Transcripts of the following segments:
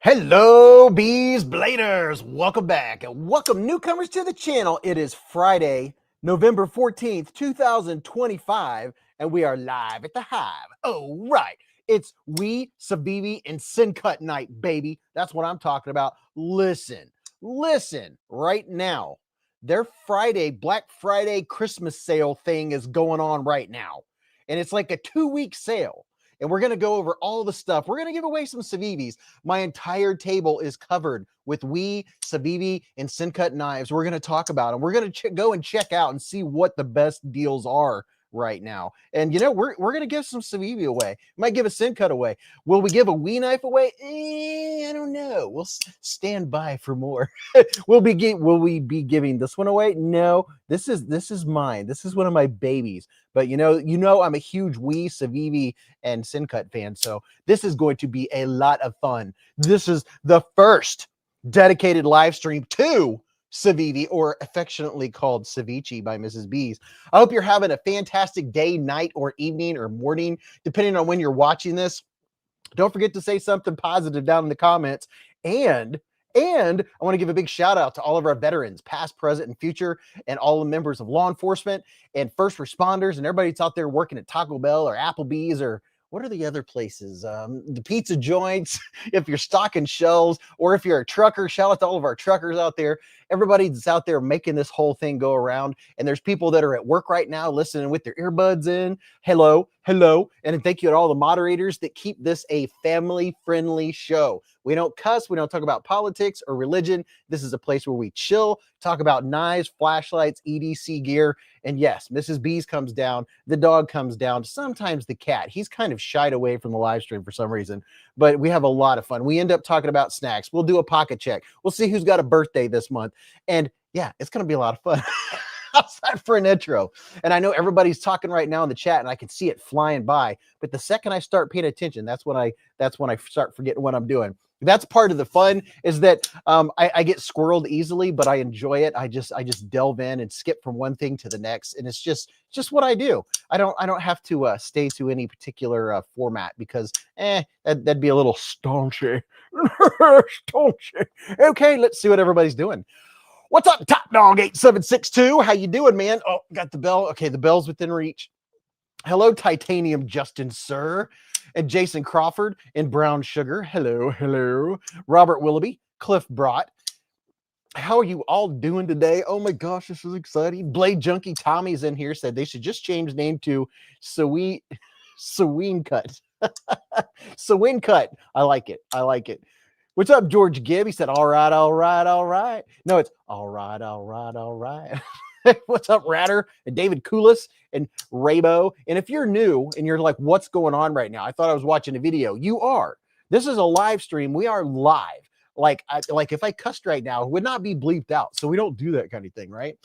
Hello, Beez Bladers. Welcome back and welcome newcomers to the channel. It is Friday, November 14th, 2025, and we are live at the Hive. Oh, right. It's Civivi and Sencut night, baby. That's what I'm talking about. Listen right now. Their Black Friday Christmas sale thing is going on right now. And it's like a 2-week sale. And we're going to go over all the stuff. We're going to give away some Civivis. My entire table is covered with Civivi, and Sencut knives. We're going to talk about them. We're going to go and check out and see what the best deals are right now. And, you know, we're going to give some Civivi away. Might give a Sencut away. Will we give a nif away? I don't know. We'll stand by for more. Will we be giving this one away? No, this is mine. This is one of my babies. But you know, I'm a huge Civivi and Sencut fan, so this is going to be a lot of fun. This is the first dedicated live stream to Civivi, or affectionately called Ceviche by Mrs. Beez. I hope you're having a fantastic day, night, or evening, or morning, depending on when you're watching this. Don't forget to say something positive down in the comments. And I want to give a big shout out to all of our veterans, past, present, and future, and all the members of law enforcement and first responders and everybody that's out there working at Taco Bell or Applebee's, or what are the other places? The pizza joints, if you're stocking shelves, or if you're a trucker, shout out to all of our truckers out there. Everybody that's out there making this whole thing go around. And there's people that are at work right now listening with their earbuds in. Hello. And thank you to all the moderators that keep this a family-friendly show. We don't cuss. We don't talk about politics or religion. This is a place where we chill, talk about knives, flashlights, EDC gear. And yes, Mrs. Beez comes down. The dog comes down. Sometimes the cat. He's kind of shied away from the live stream for some reason. But we have a lot of fun. We end up talking about snacks. We'll do a pocket check. We'll see who's got a birthday this month. And yeah, it's going to be a lot of fun. How's that for an intro? And I know everybody's talking right now in the chat, and I can see it flying by. But the second I start paying attention, that's when I start forgetting what I'm doing. That's part of the fun, is that I get squirreled easily, but I enjoy it. I just delve in and skip from one thing to the next, and it's just what I do. I don't have to stay to any particular format, because that'd be a little staunchy. Staunchy. Okay, let's see what everybody's doing. What's up, Top Dog 8762? How you doing, man? Oh, got the bell. Okay, the bell's within reach. Hello, Titanium Justin, sir. And Jason Crawford and Brown Sugar. Hello. Robert Willoughby, Cliff Brott. How are you all doing today? Oh my gosh, this is exciting. Blade Junkie Tommy's in here, said they should just change name to Seween Cut. Seween Cut. I like it. What's up, George Gibb? He said, all right. No, it's all right. What's up, Ratter? And David Koulis and Raybo. And if you're new and you're like, what's going on right now? I thought I was watching a video. You are. This is a live stream. We are live. Like if I cussed right now, it would not be bleeped out. So we don't do that kind of thing, right?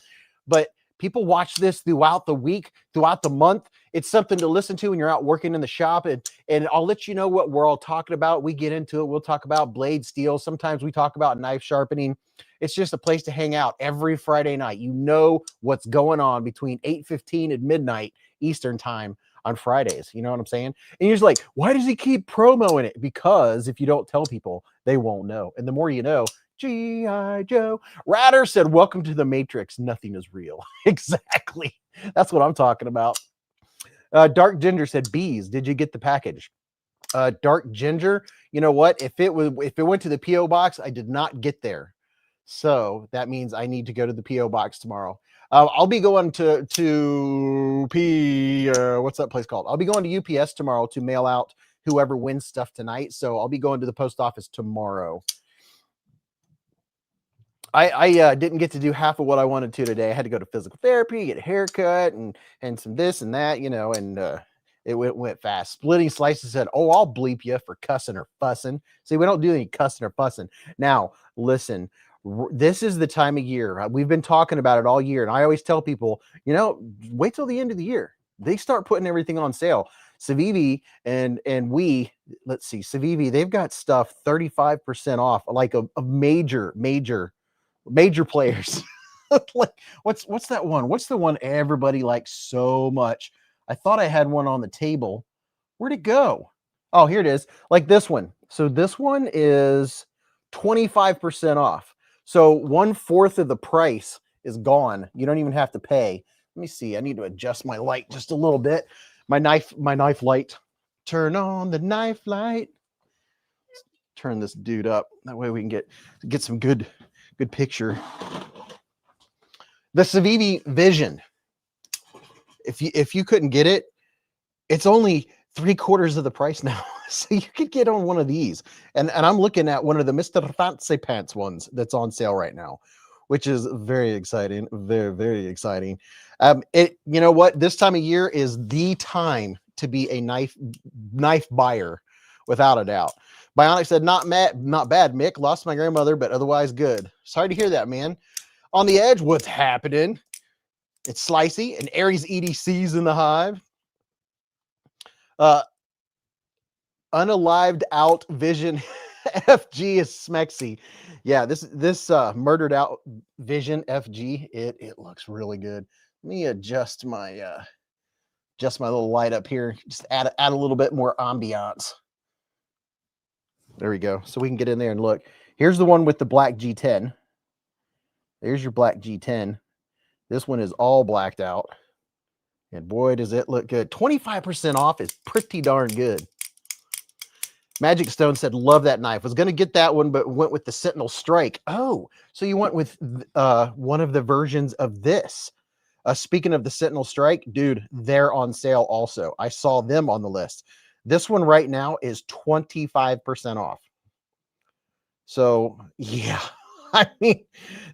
But people watch this throughout the week, throughout the month. It's something to listen to when you're out working in the shop. And I'll let you know what we're all talking about. We get into it. We'll talk about blade steel. Sometimes we talk about knife sharpening. It's just a place to hang out every Friday night. You know what's going on between 8:15 and midnight Eastern time on Fridays. You know what I'm saying? And you're just like, why does he keep promoting it? Because if you don't tell people, they won't know. And the more you know, G.I. Joe. Ratter said, welcome to the Matrix. Nothing is real. Exactly. That's what I'm talking about. Dark Ginger said, Beez, did you get the package? Dark Ginger, you know what? If it went to the P.O. box, I did not get there. So that means I need to go to the P.O. box tomorrow. I'll be going to what's that place called? I'll be going to UPS tomorrow to mail out whoever wins stuff tonight. So I'll be going to the post office tomorrow. I didn't get to do half of what I wanted to today. I had to go to physical therapy, get a haircut, and some this and that, and it went fast. Splitting Slices said, oh, I'll bleep you for cussing or fussing. See, we don't do any cussing or fussing. Now, listen, this is the time of year. We've been talking about it all year, and I always tell people, wait till the end of the year. They start putting everything on sale. Civivi and Civivi, they've got stuff 35% off, like a major players. Like what's that one? What's the one everybody likes so much? I thought I had one on the table. Where'd it go? Oh, here it is. Like this one. So this one is 25% off. So 1/4 of the price is gone. You don't even have to pay. Let me see. I need to adjust my light just a little bit. My knife light. Turn on the knife light. Turn this dude up. That way we can get some good picture. The Civivi Vision. If you couldn't get it, it's only 3/4 of the price now. So you could get on one of these. And I'm looking at one of the Mr. Fancy Pants ones that's on sale right now, which is very exciting. Very, very exciting. You know what? This time of year is the time to be a knife buyer, without a doubt. Bionic said, not bad, Mick. Lost my grandmother, but otherwise good. Sorry to hear that, man. On the Edge, what's happening? It's Slicey and Aries EDC's in the hive. Unalived out Vision FG is smexy. Yeah, this murdered out Vision FG, it looks really good. Let me adjust my little light up here. Just add a little bit more ambiance. There we go. So we can get in there and look. Here's the one with the black G10. There's your black G10. This one is all blacked out. And boy, does it look good. 25% off is pretty darn good. Magic Stone said, love that knife. Was going to get that one, but went with the Sentinel Strike. Oh, so you went with one of the versions of this. Speaking of the Sentinel Strike, dude, they're on sale also. I saw them on the list. This one right now is 25% off. So, yeah. I mean,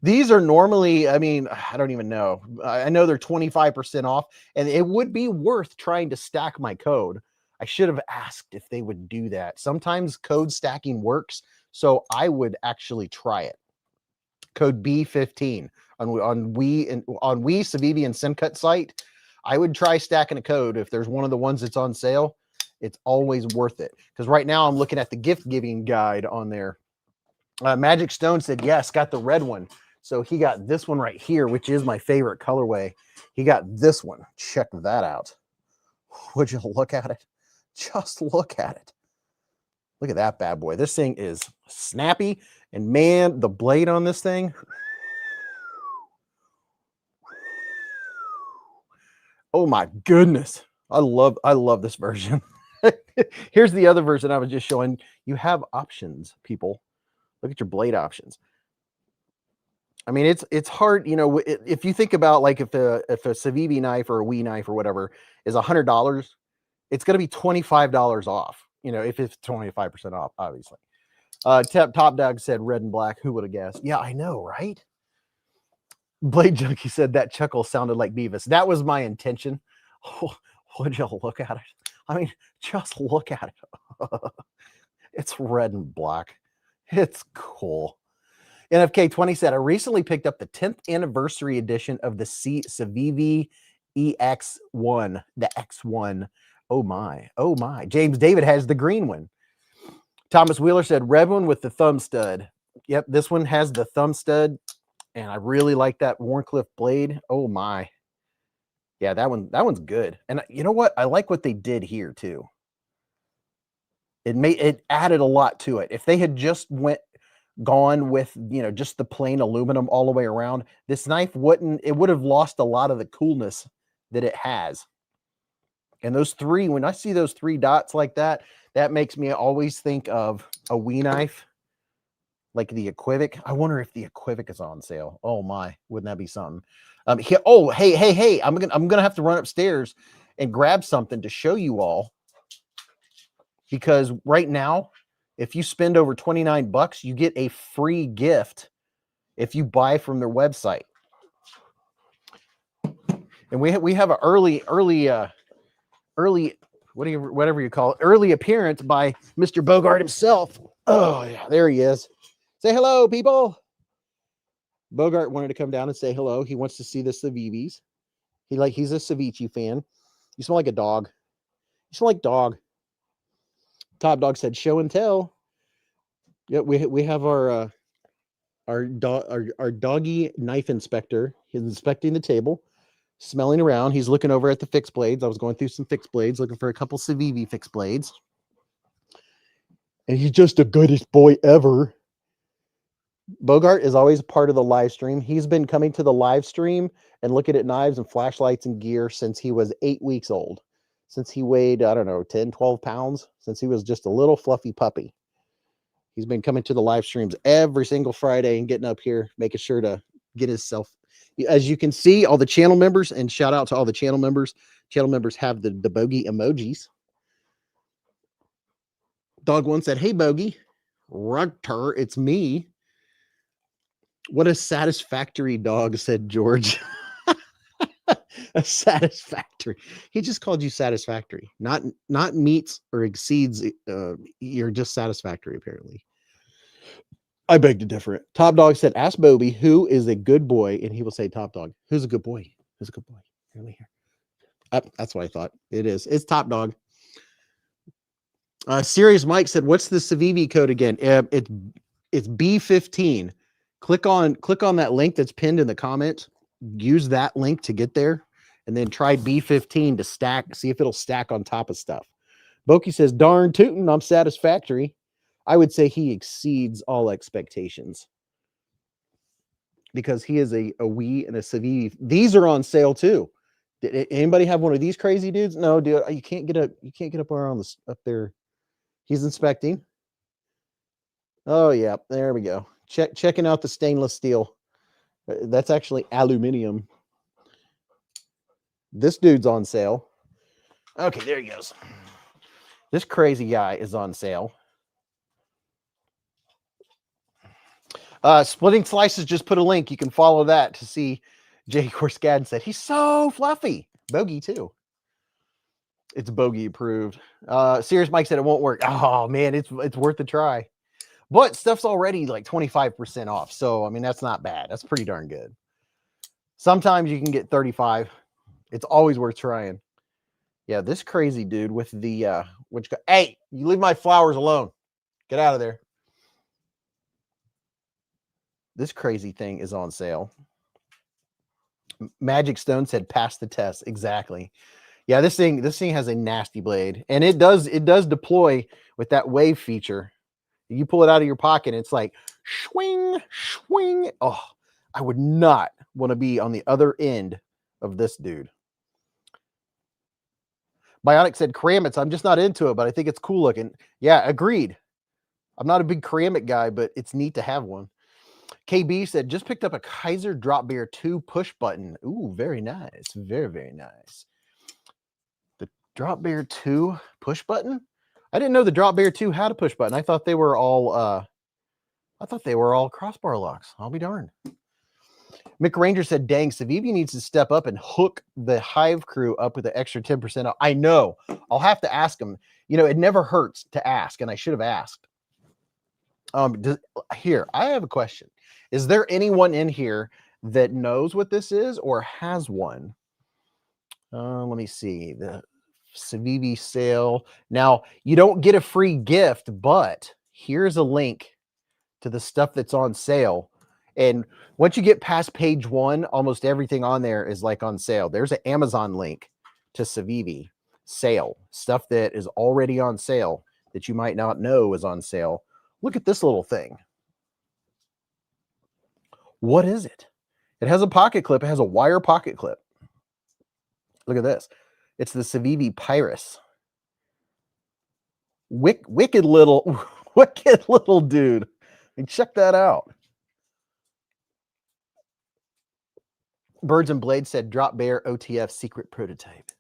these are normally, I mean, I don't even know. I know they're 25% off, and it would be worth trying to stack my code. I should have asked if they would do that. Sometimes code stacking works, so I would actually try it. Code B15 on Civivi and Sencut site. I would try stacking a code if there's one of the ones that's on sale. It's always worth it, because right now I'm looking at the gift giving guide on there. Magic Stone said, yes, got the red one. So he got this one right here, which is my favorite colorway. He got this one. Check that out. Would you look at it? Just look at it. Look at that bad boy. This thing is snappy. And man, the blade on this thing. Oh my goodness. I love this version. Here's the other version I was just showing. You have options, people. Look at your blade options. I mean, it's hard, you know, if you think about, like, if a Civivi knife or a Wii knife or whatever is $100, it's going to be $25 off, you know, if it's 25% off, obviously. Top Dog said red and black. Who would have guessed? Yeah, I know, right? Blade Junkie said that chuckle sounded like Beavis. That was my intention. Oh, would you look at it? I mean, just look at it. It's red and black. It's cool. NFK20 said, I recently picked up the 10th anniversary edition of the Civivi EX1, the X1. Oh my, oh my. James David has the green one. Thomas Wheeler said, red one with the thumb stud. Yep, this one has the thumb stud, and I really like that Warncliffe blade. Oh my. Yeah, that one's good. And you know what? I like what they did here too. It added a lot to it. If they had just gone with, you know, just the plain aluminum all the way around, this knife would have lost a lot of the coolness that it has. And those three, when I see those 3 dots like that, that makes me always think of a Wii knife, like the Equivoc. I wonder if the Equivoc is on sale. Oh my, wouldn't that be something? Hey, I'm gonna have to run upstairs and grab something to show you all, because right now, if you spend over $29, you get a free gift if you buy from their website. And we have an early whatever you call it, early appearance by Mr. Bogart himself. Oh yeah, there he is. Say hello, people. Bogart wanted to come down and say hello. He wants to see the Civivis. He's a Ceviche fan. You smell like a dog. You smell like dog. Top Dog said, show and tell. Yeah, we have our doggy knife inspector. He's inspecting the table, smelling around. He's looking over at the fixed blades. I was going through some fixed blades, looking for a couple Civivi fixed blades. And he's just the goodest boy ever. Bogart is always part of the live stream. He's been coming to the live stream and looking at knives and flashlights and gear since he was 8 weeks old. Since he weighed, I don't know, 10, 12 pounds. Since he was just a little fluffy puppy. He's been coming to the live streams every single Friday and getting up here, making sure to get himself. As you can see, all the channel members, and shout out to all the channel members. Channel members have the bogey emojis. Dog one said, "Hey, Bogey. Rugter, it's me." What a satisfactory dog, said George. A satisfactory. He just called you satisfactory. Not meets or exceeds. You're just satisfactory, apparently. I beg to differ. Top Dog said, "Ask Bobby who is a good boy," and he will say, "Top Dog, who's a good boy? Who's a good boy?" Really here. That's what I thought. It is. It's Top Dog. Serious Mike said, "What's the Civivi code again?" It's B15. Click on that link that's pinned in the comments. Use that link to get there, and then try B15 to stack. See if it'll stack on top of stuff. Boki says, "Darn tootin', I'm satisfactory." I would say he exceeds all expectations because he is a Wii and a Civivi. These are on sale too. Did anybody have one of these crazy dudes? No, dude, you can't get up around this up there. He's inspecting. Oh yeah, there we go. Checking out the stainless steel. That's actually aluminum. This dude's on sale. Okay, there he goes. This crazy guy is on sale. Splitting Slices just put a link. You can follow that to see. Jay Corskad said he's so fluffy. Bogey too. It's bogey approved. Serious Mike said it won't work. Oh man, it's worth a try. But stuff's already like 25% off. So I mean that's not bad. That's pretty darn good. Sometimes you can get 35. It's always worth trying. Yeah, this crazy dude with the hey, you leave my flowers alone. Get out of there. This crazy thing is on sale. Magic Stone said pass the test. Exactly. Yeah, this thing has a nasty blade, and it does deploy with that wave feature. You pull it out of your pocket, it's like swing, swing. Oh, I would not want to be on the other end of this dude. Bionic said Kramits. I'm just not into it, but I think it's cool looking. Yeah, agreed. I'm not a big Kramit guy, but it's neat to have one. KB said, just picked up a Kaiser Drop Bear 2 push button. Ooh, very nice. Very, very nice. The Drop Bear 2 push button? I didn't know the Drop Bear 2 had a push button. I thought they were all crossbar locks. I'll be darned. Mick Ranger said, dang, Civivi needs to step up and hook the Hive crew up with the extra 10% off. I know. I'll have to ask them. You know, it never hurts to ask, and I should have asked. Here, I have a question. Is there anyone in here that knows what this is or has one? Let me see. The Civivi sale. Now, you don't get a free gift, but here's a link to the stuff that's on sale. And once you get past page 1, almost everything on there is like on sale. There's an Amazon link to Civivi sale. Stuff that is already on sale that you might not know is on sale. Look at this little thing. What is it? It has a pocket clip. It has a wire pocket clip. Look at this. It's the Civivi Pyrus. Wicked little dude. I mean, check that out. Birds and Blades said Drop Bear OTF secret prototype.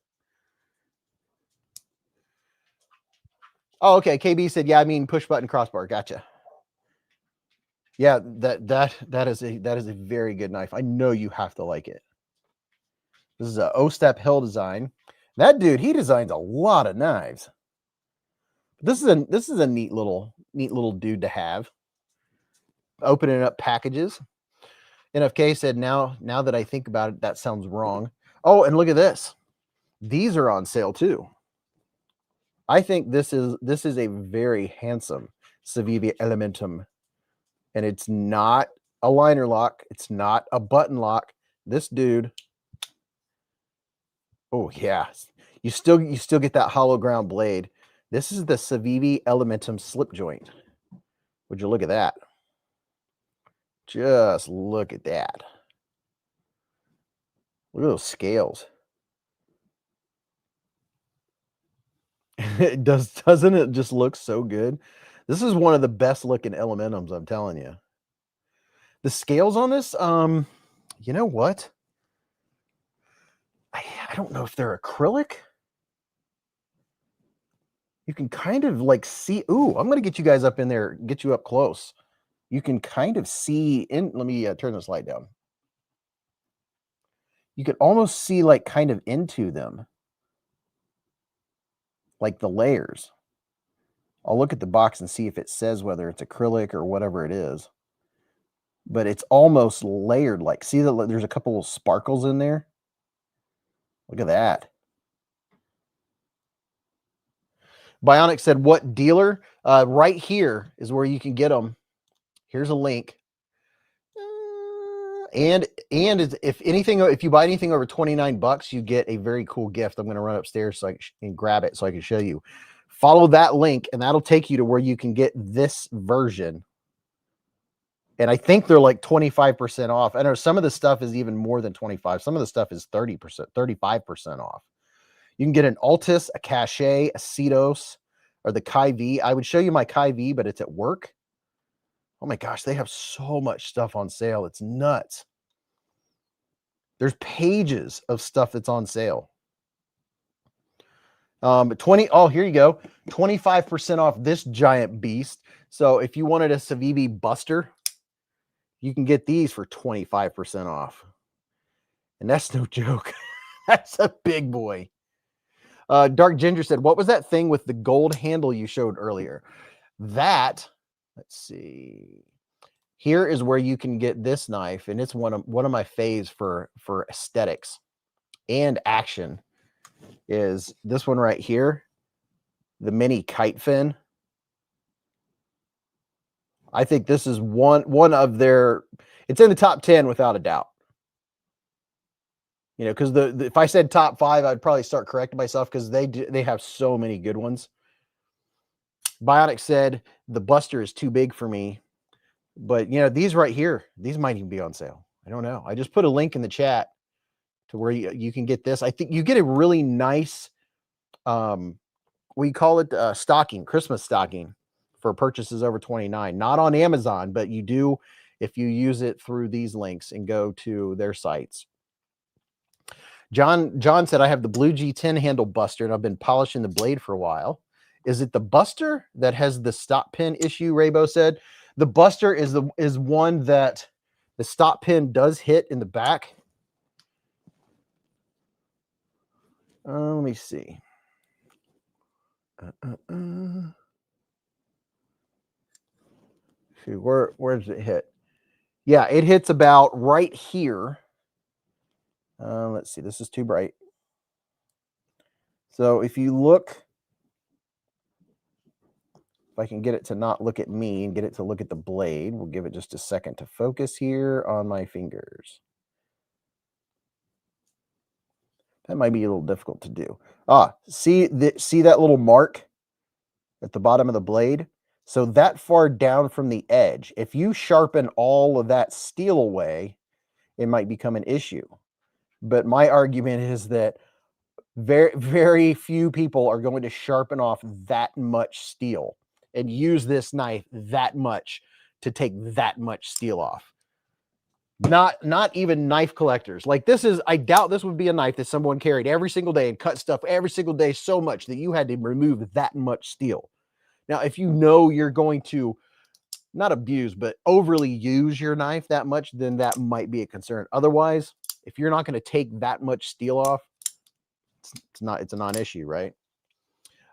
Oh, okay. KB said, yeah, I mean push button crossbar. Gotcha. Yeah, that is a very good knife. I know you have to like it. This is a O-Step Hill design. That dude, he designs a lot of knives. This is a neat little dude to have. Opening up packages. NFK said, now that I think about it, that sounds wrong. Oh, and look at this. These are on sale too. I think this is a very handsome Civivi Elementum. And it's not a liner lock. It's not a button lock. This dude. Oh yeah, you still get that hollow ground blade. This is the Civivi Elementum slip joint. Would you look at that? Just look at that. Look at those scales. Doesn't it just look so good? This is one of the best looking elementums, I'm telling you. The scales on this, you know what? I don't know if they're acrylic. You can kind of like see. Ooh, I'm going to get you guys up in there, get you up close. You can kind of see in. Let me turn this light down. You could almost see like kind of into them, like the layers. I'll look at the box and see if it says whether it's acrylic or whatever it is. But it's almost layered. Like, see that there's a couple of sparkles in there. Look at that. Bionic said, what dealer? Right here is where you can get them. Here's a link. And if you buy anything over 29 bucks, you get a very cool gift. I'm going to run upstairs so I can grab it so I can show you. Follow that link and that'll take you to where you can get this version. And I think they're like 25% off. I know some of the stuff is even more than 25. Some of the stuff is 30%, 35% off. You can get an Altus, a Cachet, a Cetos, or the Kai-V. I would show you my Kai-V, but it's at work. Oh my gosh, they have so much stuff on sale. It's nuts. There's pages of stuff that's on sale. 20, here you go. 25% off this giant beast. So if you wanted a Civivi Buster, you can get these for 25% off. And that's no joke. That's a big boy. Dark Ginger said, what was that thing with the gold handle you showed earlier? That, let's see. Here is where you can get this knife, and it's one of my faves for aesthetics and action. Is this one right here, the mini kite fin. I think this is one of their. It's in the top 10 without a doubt. You know, because if I said top 5, I'd probably start correcting myself because they have so many good ones. Bionic said the Buster is too big for me. But, you know, these right here, these might even be on sale. I don't know. I just put a link in the chat to where you can get this. I think you get a really nice, we call it stocking, Christmas stocking for purchases over 29. Not on Amazon, but you do if you use it through these links and go to their sites. John said, I have the blue G10 handle Buster, and I've been polishing the blade for a while. Is it the Buster that has the stop pin issue, Raybo said? The Buster is one that the stop pin does hit in the back. Let me see. See, where does it hit? Yeah, it hits about right here. Let's see. This is too bright. So if you look, if I can get it to not look at me and get it to look at the blade, we'll give it just a second to focus here on my fingers. That might be a little difficult to do. See that little mark at the bottom of the blade? So that far down from the edge, if you sharpen all of that steel away, it might become an issue. But my argument is that very, very few people are going to sharpen off that much steel and use this knife that much to take that much steel off. Not even knife collectors. Like this is, I doubt this would be a knife that someone carried every single day and cut stuff every single day so much that you had to remove that much steel. Now, if you know you're going to not abuse, but overly use your knife that much, then that might be a concern. Otherwise, if you're not going to take that much steel off, it's a non-issue, right?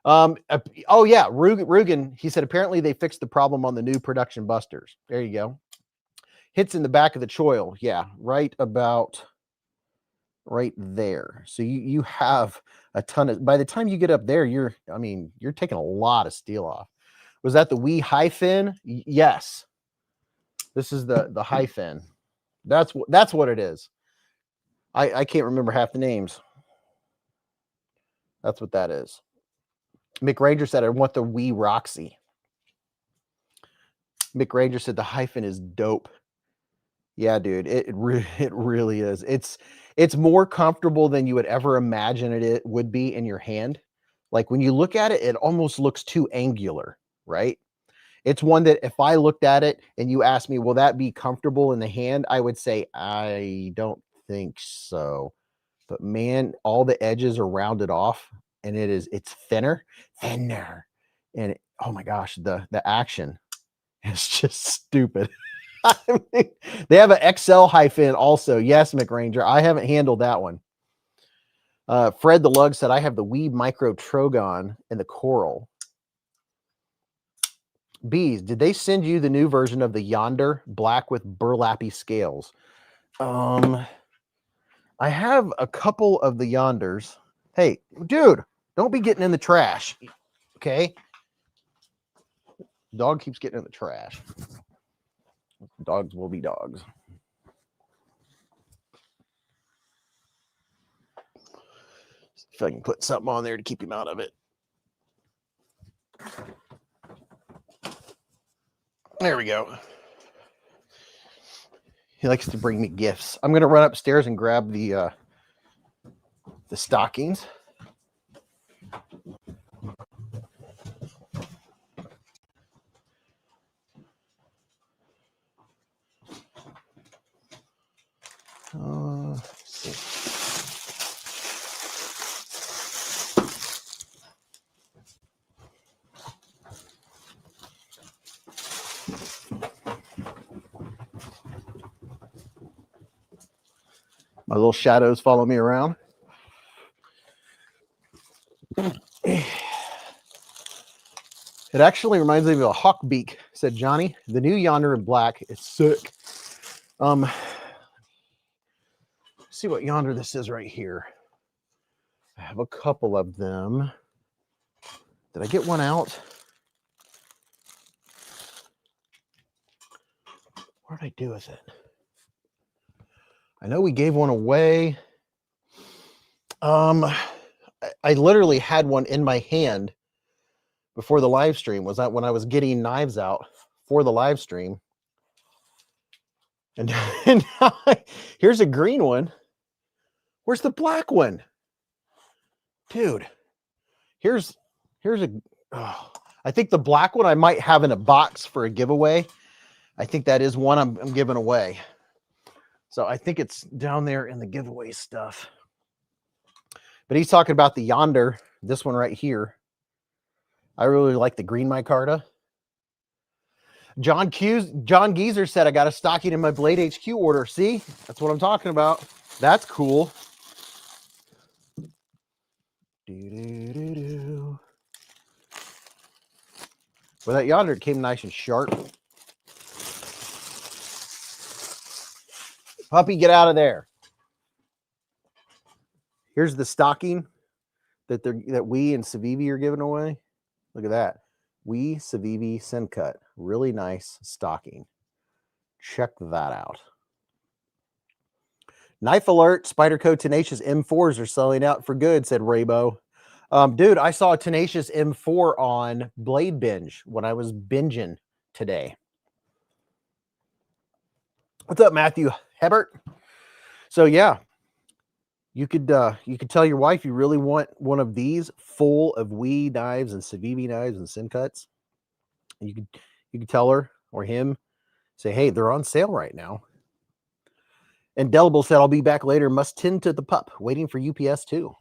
Oh yeah, Rugen, he said apparently they fixed the problem on the new production Busters. There you go. Hits in the back of the choil. Yeah, right about right there. So you have a ton of, by the time you get up there, you're taking a lot of steel off. Was that the Wee high fin? Yes. This is the high fin. That's what it is. I can't remember half the names. That's what that is. Mick Ranger said, I want the Wee Roxy. Mick Ranger said the hyphen is dope. Yeah, dude, it really is. It's more comfortable than you would ever imagine it would be in your hand. Like when you look at it, it almost looks too angular, right? It's one that if I looked at it and you asked me, will that be comfortable in the hand? I would say, I don't think so. But man, all the edges are rounded off and it's thinner. And oh my gosh, the action is just stupid. I mean, they have an XL hyphen also. Yes, McRanger. I haven't handled that one. Fred the Lug said, I have the Weeb Micro Trogon and the Coral. Beez, did they send you the new version of the Yonder black with burlappy scales? I have a couple of the Yonders. Hey, dude, don't be getting in the trash. Okay? Dog keeps getting in the trash. Dogs will be dogs. If I can put something on there to keep him out of it. There we go. He likes to bring me gifts. I'm going to run upstairs and grab the stockings. Let's see. My little shadows follow me around. It actually reminds me of a hawk beak, said Johnny. The new Yonder in black is sick. See what Yonder this is right here. I have a couple of them. Did I get one out? What did I do with it? I know we gave one away. I literally had one in my hand before the live stream. Was that when I was getting knives out for the live stream? And here's a green one. Where's the black one? Dude, here's a, oh, I think the black one I might have in a box for a giveaway. I think that is one I'm giving away. So I think it's down there in the giveaway stuff. But he's talking about the Yonder, this one right here. I really like the green micarta. John Geezer said, I got a stocking in my Blade HQ order. See, that's what I'm talking about. That's cool. Well, that Yonder came nice and sharp. Puppy, get out of there. Here's the stocking that we and Civivi are giving away. Look at that. We Civivi Sencut. Really nice stocking. Check that out. Knife alert. Spyderco Tenacious M4s are selling out for good, said Raybo. Dude, I saw a Tenacious M4 on Blade Binge when I was binging today. What's up, Matthew Hebert? So yeah, you could tell your wife you really want one of these full of Wee knives and Civivi knives and Sencuts. You could tell her or him, say, hey, they're on sale right now. Indelible said, I'll be back later. Must tend to the pup. Waiting for UPS too.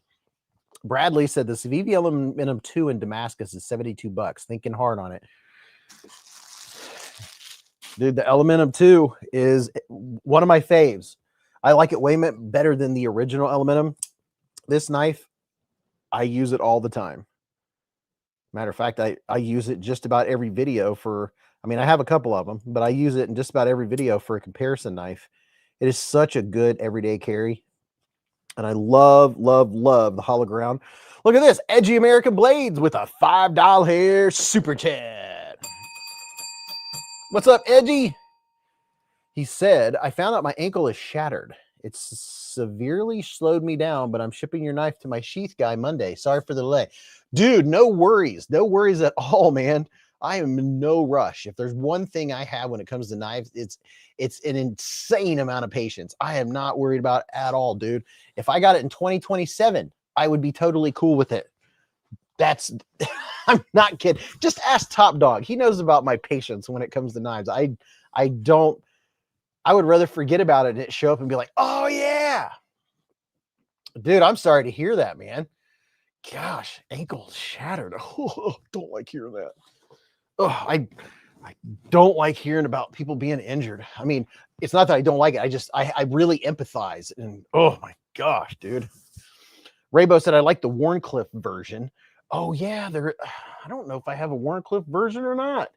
Bradley said the Civivi Aluminum 2 in Damascus is $72. Thinking hard on it. Dude, the Aluminum 2 is one of my faves. I like it way better than the original aluminum. This knife, I use it all the time. Matter of fact, I use it just about every video for, I mean, I have a couple of them, but I use it in just about every video for a comparison knife. It is such a good everyday carry. And I love, love, love the hollow ground. Look at this, Edgy American Blades with a $5 super chat. What's up, Edgy? He said, I found out my ankle is shattered. It's severely slowed me down, but I'm shipping your knife to my sheath guy Monday. Sorry for the delay. Dude, no worries. No worries at all, man. I am in no rush. If there's one thing I have when it comes to knives, it's an insane amount of patience. I am not worried about it at all, dude. If I got it in 2027, I would be totally cool with it. That's I'm not kidding. Just ask Top Dog. He knows about my patience when it comes to knives. I would rather forget about it and it show up and be like, oh yeah. Dude, I'm sorry to hear that, man. Gosh, ankle shattered. Oh, don't like hearing that. Oh, I don't like hearing about people being injured. I mean, it's not that I don't like it. I really empathize. And oh my gosh, dude. Raybo said I like the Warncliffe version. Oh yeah, I don't know if I have a Warncliffe version or not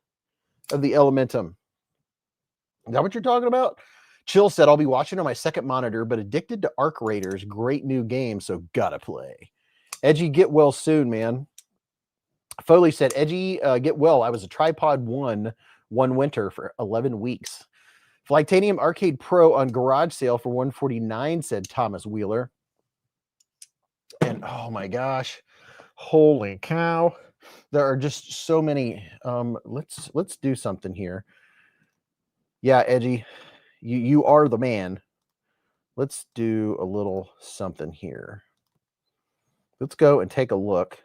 of the Elementum. Is that what you're talking about? Chill said I'll be watching on my second monitor, but addicted to Arc Raiders. Great new game, so gotta play. Edgy, get well soon, man. Foley said, Edgy, get well. I was a tripod one winter for 11 weeks. Flightanium Arcade Pro on garage sale for $149, said Thomas Wheeler. And oh my gosh, holy cow. There are just so many. Let's do something here. Yeah, Edgy, you are the man. Let's do a little something here. Let's go and take a look.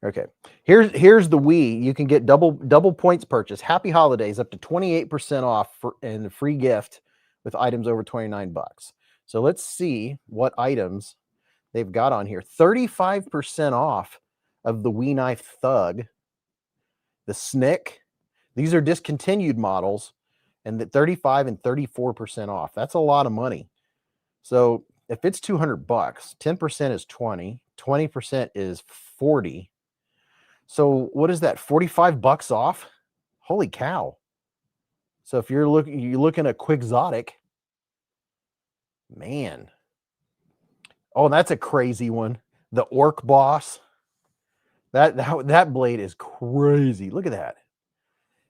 Okay, here's the Wii. You can get double points purchase. Happy holidays, up to 28% off and a free gift with items over 29 bucks. So let's see what items they've got on here. 35% off of the Wii Knife Thug, the Snick. These are discontinued models, and the 35 and 34% off. That's a lot of money. So if it's 200 bucks, 10% is 20, 20% is 40. So what is that? 45 bucks off? Holy cow. So if you're looking at Quixotic, man. Oh, that's a crazy one. The Orc Boss. That blade is crazy. Look at that.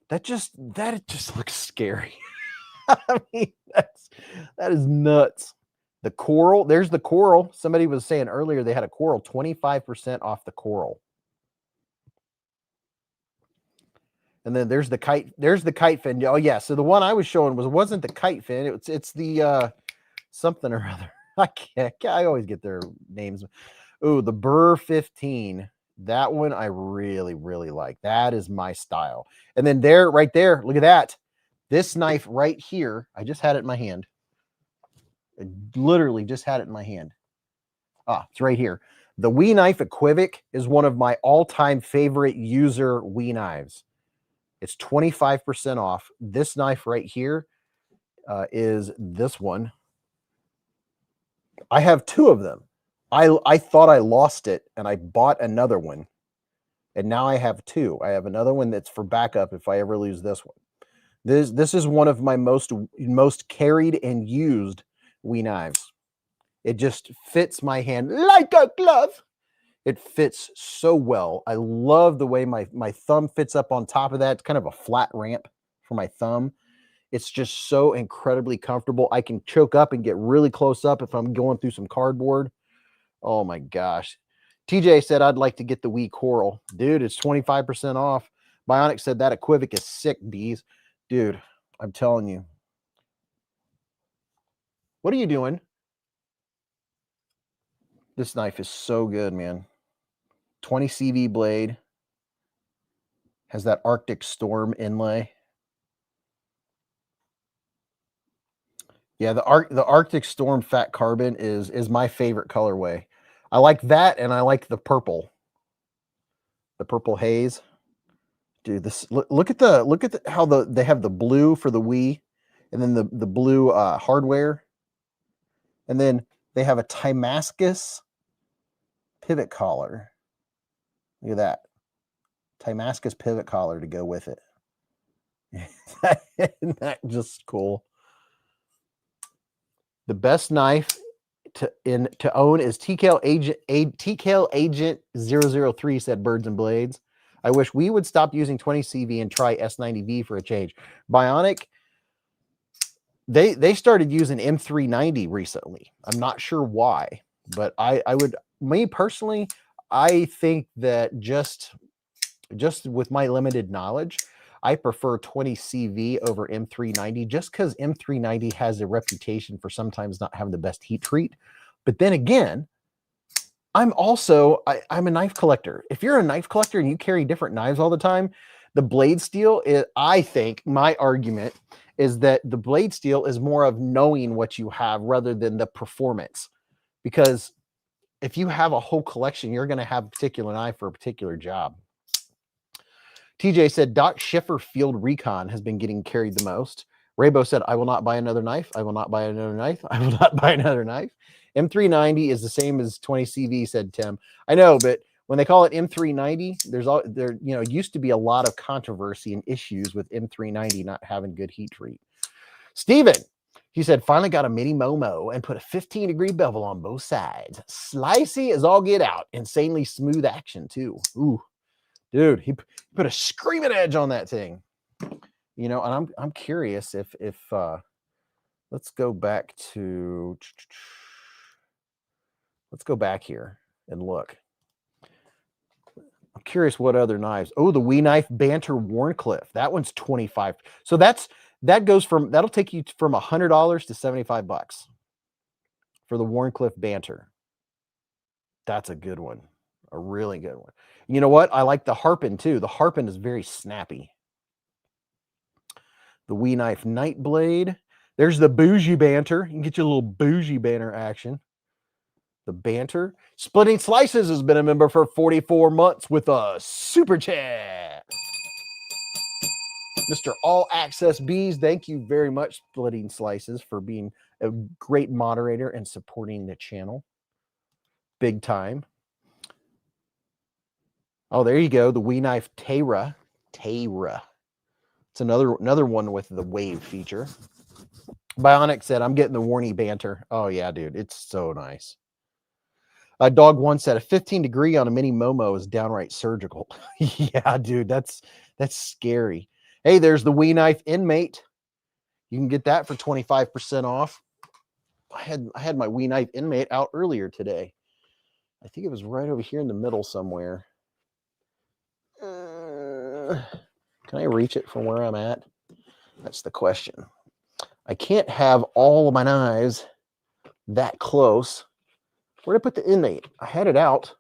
That just looks scary. I mean, that is nuts. The Coral, there's the Coral. Somebody was saying earlier they had a Coral, 25% off the Coral. And then there's the kite fin. Oh yeah, so the one I was showing wasn't the kite fin. It's the something or other. I always get their names. Oh, the Burr 15. That one I really, really like. That is my style. And then right there, look at that. This knife right here, I just had it in my hand. I literally just had it in my hand. Ah, it's right here. The Wii Knife Equivoc is one of my all-time favorite user Wii knives. It's 25% off. This knife right here is this one. I have two of them. I thought I lost it, and I bought another one. And now I have two. I have another one that's for backup if I ever lose this one. This is one of my most carried and used Wii knives. It just fits my hand like a glove. It fits so well. I love the way my thumb fits up on top of that. It's kind of a flat ramp for my thumb. It's just so incredibly comfortable. I can choke up and get really close up if I'm going through some cardboard. Oh my gosh. TJ said, I'd like to get the Wii Coral. Dude, it's 25% off. Bionic said that Equivoc is sick, Beez. Dude, I'm telling you. What are you doing? This knife is so good, man. 20 CV blade. Has that Arctic Storm inlay. Yeah, the Arctic Storm Fat Carbon is my favorite colorway. I like that, and I like the purple. The purple haze. Dude, this look at how they have the blue for the Wii, and then the blue hardware, and then they have a Timascus pivot collar. Look at that. Timascus pivot collar to go with it. Isn't that just cool? The best knife to own is TKL Agent 003, said Birds and Blades. I wish we would stop using 20 CV and try S90V for a change. Bionic, they started using M390 recently. I'm not sure why, but I would me personally, I think that just with my limited knowledge, I prefer 20 CV over M390 just because M390 has a reputation for sometimes not having the best heat treat. But then again, I'm a knife collector. If you're a knife collector and you carry different knives all the time, the blade steel is, I think my argument is that the blade steel is more of knowing what you have rather than the performance. Because if you have a whole collection, you're going to have a particular knife for a particular job. TJ said Doc Schiffer Field Recon has been getting carried the most. Raybo said, I will not buy another knife. I will not buy another knife. I will not buy another knife. M390 is the same as 20 CV, said Tim. I know, but when they call it M390, there used to be a lot of controversy and issues with M390 not having good heat treat. Steven, he said, finally got a mini Momo and put a 15-degree bevel on both sides. Slicey as all get out. Insanely smooth action, too. Ooh, dude, he put a screaming edge on that thing. You know, and I'm curious if let's go back here and look. I'm curious what other knives. Oh, the Wee Knife Banter Warncliffe. That one's 25. So that'll take you from $100 to $75 for the Warncliffe Banter. That's a good one. A really good one. You know what? I like the Harpin too. The Harpin is very snappy. The Wee Knife Nightblade. There's the Bougie Banter. You can get your little Bougie Banter action. The Banter. Splitting Slices has been a member for 44 months with a super chat. Mr. All Access Beez, thank you very much, Splitting Slices, for being a great moderator and supporting the channel. Big time. Oh, there you go. The Wee Knife Tayra. It's another one with the wave feature. Bionic said, I'm getting the Warney Banter. Oh, yeah, dude. It's so nice. Dog One said, a 15-degree on a mini Momo is downright surgical. Yeah, dude. That's scary. Hey, there's the Wee Knife Inmate. You can get that for 25% off. I had my Wee Knife Inmate out earlier today. I think it was right over here in the middle somewhere. Can I reach it from where I'm at? That's the question. I can't have all of my knives that close. Where did I put the Inmate? I had it out.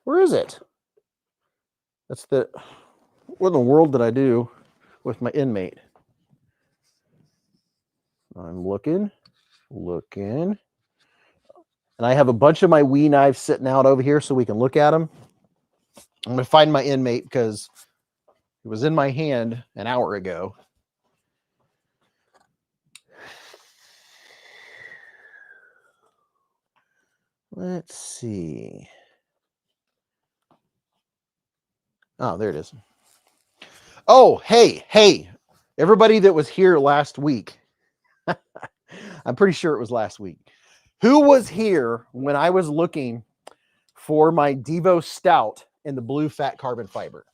Where is it? What in the world did I do with my Inmate? I'm looking. And I have a bunch of my Wee knives sitting out over here so we can look at them. I'm going to find my Inmate because it was in my hand an hour ago. Let's see. Oh, there it is. Oh, hey, everybody that was here last week. I'm pretty sure it was last week. Who was here when I was looking for my Devo Stout in the blue fat carbon fiber?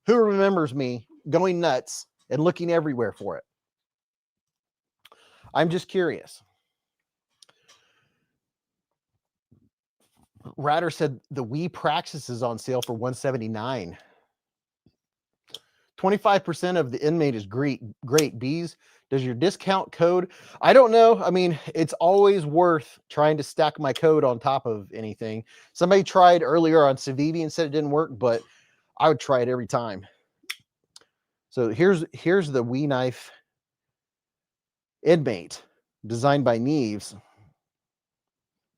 Who remembers me going nuts and looking everywhere for it? I'm just curious. Ratter said the Wii Praxis is on sale for $179. 25% of the Inmate is great. Beez, does your discount code? I don't know. I mean, it's always worth trying to stack my code on top of anything. Somebody tried earlier on Civivi and said it didn't work, but I would try it every time. So here's the Wee Knife Inmate designed by Neves.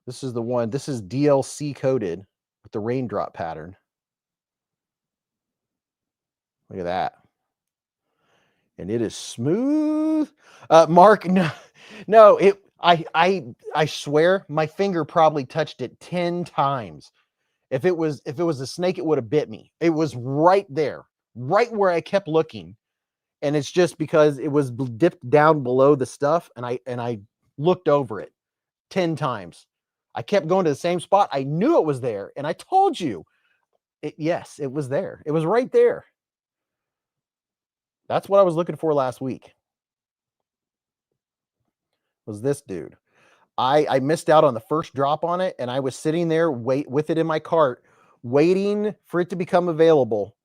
This is the one. This is DLC coded with the raindrop pattern. Look at that. And it is smooth. Mark, no, I swear my finger probably touched it 10 times. If it was a snake, it would have bit me. It was right there, right where I kept looking. And it's just because it was dipped down below the stuff, and I looked over it 10 times. I kept going to the same spot. I knew it was there, and I told you. Yes, it was there. It was right there. That's what I was looking for last week. Was this dude. I missed out on the first drop on it, and I was sitting there with it in my cart, waiting for it to become available.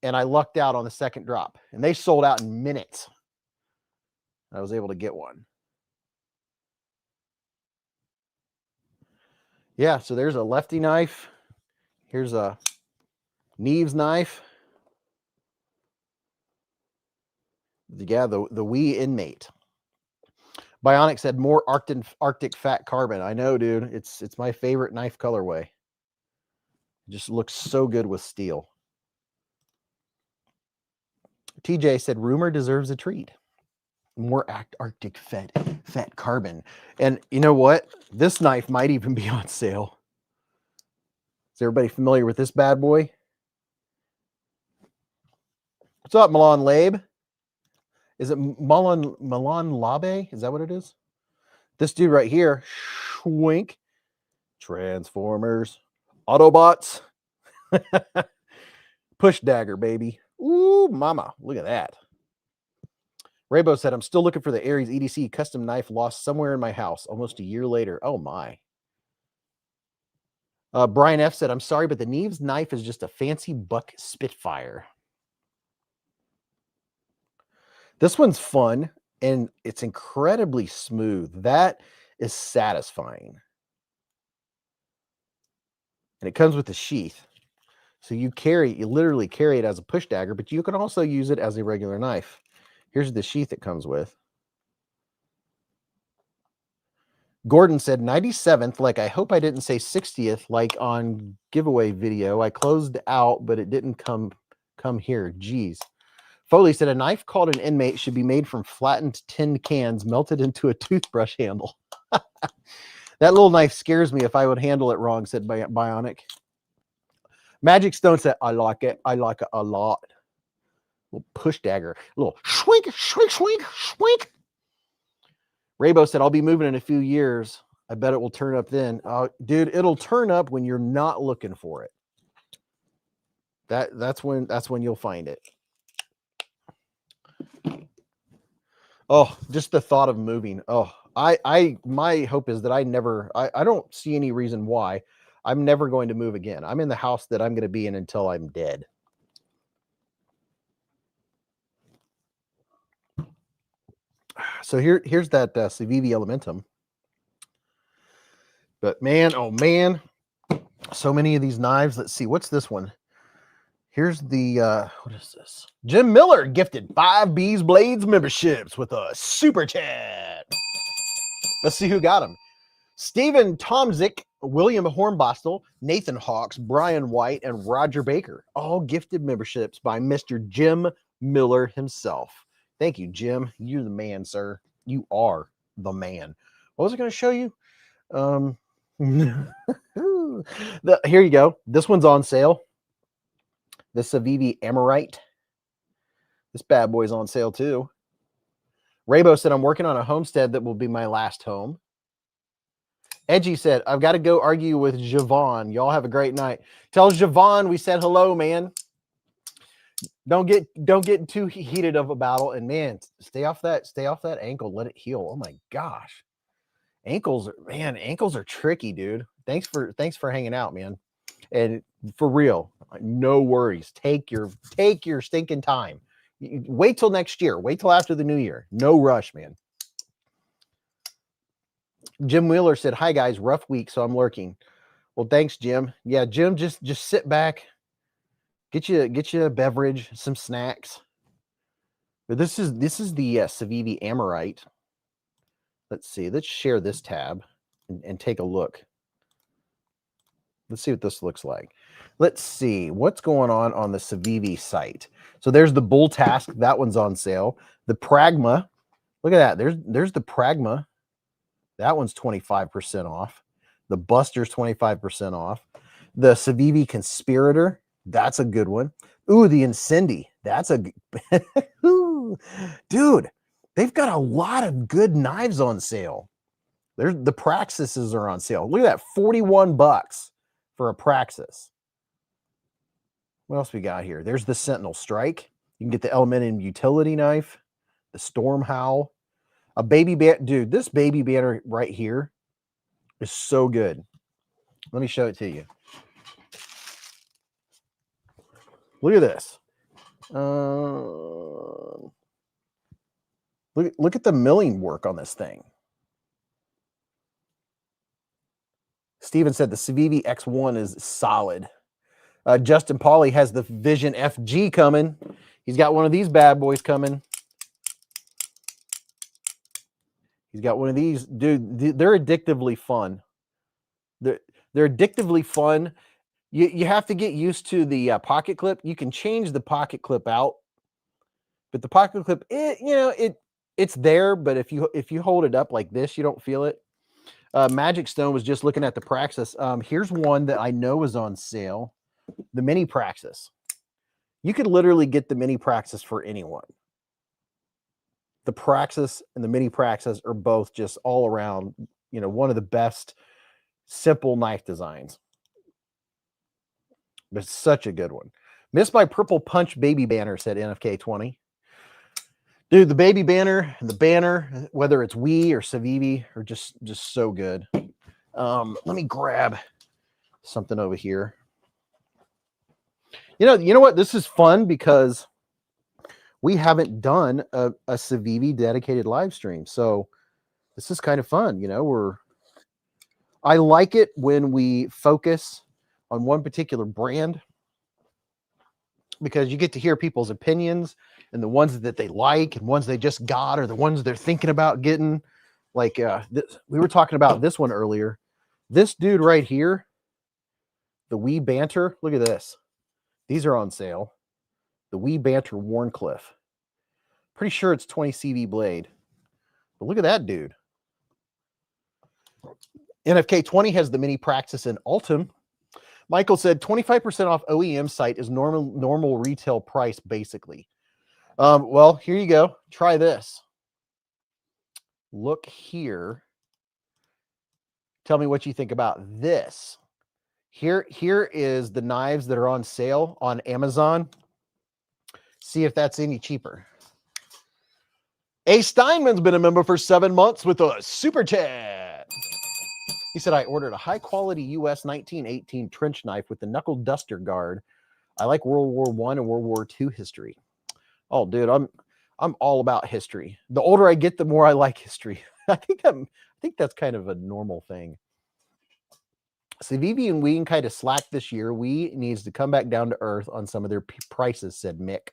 And I lucked out on the second drop, and they sold out in minutes. I was able to get one. Yeah, so there's a lefty knife. Here's a Neves knife. Yeah, the Wii Inmate. Bionic said more Arctic fat carbon. I know, dude. It's my favorite knife colorway. It just looks so good with steel. TJ said rumor deserves a treat. More Arctic fat carbon. And you know what? This knife might even be on sale. Is everybody familiar with this bad boy? What's up, Milan Labe? Is it Milan Labe? Is that what it is? This dude right here, Schwink, Transformers, Autobots, push dagger, baby. Ooh, mama, look at that. Raybo said, I'm still looking for the Ares EDC custom knife lost somewhere in my house almost a year later. Oh, my. Brian F. said, I'm sorry, but the Neves knife is just a fancy buck Spitfire. This one's fun, and it's incredibly smooth. That is satisfying. And it comes with a sheath. So you literally carry it as a push dagger, but you can also use it as a regular knife. Here's the sheath it comes with. Gordon said 97th, like I hope I didn't say 60th, like on giveaway video. I closed out, but it didn't come here. Jeez. Foley said a knife called an Inmate should be made from flattened tin cans melted into a toothbrush handle. That little knife scares me if I would handle it wrong, said Bionic. Magic Stone said, I like it. I like it a lot. Little push dagger. A little swink, swink, swink, swink. Raybo said, I'll be moving in a few years. I bet it will turn up then. Dude, it'll turn up when you're not looking for it. That's when you'll find it. Oh, just the thought of moving. Oh, my hope is that I don't see any reason why I'm never going to move again. I'm in the house that I'm going to be in until I'm dead. So here's that Civivi Elementum. But man, oh man, so many of these knives. Let's see, what's this one? Here's the, what is this? Jim Miller gifted 5 Beez Blades memberships with a super chat. Let's see who got them. Stephen Tomzik, William Hornbostel, Nathan Hawks, Brian White, and Roger Baker. All gifted memberships by Mr. Jim Miller himself. Thank you, Jim. You're the man, sir. You are the man. What was I going to show you? Here you go. This one's on sale. The Civivi Amorite. This bad boy's on sale too. Raybo said, I'm working on a homestead that will be my last home. Edgy said, I've got to go argue with Javon. Y'all have a great night. Tell Javon we said hello, man. Don't get too heated of a battle. And man, stay off that ankle. Let it heal. Oh my gosh. Ankles are tricky, dude. Thanks for hanging out, man. And for real, no worries. Take your stinking time. Wait till next year. Wait till after the new year. No rush, man. Jim Wheeler said, hi guys, rough week, so I'm lurking. Well, thanks, Jim. Yeah, Jim, just sit back, get you a beverage, some snacks. But this is the Civivi Amorite. Let's see. Let's share this tab and take a look. Let's see what this looks like. Let's see what's going on the Civivi site. So there's the Bull Task. That one's on sale. The Pragma. Look at that. There's the Pragma. That one's 25% off. The Buster's 25% off. The Civivi Conspirator. That's a good one. Ooh, the Incendi. That's a dude. They've got a lot of good knives on sale. The Praxises are on sale. Look at that, $41 for a Praxis. What else we got here? There's the Sentinel Strike. You can get the Elementum Utility Knife, the Storm Howl. A baby banner, dude, this baby banner right here is so good. Let me show it to you. Look at this. Look at the milling work on this thing. Steven said the Civivi X1 is solid. Justin Pauly has the Vision FG coming. He's got one of these bad boys coming. He's got one of these. Dude, they're addictively fun. They're addictively fun. You have to get used to the pocket clip. You can change the pocket clip out, but the pocket clip, it's there. But if you hold it up like this, you don't feel it. Magic Stone was just looking at the Praxis. Here's one that I know is on sale. The Mini Praxis. You could literally get the Mini Praxis for anyone. The Praxis and the Mini Praxis are both just all around, one of the best simple knife designs. But it's such a good one. Missed my Purple Punch baby banner, said NFK20. Dude, the baby banner and the banner, whether it's Wii or Civivi, are just so good. Let me grab something over here. You know what? This is fun because we haven't done a Civivi dedicated live stream. So this is kind of fun. I like it when we focus on one particular brand because you get to hear people's opinions and the ones that they like and ones they just got or the ones they're thinking about getting. Like we were talking about this one earlier. This dude right here, the Wii Banter, look at this. These are on sale. The Wii Banter Warncliffe. Pretty sure it's 20 CV blade. But look at that dude. NFK20 has the Mini Praxis in Ultim. Michael said 25% off OEM site is normal retail price, basically. Well, here you go. Try this. Look here. Tell me what you think about this. Here is the knives that are on sale on Amazon. See if that's any cheaper. A Steinman's been a member for 7 months with a super chat. He said, I ordered a high-quality US 1918 trench knife with the knuckle duster guard. I like World War I and World War II history. Oh, dude, I'm all about history. The older I get, the more I like history. I think that's kind of a normal thing. Civivi and Wii kind of slacked this year. Wii needs to come back down to earth on some of their prices, said Mick.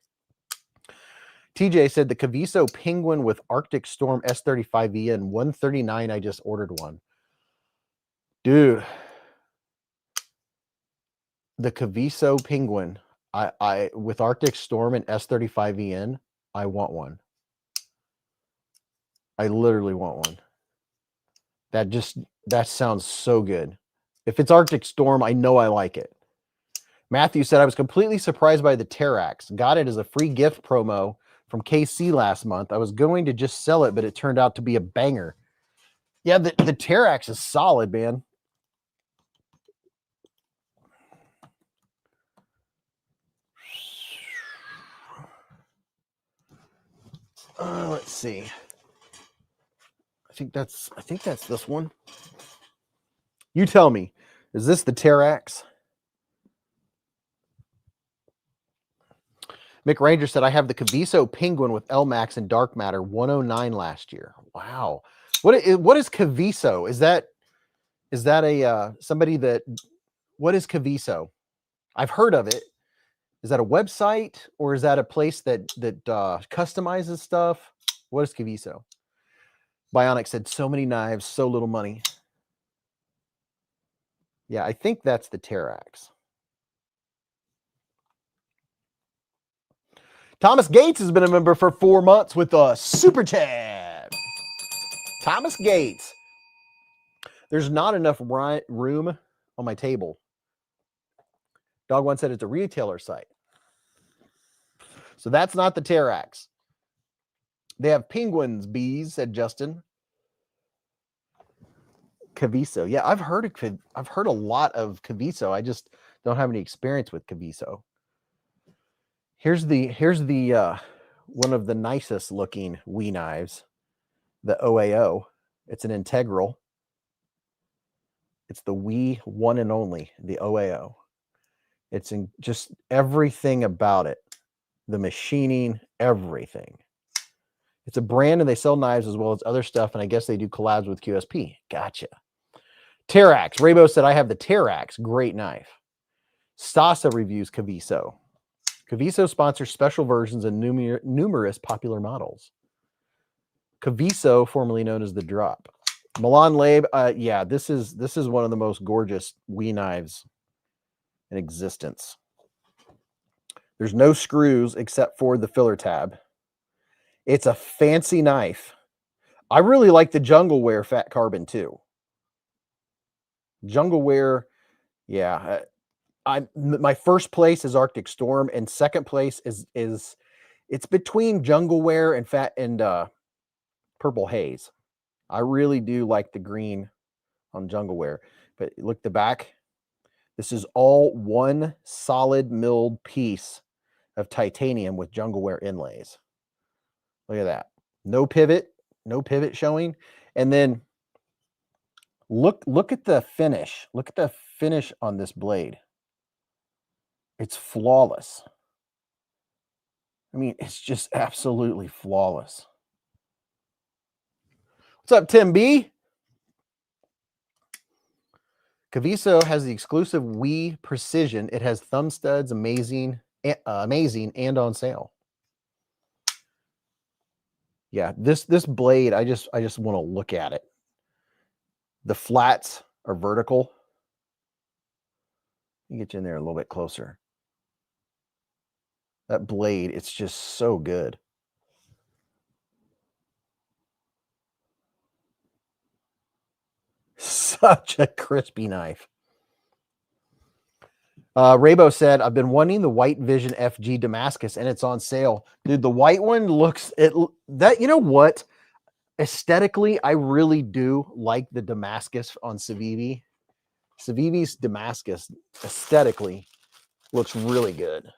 TJ said the Caviso Penguin with Arctic Storm S35E and 139. I just ordered one. Dude, the Caviso Penguin, I with Arctic Storm and S35EN, I want one. I literally want one. That sounds so good. If it's Arctic Storm, I know I like it. Matthew said, I was completely surprised by the Terax. Got it as a free gift promo from KC last month. I was going to just sell it, but it turned out to be a banger. Yeah, the Terax is solid, man. Let's see. I think that's this one. You tell me, is this the Terax? Mick Ranger said, I have the Caviso Penguin with LMAX and Dark Matter 109 last year. Wow. What is Caviso? Is that a somebody that, what is Caviso? I've heard of it. Is that a website or is that a place that customizes stuff? What is Caviso? Bionic said, so many knives, so little money. Yeah, I think that's the Terax. Thomas Gates has been a member for 4 months with a super chat. Thomas Gates. There's not enough room on my table. Dog One said it's a retailer site. So that's not the Terax. They have penguins, Beez, said Justin. Caviso. Yeah, I've heard a lot of Caviso. I just don't have any experience with Caviso. Here's the one of the nicest looking Wii knives. the OAO. It's an integral. It's the we one and only, the OAO. It's in just everything about it. The machining, everything. It's a brand and they sell knives as well as other stuff. And I guess they do collabs with QSP. Gotcha. Terax. Raybo said, I have the Terax. Great knife. Stasa reviews Caviso. Caviso sponsors special versions and numerous popular models. Caviso, formerly known as the Drop. Milan Labe. Yeah, this is one of the most gorgeous Wii knives in existence. There's no screws except for the filler tab. It's a fancy knife. I really like the Jungleware Fat Carbon too. Jungleware, yeah. My first place is Arctic Storm, and second place is it's between Jungleware and Fat and Purple Haze. I really do like the green on Jungleware, but look the back. This is all one solid milled piece of titanium with Jungleware inlays. Look at that. No pivot showing. And then look at the finish. Look at the finish on this blade. It's flawless. I mean, it's just absolutely flawless. What's up, Tim B? Caviso has the exclusive Wii Precision. It has thumb studs, amazing and on sale. Yeah, this blade, I just want to look at it. The flats are vertical. Let me get you in there a little bit closer. That blade, it's just so good. Such a crispy knife. Raybo said, I've been wanting the White Vision FG Damascus and it's on sale. Dude, the white one looks, you know what? Aesthetically, I really do like the Damascus on Civivi. Civivi's Damascus aesthetically looks really good.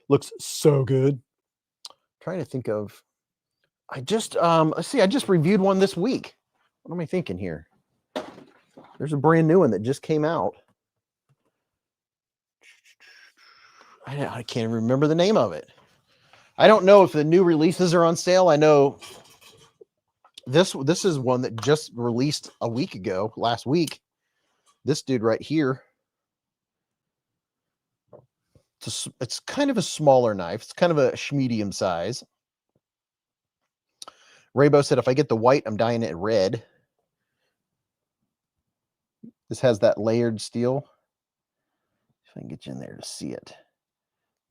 Looks so good. I'm trying to think of, let's see, I just reviewed one this week. What am I thinking here? There's a brand new one that just came out. I can't remember the name of it. I don't know if the new releases are on sale. I know this is one that just released a week ago, last week. This dude right here. It's kind of a smaller knife. It's kind of a medium size. Raybo said, if I get the white, I'm dyeing it red. This has that layered steel. If I can get you in there to see it.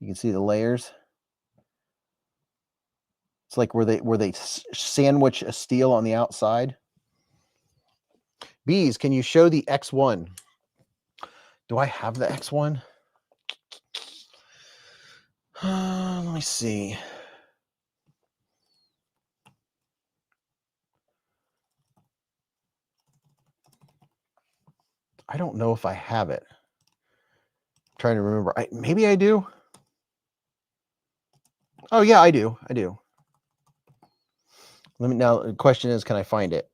You can see the layers. It's like where they sandwich a steel on the outside. Beez, can you show the X1? Do I have the X1? Let me see. I don't know if I have it. I'm trying to remember. Maybe I do. Oh yeah, I do. Now the question is, can I find it?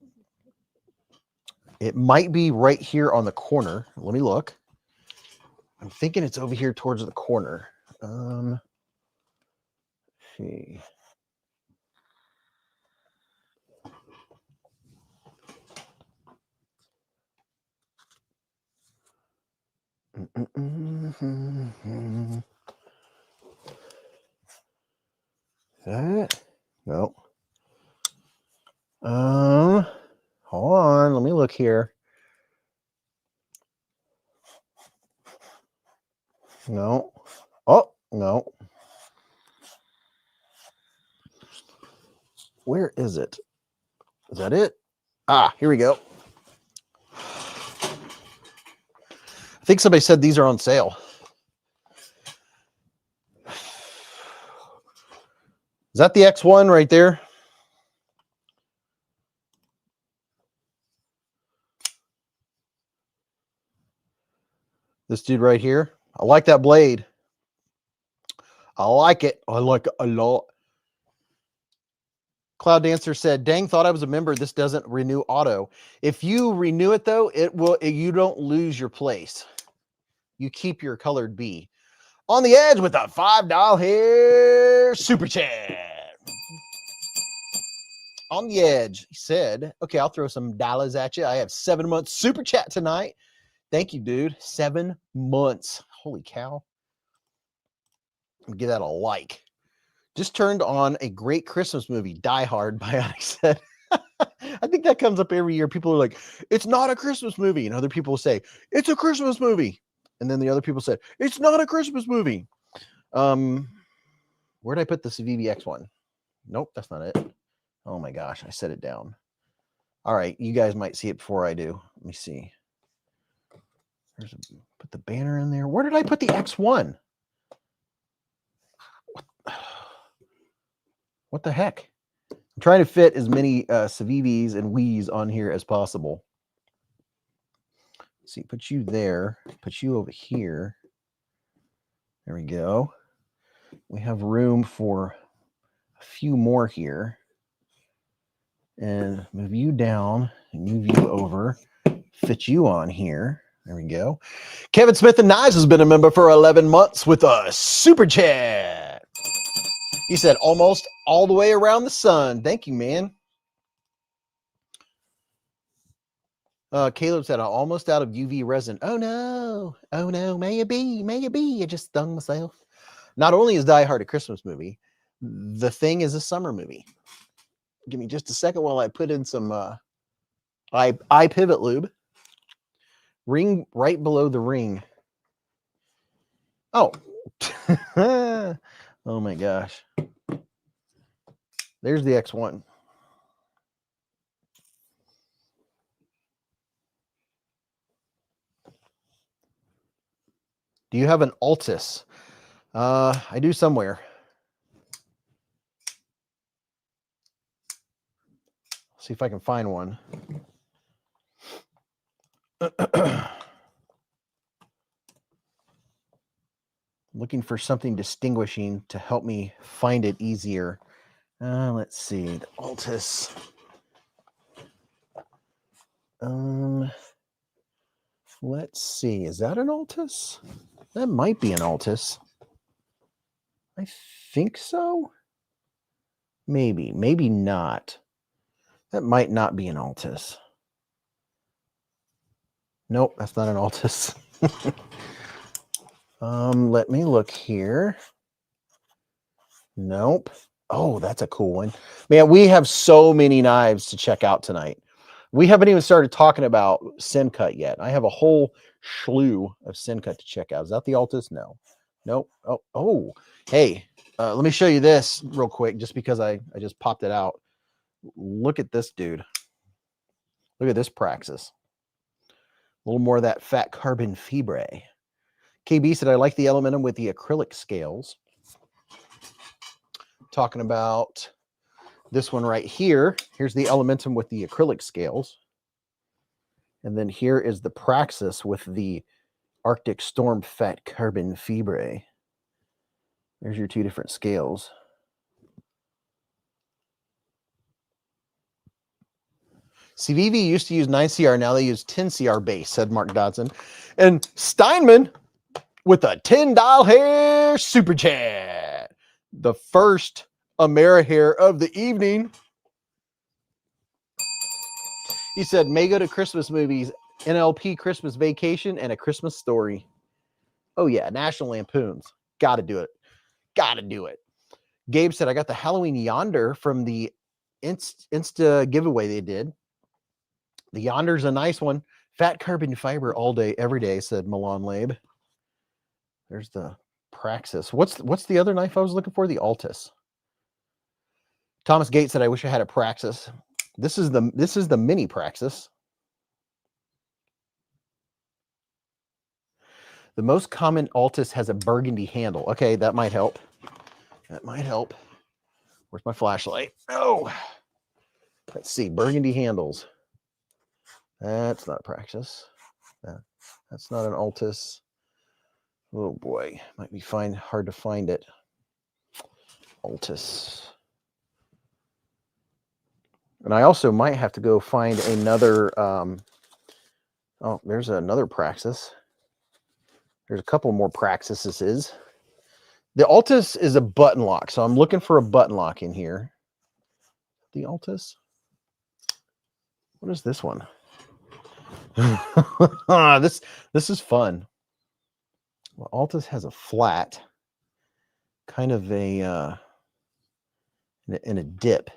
It might be right here on the corner. Let me look. I'm thinking it's over here towards the corner. Let's see. That? No. Hold on. Let me look here. No. Oh, no. Where is it? Is that it? Ah, here we go. I think somebody said these are on sale. Is that the X1 right there? This dude right here. I like that blade. I like it. I like it a lot. Cloud Dancer said, dang, thought I was a member. This doesn't renew auto. If you renew it, though, you don't lose your place. You keep your colored B. On the edge with a $5 hair super chat. On the edge, he said, okay, I'll throw some dollars at you. I have 7 months super chat tonight. Thank you, dude. 7 months. Holy cow. Give that a like. Just turned on a great Christmas movie, Die Hard by Onyx said. I think that comes up every year. People are like, it's not a Christmas movie. And other people say, it's a Christmas movie. And then the other people said, it's not a Christmas movie. Where'd I put the Civivi X1? Nope, that's not it. Oh my gosh, I set it down. All right, you guys might see it before I do. Let me see. Put the banner in there. Where did I put the X1? What the heck? I'm trying to fit as many Civivis and Wiis on here as possible. Let's see, put you there. Put you over here. There we go. We have room for a few more here. And move you down and move you over. Fit you on here. There we go. Kevin Smith and Knives has been a member for 11 months with a super chat. He said, almost all the way around the sun. Thank you, man. Caleb said, I'm almost out of UV resin. Oh, no. Oh, no. Maybe. I just stung myself. Not only is Die Hard a Christmas movie, The Thing is a summer movie. Give me just a second while I put in some eye pivot lube. Ring right below the ring. Oh. Oh, my gosh. There's the X1. Do you have an Altus? I do somewhere. See if I can find one. Looking for something distinguishing to help me find it easier. Let's see. The Altus. Let's see. Is that an Altus? That might be an Altus. I think so. Maybe not. That might not be an Altus. Nope, that's not an Altus. Let me look here. Nope. Oh, that's a cool one. Man, we have so many knives to check out tonight. We haven't even started talking about Sencut yet. I have a whole slew of Sencut to check out. Is that the Altus? No. Nope. Oh. Hey, let me show you this real quick, just because I just popped it out. Look at this dude. Look at this Praxis. A little more of that fat carbon fibre. KB said, I like the Elementum with the acrylic scales. Talking about this one right here. Here's the Elementum with the acrylic scales. And then here is the Praxis with the Arctic Storm fat carbon fibre. There's your two different scales. Civivi used to use 9CR, now they use 10CR base, said Mark Dodson. And Steinman with a $10 hair super chat. The first Amerihair of the evening. He said, may go to Christmas movies, NLP Christmas Vacation, and A Christmas Story. Oh yeah, National Lampoons. Got to do it. Got to do it. Gabe said, I got the Halloween Yonder from the Insta giveaway they did. The Yonder's a nice one. Fat carbon fiber all day, every day, said Milan Labe. There's the Praxis. What's the other knife I was looking for? The Altus. Thomas Gates said, I wish I had a Praxis. This is the mini Praxis. The most common Altus has a burgundy handle. Okay, that might help. That might help. Where's my flashlight? Oh, let's see. Burgundy handles. That's not a Praxis. That's not an Altus. Oh boy, might be hard to find it. Altus. And I also might have to go find another, oh, there's another Praxis. There's a couple more Praxises. The Altus is a button lock, so I'm looking for a button lock in here. The Altus? What is this one? this is fun. Well, Altus has a flat, kind of a in a dip,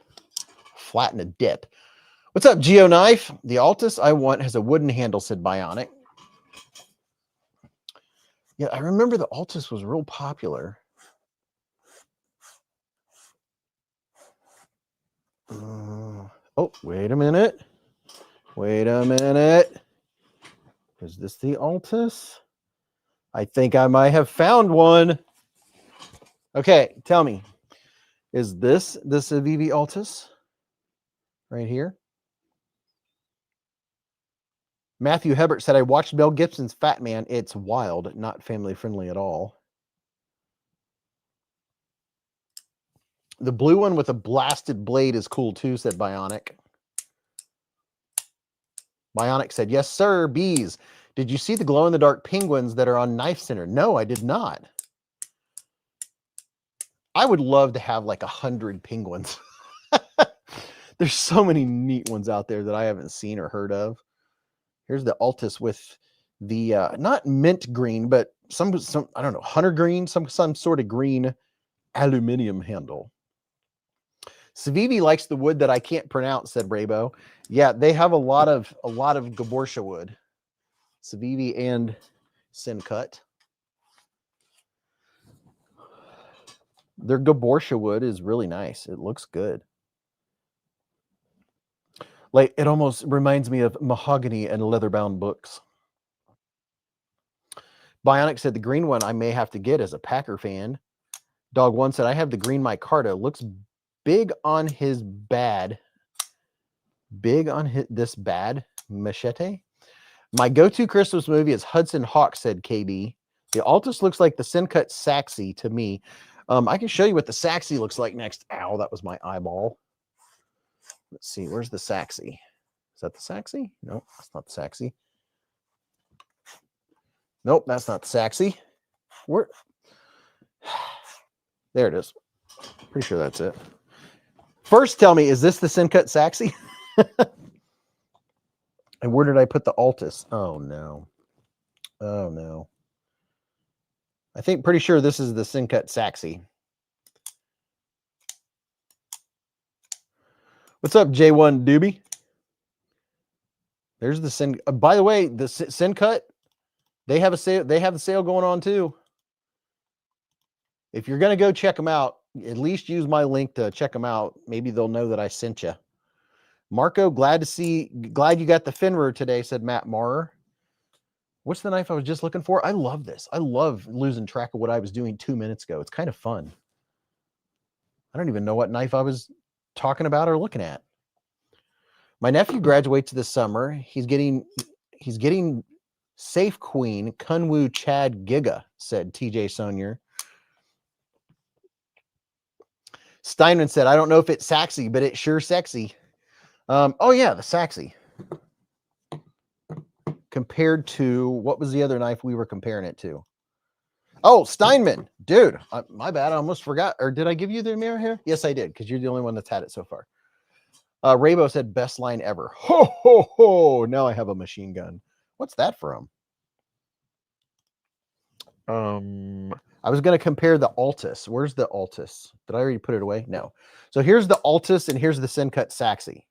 flat and a dip. What's up, Geo Knife? The Altus I want has a wooden handle, said Bionic. Yeah, I remember the Altus was real popular. Oh, wait a minute. Wait a minute. Is this the Altus? I think I might have found one. Okay, tell me. Is this the Civivi Altus? Right here? Matthew Hebert said, I watched Mel Gibson's Fat Man. It's wild, not family friendly at all. The blue one with a blasted blade is cool too, said Bionic. Bionic said, yes, sir, Beez. Did you see the glow-in-the-dark penguins that are on Knife Center? No, I did not. I would love to have like 100 penguins. There's so many neat ones out there that I haven't seen or heard of. Here's the Altus with the, not mint green, but some I don't know, hunter green, some sort of green aluminum handle. Civivi likes the wood that I can't pronounce, said Brabo. Yeah, they have a lot of Gaborsha wood. Civivi and Sencut. Their Gaborsha wood is really nice. It looks good. Like, it almost reminds me of mahogany and leather-bound books. Bionic said the green one I may have to get as a Packer fan. Dog One said I have the green micarta. Looks big on his bad. Big on this bad machete. My go-to Christmas movie is Hudson Hawk, said KB. The Altus looks like the Sencut Saxy to me. I can show you what the Saxy looks like next. Ow, that was my eyeball. Let's see, where's the Saxy? Is that the Saxy? No, that's not the Saxy. Nope, that's not the Saxy. Where? There it is. Pretty sure that's it. First, tell me, is this the Sencut Saxy? And where did I put the Altus? Oh, no. Oh, no. I think pretty sure this is the Sencut Saxy. What's up, J1 Doobie? There's the Sencut. By the way, the Sencut, they have a sale. They have the sale going on too. If you're going to go check them out, at least use my link to check them out. Maybe they'll know that I sent you. Marco, glad you got the Fenrir today, said Matt Marrer. What's the knife I was just looking for? I love this. I love losing track of what I was doing 2 minutes ago. It's kind of fun. I don't even know what knife I was talking about or looking at. My nephew graduates this summer. He's getting Safe Queen Kunwu Chad Giga, said TJ Sonier. Steinman said, I don't know if it's Saxy, but it's sure sexy. Oh yeah, the Saxy. Compared to, what was the other knife we were comparing it to? Oh, Steinman. Dude, my bad. I almost forgot. Or did I give you the mirror here? Yes, I did, because you're the only one that's had it so far. Raybo said, best line ever. Ho, ho, ho. Now I have a machine gun. What's that from? I was going to compare the Altus. Where's the Altus? Did I already put it away? No. So here's the Altus and here's the Sencut Saxy.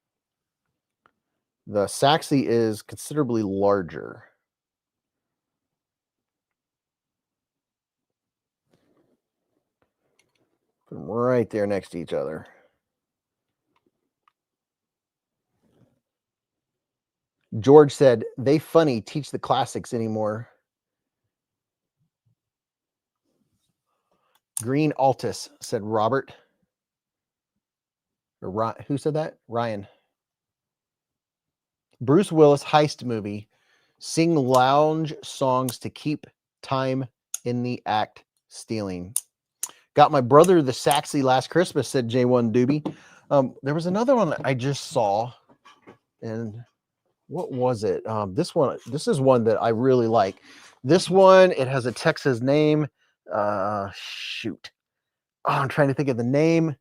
The Saxy is considerably larger. Put them right there next to each other. George said, they funny, teach the classics anymore. Green Altus, said Robert. Or who said that? Ryan. Bruce Willis heist movie. Sing lounge songs to keep time in the act stealing. Got my brother the Saxy last Christmas, said J1 Doobie. There was another one that I just saw, and what was it? This is one that I really like. This one, it has a Texas name. Shoot. Oh, I'm trying to think of the name.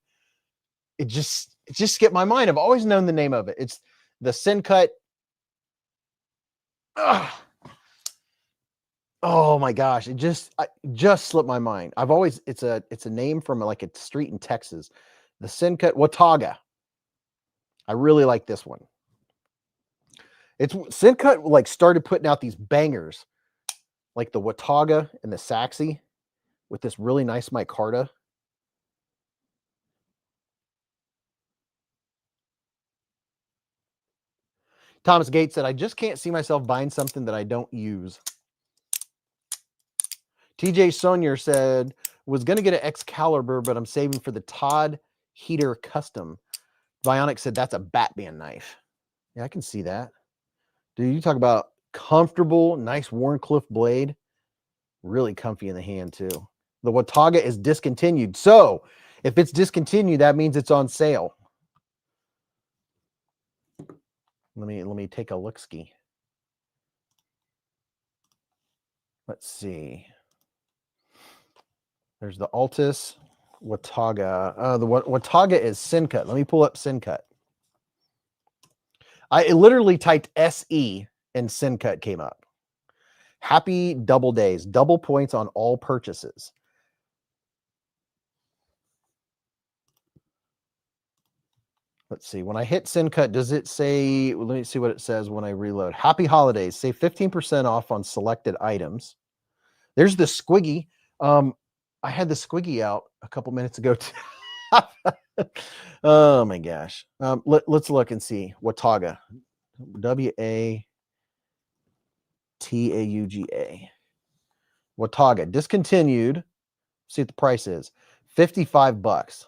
It just skipped my mind. I've always known the name of it. It's the Sencut. Oh my gosh, it just slipped my mind. It's a name from like a street in Texas. The Sencut Watauga. I really like this one. It's Sencut like started putting out these bangers like the Watauga and the Saxy with this really nice micarta. Thomas Gates said, I just can't see myself buying something that I don't use. TJ Sonier said, was going to get an Excalibur, but I'm saving for the Todd Heater Custom. Bionic said, that's a Batman knife. Yeah, I can see that. Dude, you talk about comfortable, nice Wharncliffe blade. Really comfy in the hand, too. The Watauga is discontinued. So, if it's discontinued, that means it's on sale. Let me take a look-ski. Let's see. There's the Altus Watauga. The Watauga is Sencut. Let me pull up Sencut. I literally typed SE and Sencut came up. Happy double days, double points on all purchases. Let's see. When I hit Sencut, does it say, let me see what it says when I reload. Happy holidays. Save 15% off on selected items. There's the Squiggy. I had the Squiggy out a couple minutes ago. Oh my gosh. Let's look and see. Watauga. Watauga. Watauga. Discontinued. See what the price is. $55.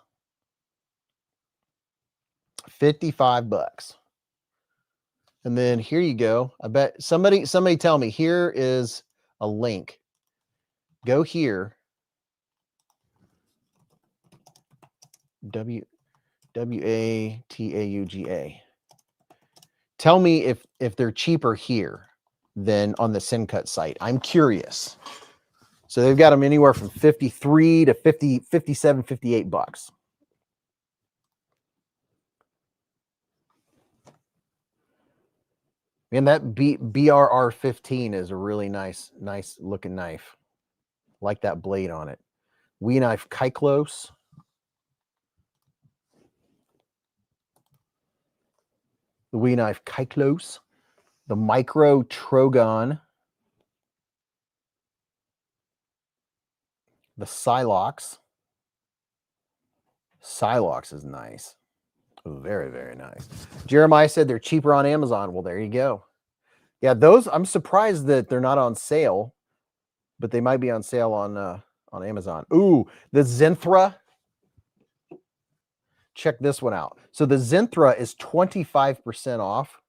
$55. And then here you go. I bet somebody tell me, here is a link. Go here. Watauga. Tell me if they're cheaper here than on the Sencut site. I'm curious. So they've got them anywhere from 53 to 50, 57, 58 bucks. And that BRR 15 is a really nice looking knife. Like that blade on it. We Knife Kyklos. The We Knife Kyklos. The Micro Trogon. The Silox. Silox is nice. Very, very nice. Jeremiah said they're cheaper on Amazon. Well, there you go. Yeah, those, I'm surprised that they're not on sale, but they might be on sale on Amazon. Ooh, the Zenthra. Check this one out. So the Zenthra is 25% off.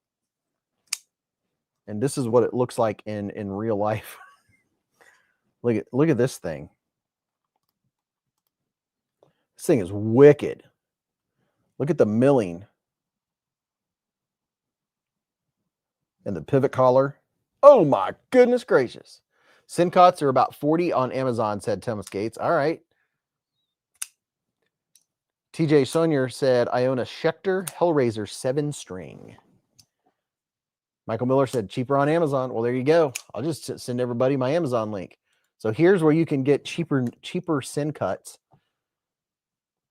And this is what it looks like in real life. Look at this thing. This thing is wicked. Look at the milling. And the pivot collar. Oh my goodness gracious. Sencuts are about 40 on Amazon, said Thomas Gates. All right. TJ Sonier said, I own a Schecter Hellraiser 7-string. Michael Miller said, cheaper on Amazon. Well, there you go. I'll just send everybody my Amazon link. So here's where you can get cheaper Sencuts.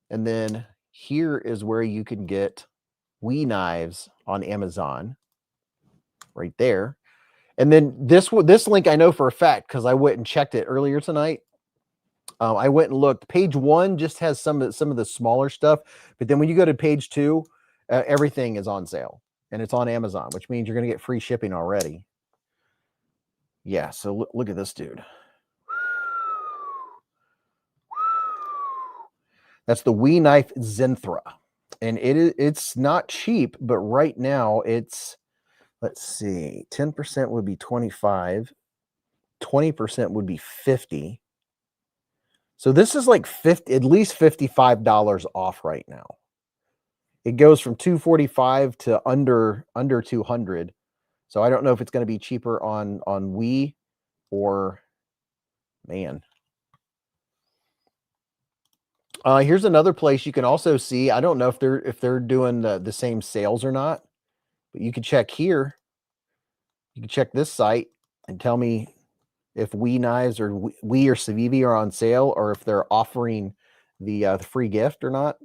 And then here is where you can get Wee knives on Amazon. Right there. And then this link I know for a fact because I went and checked it earlier tonight. I went and looked. Page 1 just has some of the smaller stuff, but then when you go to page 2, everything is on sale and it's on Amazon, which means you're going to get free shipping already. Yeah, so look at this dude. That's the We Knife Zenthra, and it's not cheap, but right now it's, let's see, 10% would be 25, 20% would be 50. So this is like at least $55 off right now. It goes from 245 to under 200. So I don't know if it's going to be cheaper on Wii or man. Here's another place you can also see. I don't know if they're doing the same sales or not, but you can check here. You can check this site and tell me if Wii knives or Wii or Civivi are on sale, or if they're offering the free gift or not.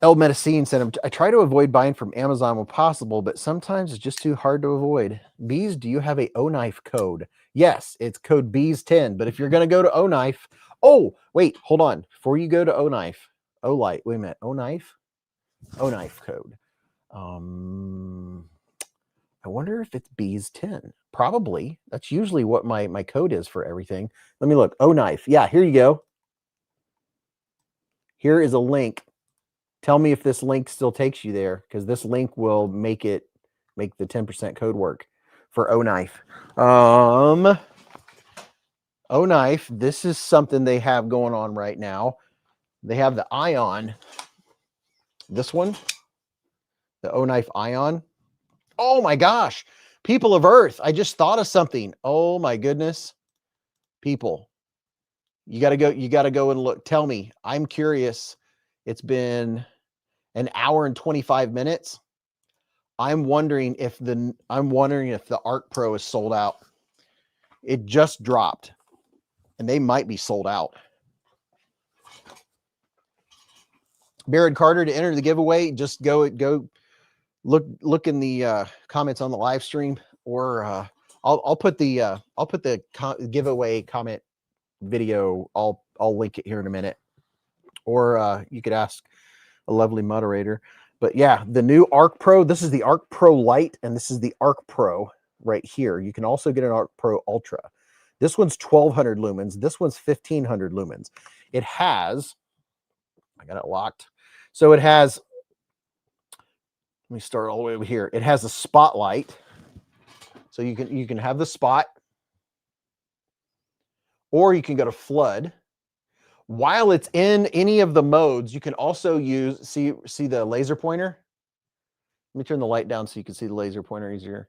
El Medicine said, I try to avoid buying from Amazon when possible, but sometimes it's just too hard to avoid. Beez, do you have a O-Knife code? Yes, it's code Beez10. But if you're going to go to O-Knife, oh, wait, hold on. Before you go to O-Knife, O-Light, wait a minute, O-Knife? O-Knife code. I wonder if it's Beez10. Probably. That's usually what my code is for everything. Let me look. O-Knife. Yeah, here you go. Here is a link. Tell me if this link still takes you there, because this link will make the 10% code work for O-Knife. O-Knife, this is something they have going on right now. They have the Ion. This one, the O-Knife Ion. Oh my gosh, people of Earth, I just thought of something. Oh my goodness. People, you got to go and look. Tell me, I'm curious. It's been an hour and 25 minutes. I'm wondering if the Arc Pro is sold out. It just dropped, and they might be sold out. Barrett Carter, to enter the giveaway, just go look in the comments on the live stream, or I'll put the giveaway comment video. I'll link it here in a minute, or you could ask a lovely moderator. But yeah, the new Arc Pro, this is the Arc Pro Lite, and this is the Arc Pro right here. You can also get an Arc Pro Ultra. This one's 1200 lumens. This one's 1500 lumens. It has, I got it locked. So it has, let me start all the way over here. It has a spotlight. So you can have the spot, or you can go to flood. While it's in any of the modes, you can also use, see the laser pointer? Let me turn the light down so you can see the laser pointer easier.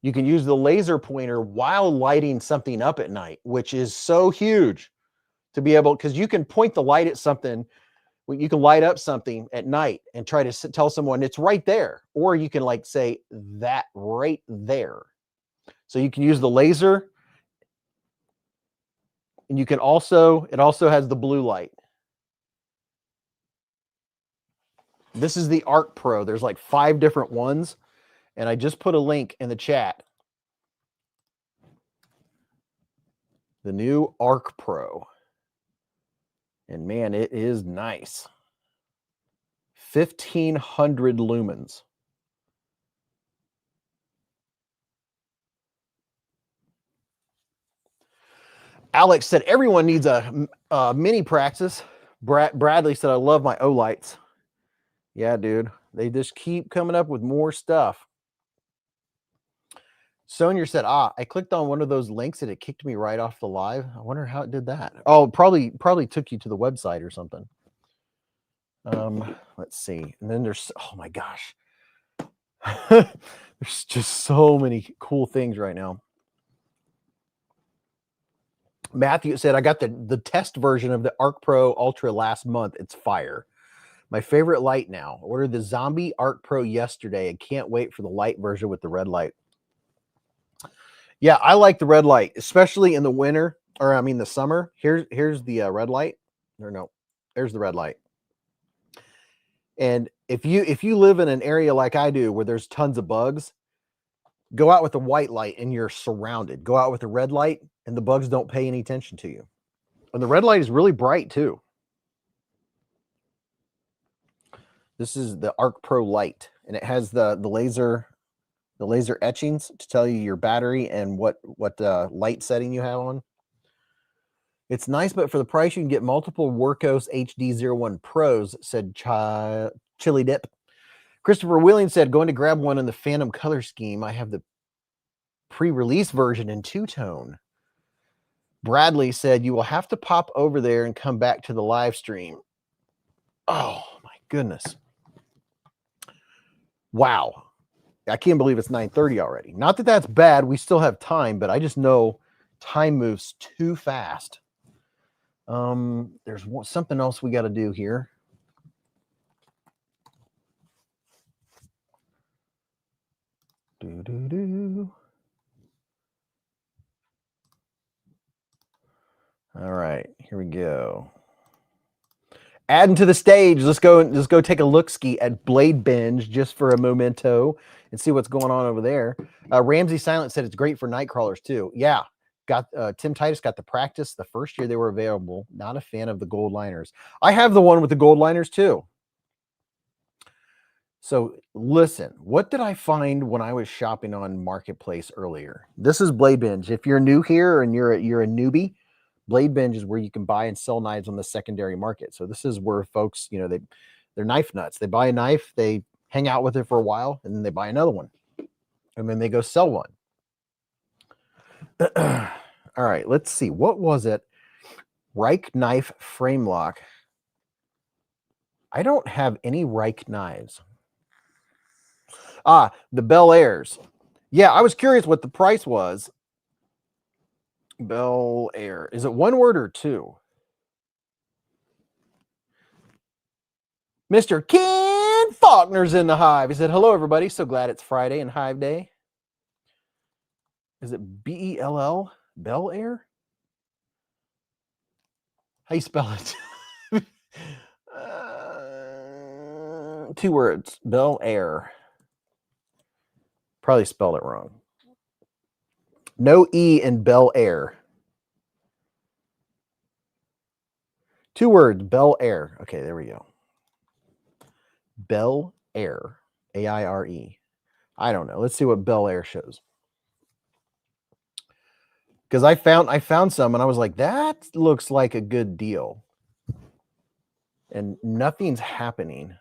You can use the laser pointer while lighting something up at night, which is so huge to be able, because you can point the light at something, you can light up something at night and try to tell someone it's right there, or you can like say that right there. So you can use the laser. And you can also, it also has the blue light. This is the Arc Pro. There's like 5 different ones, and I just put a link in the chat. The new Arc Pro. And man, it is nice. 1500 lumens. Alex said, everyone needs a mini Praxis. Bradley said, I love my O-Lights. Yeah, dude. They just keep coming up with more stuff. Sonia said, I clicked on one of those links and it kicked me right off the live. I wonder how it did that. Oh, probably took you to the website or something. Let's see. And then there's, oh my gosh. There's just so many cool things right now. Matthew said, I got the test version of the Arc Pro Ultra last month. It's fire. My favorite light now. Ordered the Zombie Arc Pro yesterday. I can't wait for the light version with the red light. Yeah, I like the red light, especially in the winter, or I mean the summer. Here's the red light. Or no, there's the red light. And if you live in an area like I do where there's tons of bugs, go out with the white light and you're surrounded. Go out with the red light and the bugs don't pay any attention to you. And the red light is really bright too. This is the Arc Pro Light, and it has the laser etchings to tell you your battery and what light setting you have on. It's nice, but for the price, you can get multiple Workos HD01 Pros, said Chili Dip. Christopher Williams said, going to grab one in the Phantom color scheme. I have the pre-release version in two-tone. Bradley said, you will have to pop over there and come back to the live stream. Oh my goodness. Wow. I can't believe it's 9:30 already. Not that that's bad. We still have time, but I just know time moves too fast. There's something else we got to do here. All right, here we go. Adding to the stage. Let's go take a look-ski at Blade Binge just for a memento and see what's going on over there. Ramsey Silent said it's great for night crawlers too. Yeah, got Tim Titus got the practice the first year they were available. Not a fan of the gold liners. I have the one with the gold liners too. So listen, what did I find when I was shopping on Marketplace earlier? This is Blade Binge. If you're new here and you're a newbie, Blade Binge is where you can buy and sell knives on the secondary market. So this is where folks, they're knife nuts. They buy a knife, they hang out with it for a while, and then they buy another one, and then they go sell one. All right, let's see. What was it? Reich knife frame lock. I don't have any Reich knives. The Bel Airs. Yeah, I was curious what the price was. Bel Air. Is it one word or two? Mr. Ken Faulkner's in the hive. He said, hello, everybody. So glad it's Friday and Hive Day. Is it B-E-L-L? Bel Air? How you spell it? Two words. Bel Air. Probably spelled it wrong. No E in Bel Air. Two words. Bel Air. Okay, there we go. Bel Air. A-I-R-E. I don't know. Let's see what Bel Air shows. Because I found some and I was like, that looks like a good deal. And nothing's happening.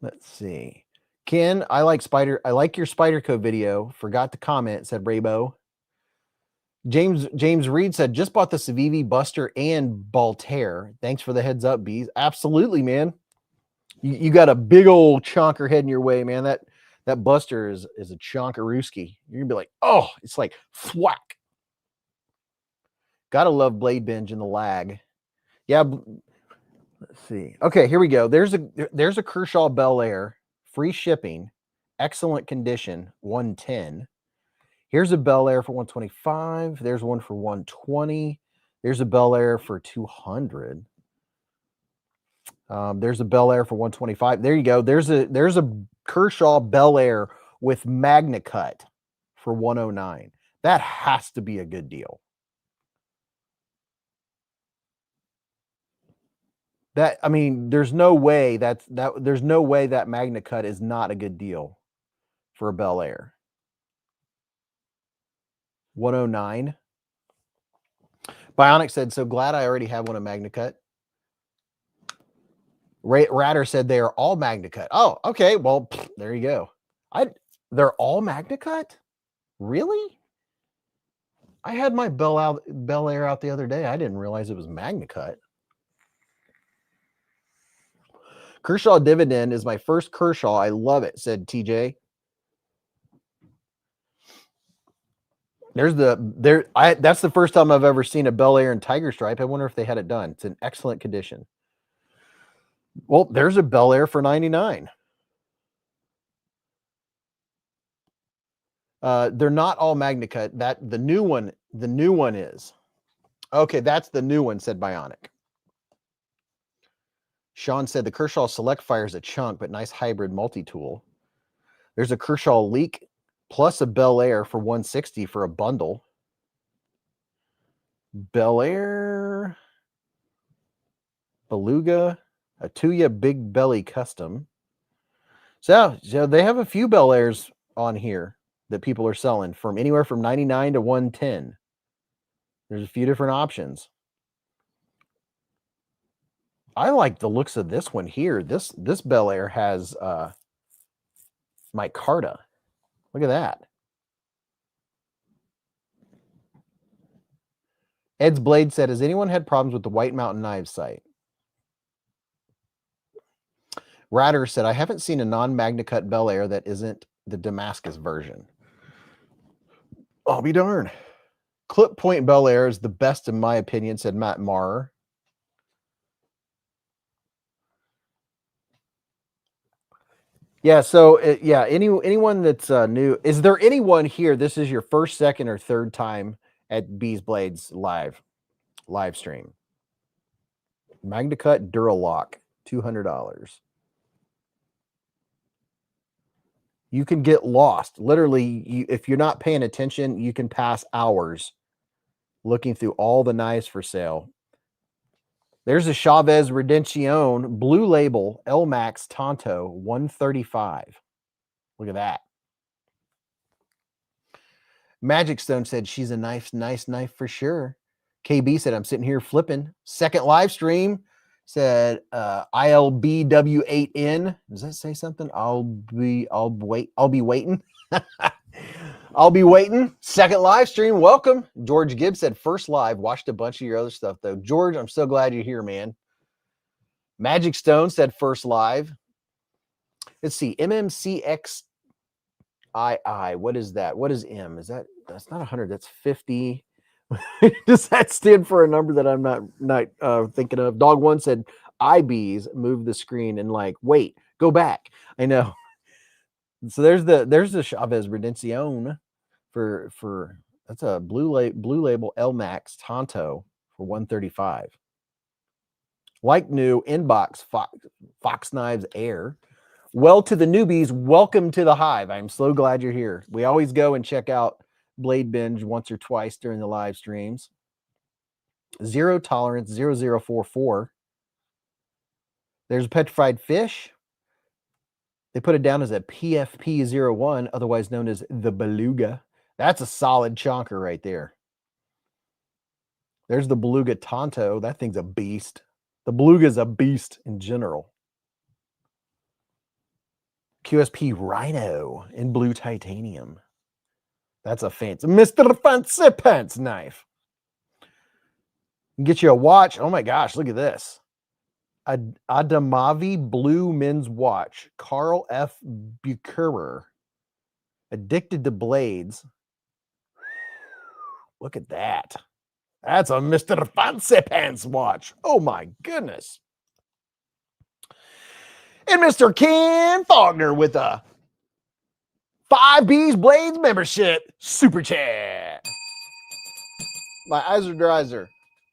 Let's see. Ken, I like your Spyderco video. Forgot to comment, said Raybo. James Reed said, just bought the Civivi Buster and Baltair. Thanks for the heads up, Beez. Absolutely, man. You got a big old chonker heading your way, man. That Buster is a chonkarooski. You're gonna be like, oh, it's like thwack. Gotta love Blade Binge and the lag. Yeah, let's see. Okay, here we go. There's a Kershaw Bel Air, free shipping, excellent condition, 110. Here's a Bel Air for 125. There's one for 120. There's a Bel Air for 200. There's a Bel Air for 125. There you go. There's a Kershaw Bel Air with Magna Cut for 109. That has to be a good deal. There's no way there's no way that Magna Cut is not a good deal for a Bel Air. 109. Bionic said, so glad I already have one of Magna Cut. Ratter said they are all Magna Cut. Oh, okay. Well, there you go. They're all Magna Cut? Really? I had my Bel Air out the other day. I didn't realize it was Magna Cut. Kershaw Dividend is my first Kershaw. I love it, said TJ. That's the first time I've ever seen a Bel Air and Tiger Stripe. I wonder if they had it done. It's in excellent condition. Well, there's a Bel Air for 99. They're not all Magna Cut. The new one is. Okay, that's the new one, said Bionic. Sean said the Kershaw Select Fire is a chunk, but nice hybrid multi-tool. There's a Kershaw Leak plus a Bel Air for 160 for a bundle. Bel Air, Beluga, a Tuya Big Belly Custom. So they have a few Bel Airs on here that people are selling from anywhere from 99 to 110. There's a few different options. I like the looks of this one here. This Bel Air has micarta. Look at that. Ed's Blade said, has anyone had problems with the White Mountain Knives site? Ratter said, I haven't seen a non-MagnaCut Bel Air that isn't the Damascus version. I'll be darned. Clip Point Bel Air is the best in my opinion, said Matt Marr. Yeah, so yeah, anyone that's new, is there anyone here? This is your first, second, or third time at Beez Blades live stream. MagnaCut Duralock, $200. You can get lost. Literally, if you're not paying attention, you can pass hours looking through all the knives for sale. There's a Chavez Redención Blue Label L-Max Tonto 135. Look at that. Magic Stone said she's a nice knife for sure. KB said I'm sitting here flipping. Second live stream said ILBW8N. Does that say something? I'll be waiting. I'll be waiting. Second live stream. Welcome. George Gibbs said first live. Watched a bunch of your other stuff though. George, I'm so glad you're here, man. Magic Stone said first live. Let's see. MMCXII. What is that? What is M? That's not 100. That's 50. Does that stand for a number that I'm not thinking of? Dog One said IBs move the screen and like wait, go back. I know. So there's the Chavez Redención for that's a blue label L-Max Tonto for 135. Like new inbox Fox Knives Air. Well, to the newbies, welcome to the hive. I'm so glad you're here. We always go and check out Blade Binge once or twice during the live streams. Zero Tolerance 0044. There's a petrified fish. They put it down as a PFP01, otherwise known as the Beluga. That's a solid chonker right there. There's the Beluga Tonto. That thing's a beast. The Beluga is a beast in general. QSP Rhino in blue titanium. That's a fancy Mr. Fancy Pants knife. Get you a watch. Oh my gosh, look at this. A Adamavi blue men's watch. Carl F. Bucherer. Addicted to blades. Look at that. That's a Mr. Fancy Pants watch. Oh my goodness. And Mr. Ken Faulkner with a 5 Beez Blades membership super chat. My eyes are dryzer.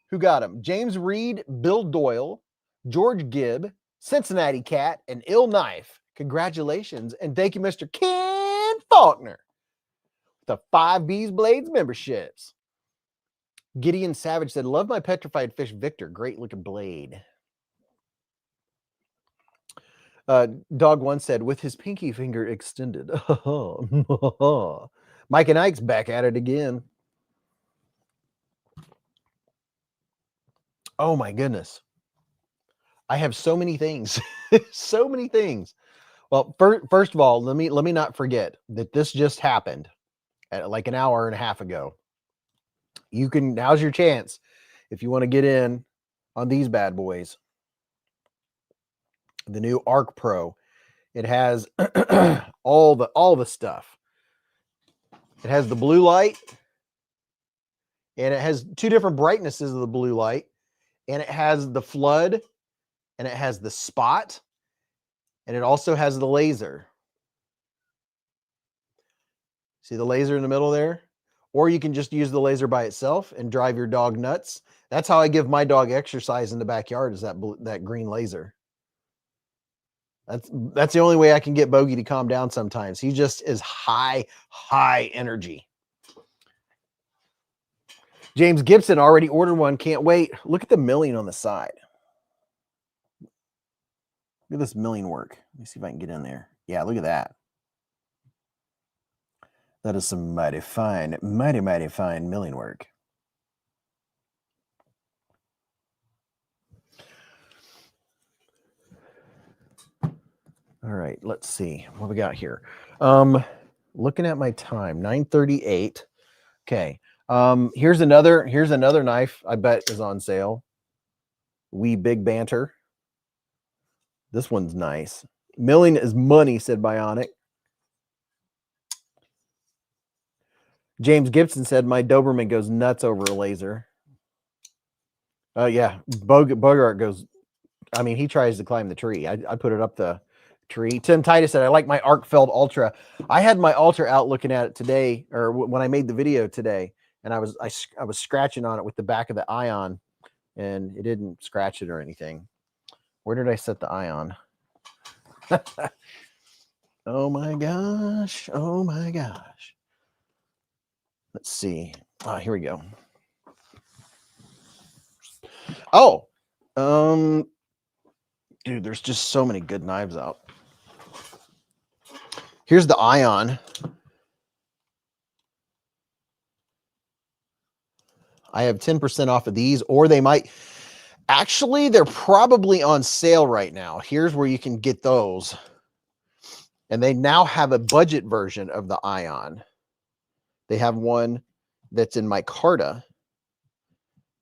Who got him? James Reed, Bill Doyle, George Gibb, Cincinnati Cat, and Ill Knife. Congratulations. And thank you, Mr. Ken Faulkner. The 5 Beez Blades memberships. Gideon Savage said, love my petrified fish Victor. Great looking blade. Dog One said, with his pinky finger extended. Mike and Ike's back at it again. Oh my goodness. I have so many things. So many things. Well, first of all, let me not forget that this just happened at like an hour and a half ago. Now's your chance if you want to get in on these bad boys. The new Arc Pro. It has all the stuff. It has the blue light, and it has two different brightnesses of the blue light, and it has the flood, and it has the spot, and it also has the laser. See the laser in the middle there? Or you can just use the laser by itself and drive your dog nuts. That's how I give my dog exercise in the backyard, is that green laser. That's the only way I can get Bogey to calm down sometimes. He just is high energy. James Gibson already ordered one. Can't wait. Look at the milling on the side. Look at this milling work. Let me see if I can get in there. Yeah, look at that. That is some mighty fine milling work. All right, let's see what we got here. Looking at my time, 9:38. Okay, Here's another knife I bet is on sale. Wee Big Banter. This one's nice. Milling is money, said Bionic. James Gibson said, my Doberman goes nuts over a laser. Oh, yeah. Bogart goes, I mean, he tries to climb the tree. I put it up the tree. Tim Titus said, I like my Arkfeld Ultra. I had my Ultra out looking at it today, or when I made the video today, and I was scratching on it with the back of the Ion, and it didn't scratch it or anything. Where did I set the Ion? Oh, my gosh. Oh, my gosh. Let's see. Here we go. Oh, dude, there's just so many good knives out. Here's the Ion. I have 10% off of these, or they might actually, they're probably on sale right now. Here's where you can get those. And they now have a budget version of the Ion. They have one that's in micarta.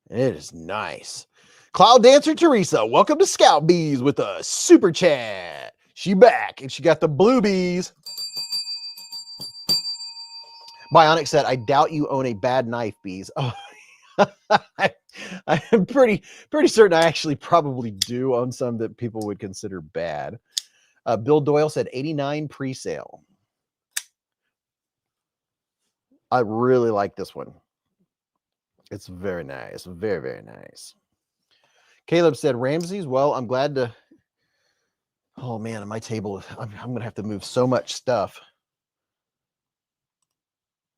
It is nice. Cloud Dancer Teresa, welcome to Scout Bees with a super chat. She back, and she got the blue bees. Bionic said, I doubt you own a bad knife, Bees. Oh, I'm pretty certain I actually probably do own some that people would consider bad. Bill Doyle said 89 pre-sale. I really like this one. It's very nice. Very, very nice. Caleb said, Ramsey's. Well, I'm glad to. Oh, man, on my table, I'm going to have to move so much stuff.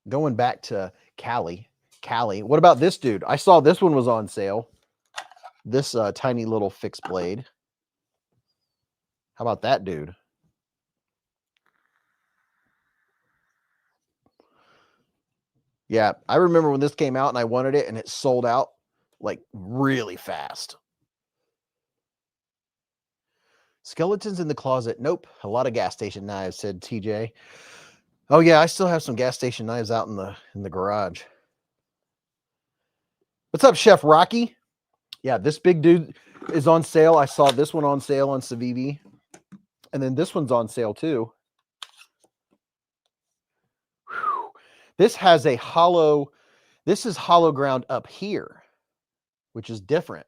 Going back to Callie. What about this dude? I saw this one was on sale. This tiny little fixed blade. How about that dude? Yeah, I remember when this came out and I wanted it and it sold out like really fast. Skeletons in the closet. Nope. A lot of gas station knives, said TJ. Oh yeah, I still have some gas station knives out in the garage. What's up, Chef Rocky? Yeah, this big dude is on sale. I saw this one on sale on Civivi. And then this one's on sale too. Whew. This has a hollow, this is hollow ground up here, which is different.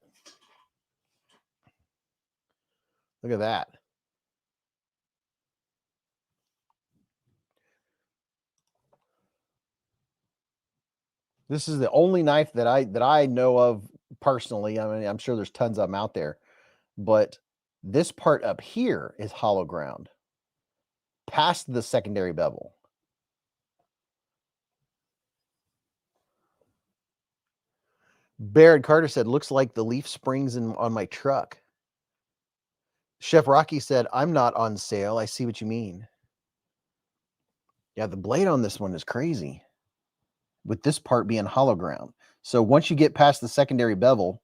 Look at that. This is the only knife that I know of personally. I mean, I'm sure there's tons of them out there, but this part up here is hollow ground past the secondary bevel. Barrett Carter said, looks like the leaf springs on my truck. Chef Rocky said, I'm not on sale. I see what you mean. Yeah, the blade on this one is crazy with this part being hollow ground. So once you get past the secondary bevel,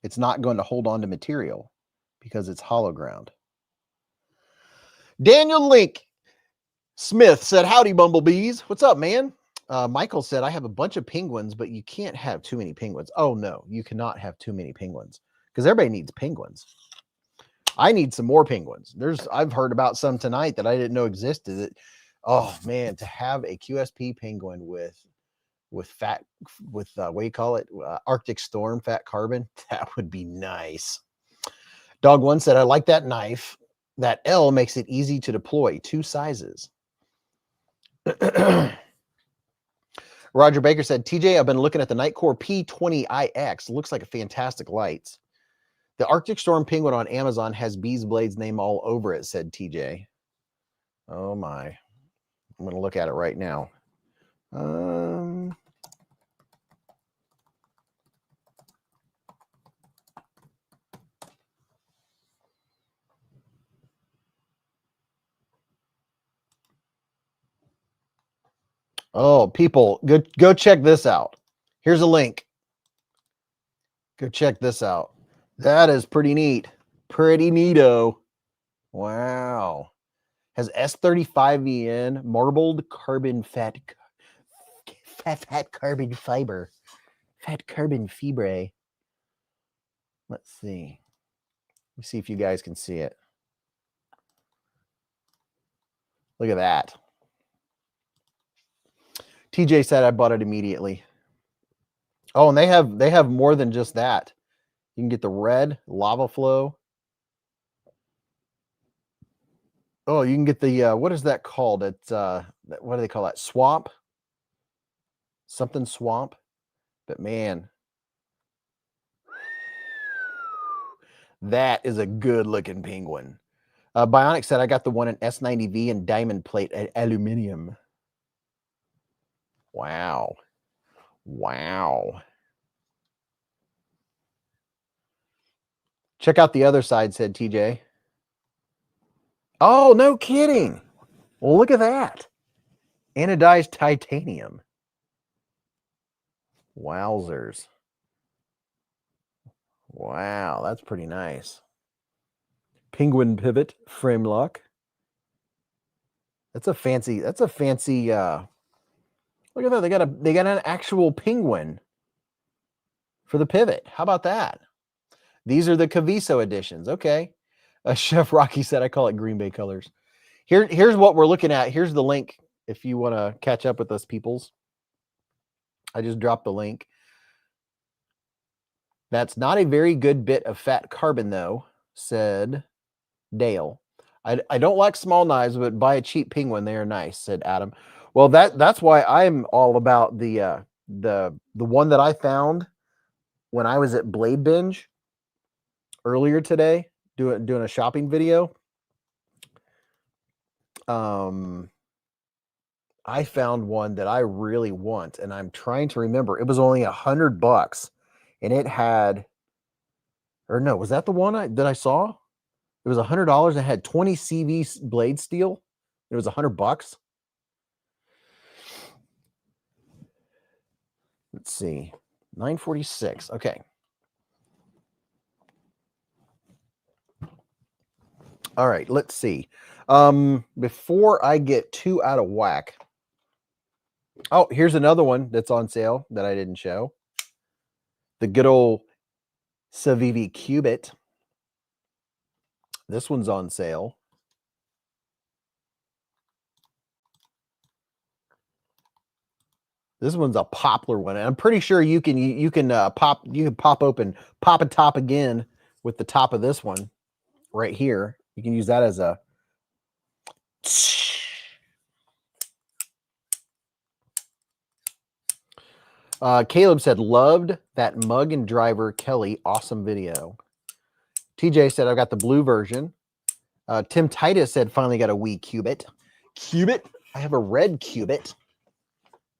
it's not going to hold on to material because it's hollow ground. Daniel Link Smith said, howdy, bumblebees. What's up, man? Michael said, I have a bunch of penguins, but you can't have too many penguins. Oh, no, you cannot have too many penguins because everybody needs penguins. I need some more penguins. I've heard about some tonight that I didn't know existed. Oh, man, to have a QSP penguin with what do you call it? Arctic Storm fat carbon. That would be nice. Dog One said, I like that knife. That L makes it easy to deploy. 2 sizes. Roger Baker said, TJ, I've been looking at the Nightcore P20IX. Looks like a fantastic lights. The Arctic Storm Penguin on Amazon has Beez Blade's name all over it, said TJ. Oh my. I'm going to look at it right now. Oh, people, go check this out. Here's a link. Go check this out. That is pretty neat. Pretty neato. Wow. Has S35VN marbled carbon fat Fat carbon fiber. Fat carbon fibre. Let's see. Let me see if you guys can see it. Look at that. TJ said I bought it immediately. Oh, and they have more than just that. You can get the red lava flow. Oh, you can get the what is that called? It's what do they call that? Swamp? Something swamp. But man, that is a good looking penguin. Bionic said I got the one in S90V and diamond plate at aluminum. Wow. Wow. Check out the other side, said TJ. Oh, no kidding. Well, look at that. Anodized titanium. Wowzers. Wow, that's pretty nice. Penguin pivot frame lock. That's a fancy look at that. They got an actual penguin for the pivot. How about that? These are the Caviso editions. Okay. Chef Rocky said I call it Green Bay colors. Here's what we're looking at. Here's the link if you want to catch up with us peoples. I just dropped the link. That's not a very good bit of fat carbon, though, said Dale. I don't like small knives, but buy a cheap penguin. They are nice, said Adam. Well, that's why I'm all about the one that I found when I was at Blade Binge earlier today, doing a shopping video. I found one that I really want, and I'm trying to remember. It was only $100, and it had, or no, was that the one that I saw? It was $100. It had 20 CV blade steel. It was $100. Let's see, 946. Okay. All right, let's see. Before I get too out of whack. Oh, here's another one that's on sale that I didn't show. The good old Civivi Cubit. This one's on sale. This one's a poplar one. And I'm pretty sure you can pop open, pop a top again with the top of this one right here. You can use that as a Caleb said, loved that Mug and Driver Kelly. Awesome video. TJ said, I've got the blue version. Tim Titus said, finally got a wee Cubit. Cubit? I have a red Cubit.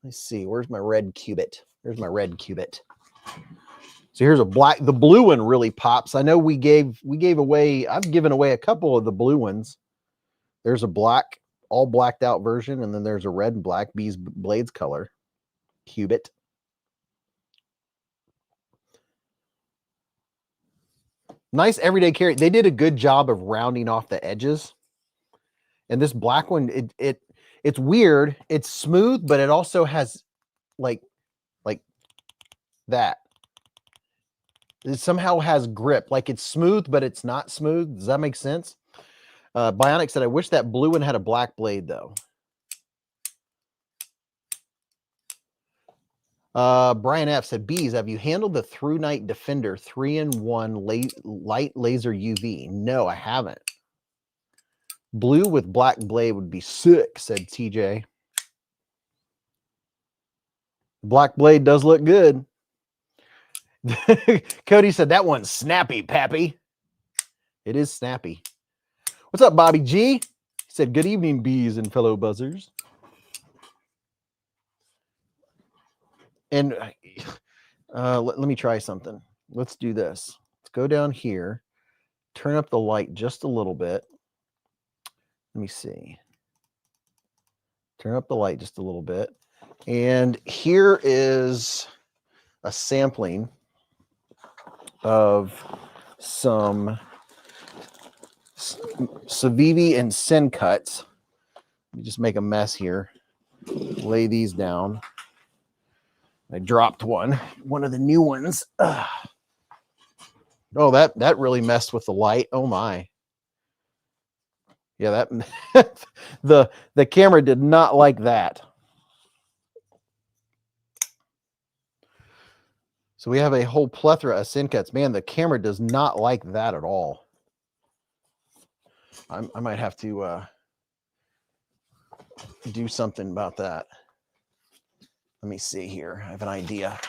Let's see. Where's my red Cubit? There's my red Cubit. So here's a black. The blue one really pops. I know we gave away, I've given away a couple of the blue ones. There's a black, all blacked out version, and then there's a red and black Beez Blades color. Cubit. Nice everyday carry. They did a good job of rounding off the edges. And this black one, it's weird. It's smooth, but it also has like that. It somehow has grip. Like it's smooth, but it's not smooth. Does that make sense? Bionic said, I wish that blue one had a black blade, though. Brian F. said, Beez, have you handled the Through Night Defender 3-in-1 light laser UV? No, I haven't. Blue with black blade would be sick, said TJ. Black blade does look good. Cody said, that one's snappy, Pappy. It is snappy. What's up, Bobby G? He said, good evening, Beez and fellow buzzers. And let me try something. Let's do this. Let's go down here, turn up the light just a little bit. Let me see. Turn up the light just a little bit. And here is a sampling of some Civivi and Sencuts. Let me just make a mess here. Lay these down. I dropped one of the new ones. Ugh. Oh, that really messed with the light. Oh my. Yeah, that the camera did not like that. So we have a whole plethora of Sencuts. Man, the camera does not like that at all. I might have to do something about that. Let me see here. I have an idea.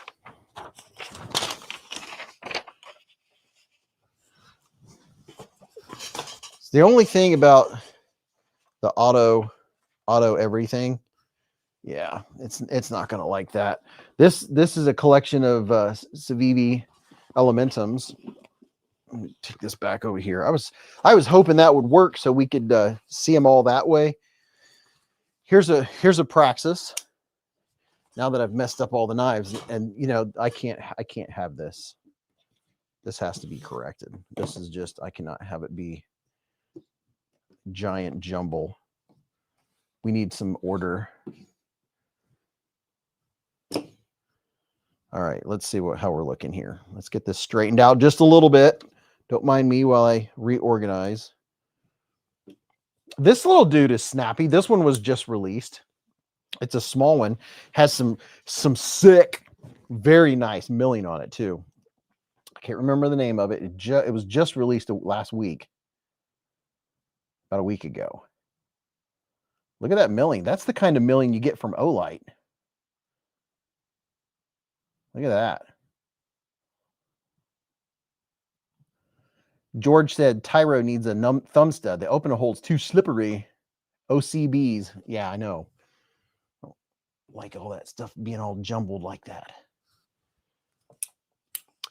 The only thing about the auto everything, yeah, it's not going to like that. This is a collection of Civivi Elementums. Let me take this back over here. I was hoping that would work so we could see them all that way. Here's a Praxis. Now that I've messed up all the knives, and you know, I can't have this. This has to be corrected. This is just, I cannot have it be giant jumble. We need some order. All right, let's see how we're looking here. Let's get this straightened out just a little bit. Don't mind me while I reorganize. This little dude is snappy. This one was just released. It's a small one. Has some sick, very nice milling on it too. I can't remember the name of it. It was just released last week. About a week ago. Look at that milling. That's the kind of milling you get from Olight. Look at that. George said Tyro needs a thumb stud. The opener holds too slippery. OCBs. Yeah, I know. I don't like all that stuff being all jumbled like that.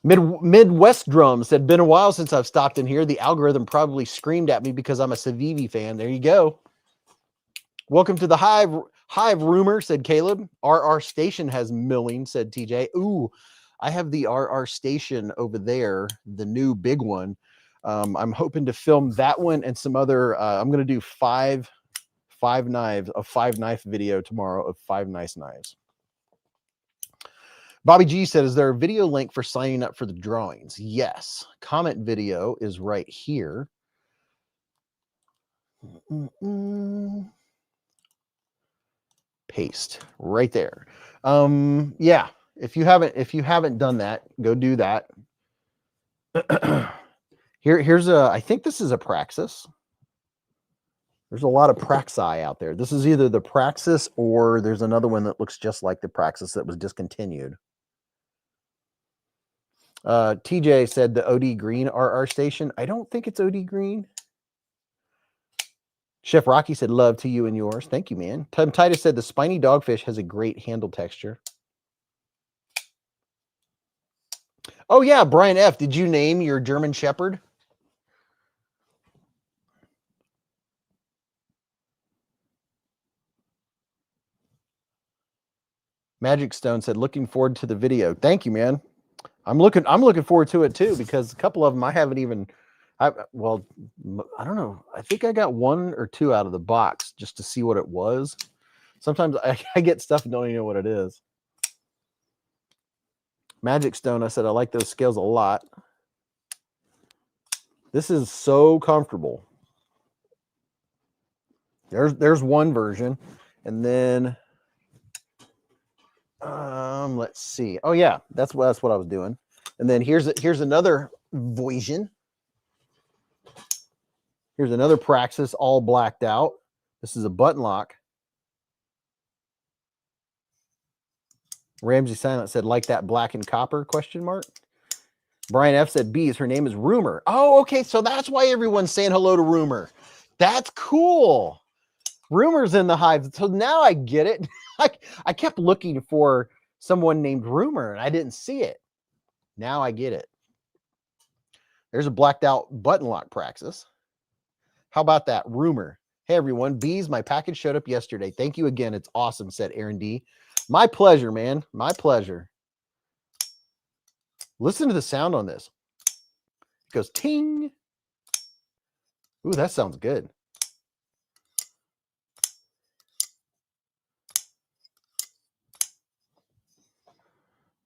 Midwest Drum said, been a while since I've stopped in here. The algorithm probably screamed at me because I'm a Civivi fan. There you go. Welcome to the Hive rumor, said Caleb. RR Station has milling, said TJ. Ooh, I have the RR Station over there, the new big one. I'm hoping to film that one and some other. I'm going to do five knife video tomorrow of 5 nice knives. Bobby G said, is there a video link for signing up for the drawings? Yes. Comment video is right here. Paste right there. Yeah. If you haven't done that, go do that. Here's I think this is a Praxis. There's a lot of Praxi out there. This is either the Praxis or there's another one that looks just like the Praxis that was discontinued. TJ said the OD Green RR Station. I don't think it's OD Green. Chef Rocky said, love to you and yours. Thank you, man. Tim Titus said the spiny dogfish has a great handle texture. Oh, yeah, Brian F. Did you name your German Shepherd? Magic Stone said, looking forward to the video. Thank you, man. I'm looking forward to it too, because a couple of them I haven't even, well, I don't know. I think I got 1 or 2 out of the box just to see what it was. Sometimes I get stuff and don't even know what it is. Magic Stone, I said, I like those scales a lot. This is so comfortable. There's one version. And then, let's see. Oh yeah, that's what I was doing. And then here's another version. Here's another Praxis all blacked out. This is a button lock. Ramsey Silent said, like that black and copper, question mark. Brian F said, Beez, her name is Rumor. Oh, okay. So that's why everyone's saying hello to Rumor. That's cool. Rumor's in the hive. So now I get it. I kept looking for someone named Rumor and I didn't see it. Now I get it. There's a blacked out button lock Praxis. How about that? Rumor. Hey, everyone. Beez, my package showed up yesterday. Thank you again. It's awesome, said Aaron D. My pleasure, man. My pleasure. Listen to the sound on this. It goes ting. Ooh, that sounds good.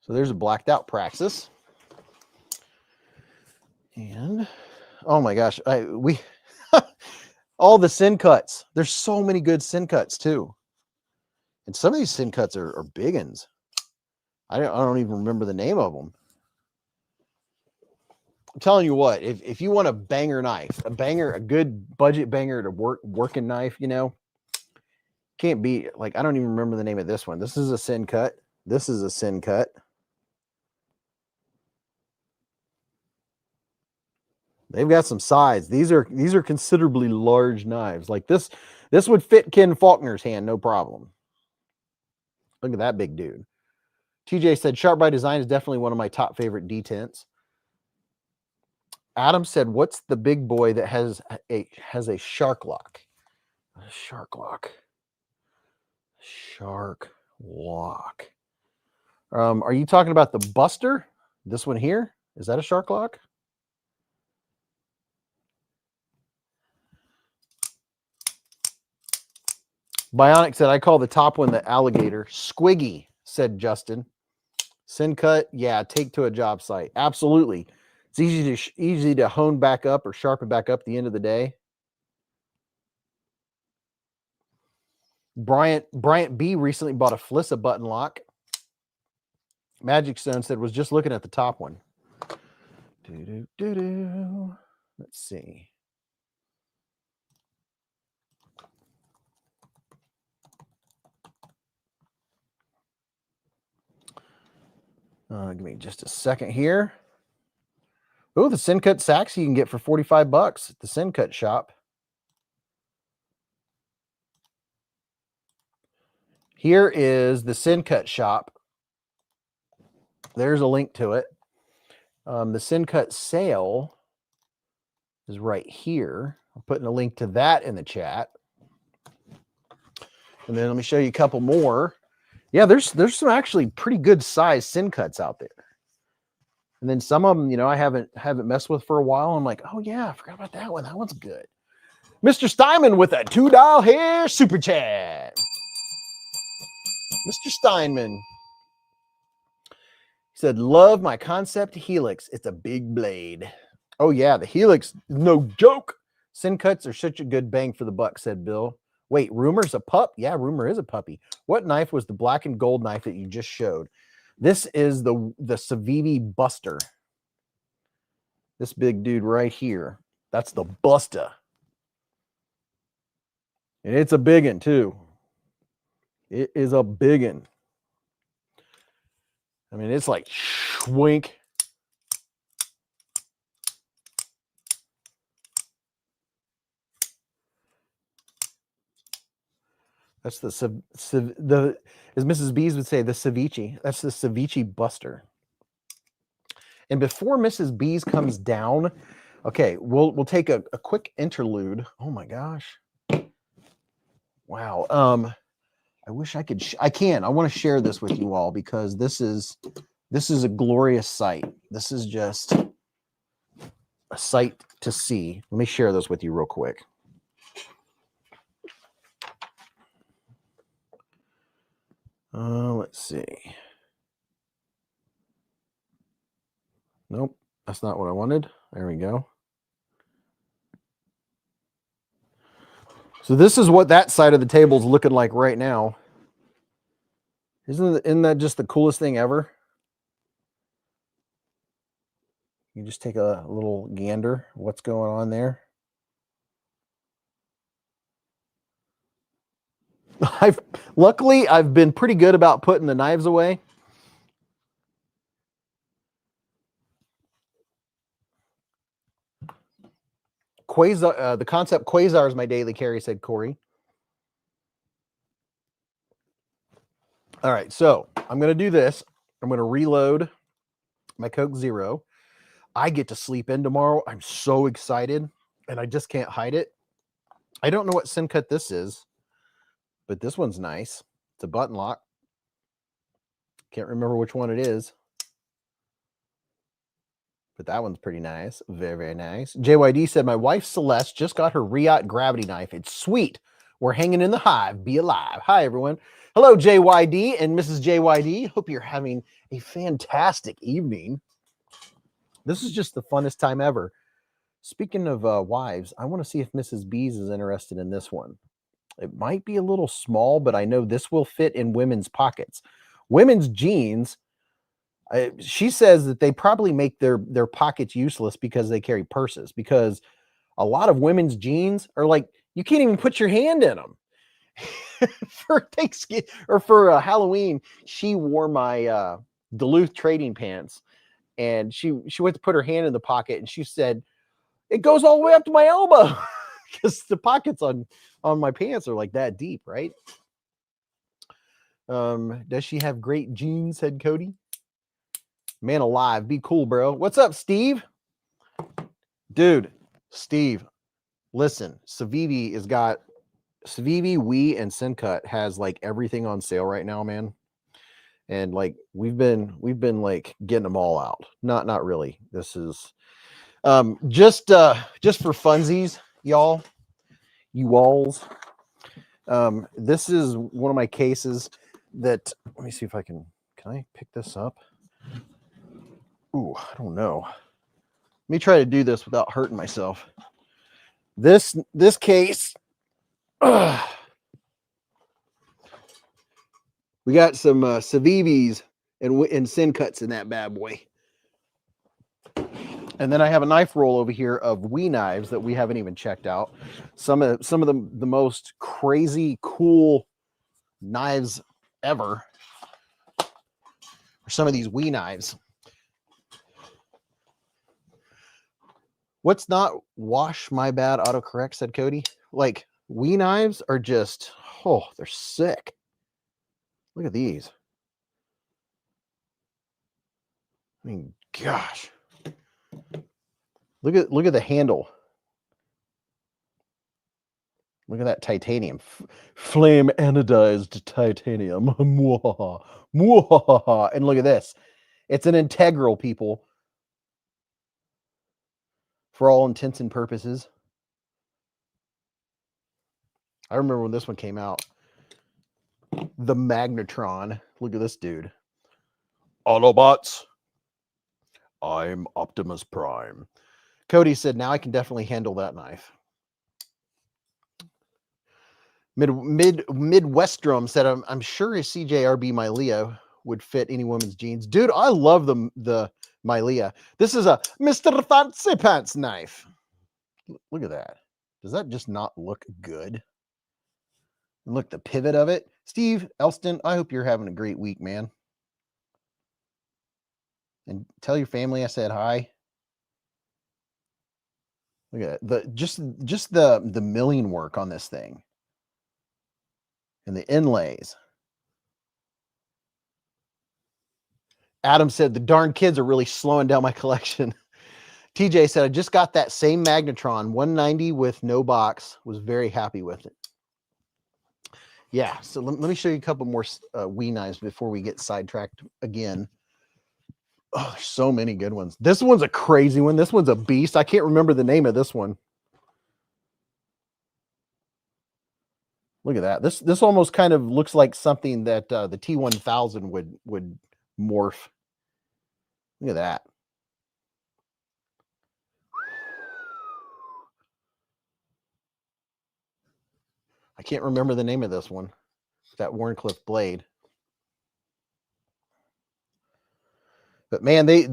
So there's a blacked out Praxis. And oh my gosh, we all the Sencuts. There's so many good Sencuts too. And some of these Sencuts are big ones. I don't even remember the name of them. I'm telling you what, if you want a banger knife, a good budget banger to working knife, you know, can't beat, like, I don't even remember the name of this one. This is a Sencut. This is a Sencut. They've got some size. These are considerably large knives. Like this would fit Ken Faulkner's hand, no problem. Look at that big dude. TJ said Sharp by Design is definitely one of my top favorite detents. Adam said, what's the big boy that has a shark lock? A shark lock. Shark lock. Are you talking about the Buster? This one here? Is that a shark lock? Bionic said, I call the top one the alligator. Squiggy, said Justin. Sencut, yeah, take to a job site. Absolutely. It's easy to hone back up or sharpen back up at the end of the day. Bryant B recently bought a Flissa button lock. Magic Stone said, was just looking at the top one. Let's see. Give me just a second here. Oh, the Sencut sacks you can get for $45 at the Sencut shop. Here is the Sencut shop. There's a link to it. The Sencut sale is right here. I'm putting a link to that in the chat. And then let me show you a couple more. Yeah, there's some actually pretty good size Sencuts out there. And then some of them, you know, I haven't messed with for a while. I'm like, oh yeah, I forgot about that one. That one's good. Mr. Steinman with a $2 hair super chat. Mr. Steinman. He said, love my Concept Helix. It's a big blade. Oh yeah, the Helix, no joke. Sencuts are such a good bang for the buck, said Bill. Wait, Rumor's a pup? Yeah, Rumor is a puppy. What knife was the black and gold knife that you just showed? This is the Civivi Buster. This big dude right here. That's the Buster. And it's a big one, too. It is a big one. I mean, it's like schwink. That's as Mrs. Beez would say, the ceviche. That's the ceviche Buster. And before Mrs. Beez comes down, okay, we'll take a quick interlude. Oh my gosh. Wow. I wish I could. I want to share this with you all because this is a glorious sight. This is just a sight to see. Let me share this with you real quick. Let's see. Nope, that's not what I wanted. There we go. So this is what that side of the table is looking like right now. Isn't that just the coolest thing ever? You just take a little gander. What's going on there? Luckily, I've been pretty good about putting the knives away. Quasar, the Concept Quasar is my daily carry, said Corey. All right, so I'm going to do this. I'm going to reload my Coke Zero. I get to sleep in tomorrow. I'm so excited, and I just can't hide it. I don't know what Sencut this is, but this one's nice. It's a button lock. Can't remember which one it is, but that one's pretty nice. Very, very nice. JYD said, my wife Celeste just got her Remet gravity knife. It's sweet. We're hanging in the hive. Be alive. Hi, everyone. Hello, JYD and Mrs. JYD. Hope you're having a fantastic evening. This is just the funnest time ever. Speaking of wives, I want to see if Mrs. Beez is interested in this one. It might be a little small, but I know this will fit in women's pockets. Women's jeans, she says that they probably make their pockets useless because they carry purses, because a lot of women's jeans are like, you can't even put your hand in them. For Thanksgiving or for Halloween, she wore my Duluth trading pants, and she went to put her hand in the pocket, and she said, it goes all the way up to my elbow, because the pockets on my pants are like that deep, right? Does she have great jeans? Said Cody. Man alive, be cool, bro. What's up, Steve? Dude, Steve, listen, Civivi, We, and Sencut has like everything on sale right now, man. And like we've been like getting them all out. Not really. This is just for funsies, y'all. You alls. This is one of my cases that, let me see if can I pick this up? Ooh, I don't know. Let me try to do this without hurting myself. This case, we got some Civivis and Sencuts in that bad boy. And then I have a knife roll over here of Wee knives that we haven't even checked out. Some of the most crazy cool knives ever are some of these Wee knives. What's not wash my bad autocorrect, said Cody. Like Wee knives are just, oh, they're sick. Look at these. I mean, gosh. Look at the handle. Look at that titanium. Flame anodized titanium. And look at this. It's an integral, people. For all intents and purposes. I remember when this one came out. The Magnetron. Look at this dude. Autobots. I'm Optimus Prime. Cody said, now I can definitely handle that knife. Midwestrum said, I'm sure a CJRB Mylea would fit any woman's jeans. Dude, I love the Mylea. This is a Mr. Fancy Pants knife. Look at that. Does that just not look good? And look, the pivot of it. Steve Elston, I hope you're having a great week, man. And tell your family I said hi. Look at that. Just the milling work on this thing. And the inlays. Adam said, the darn kids are really slowing down my collection. TJ said, I just got that same Magnetron 190 with no box. Was very happy with it. Yeah, so let me show you a couple more Wee knives before we get sidetracked again. Oh, there's so many good ones. This one's a crazy one. This one's a beast. I can't remember the name of this one. Look at that. This almost kind of looks like something that the T1000 would morph. Look at that. I can't remember the name of this one. That Warncliffe blade. But man, there's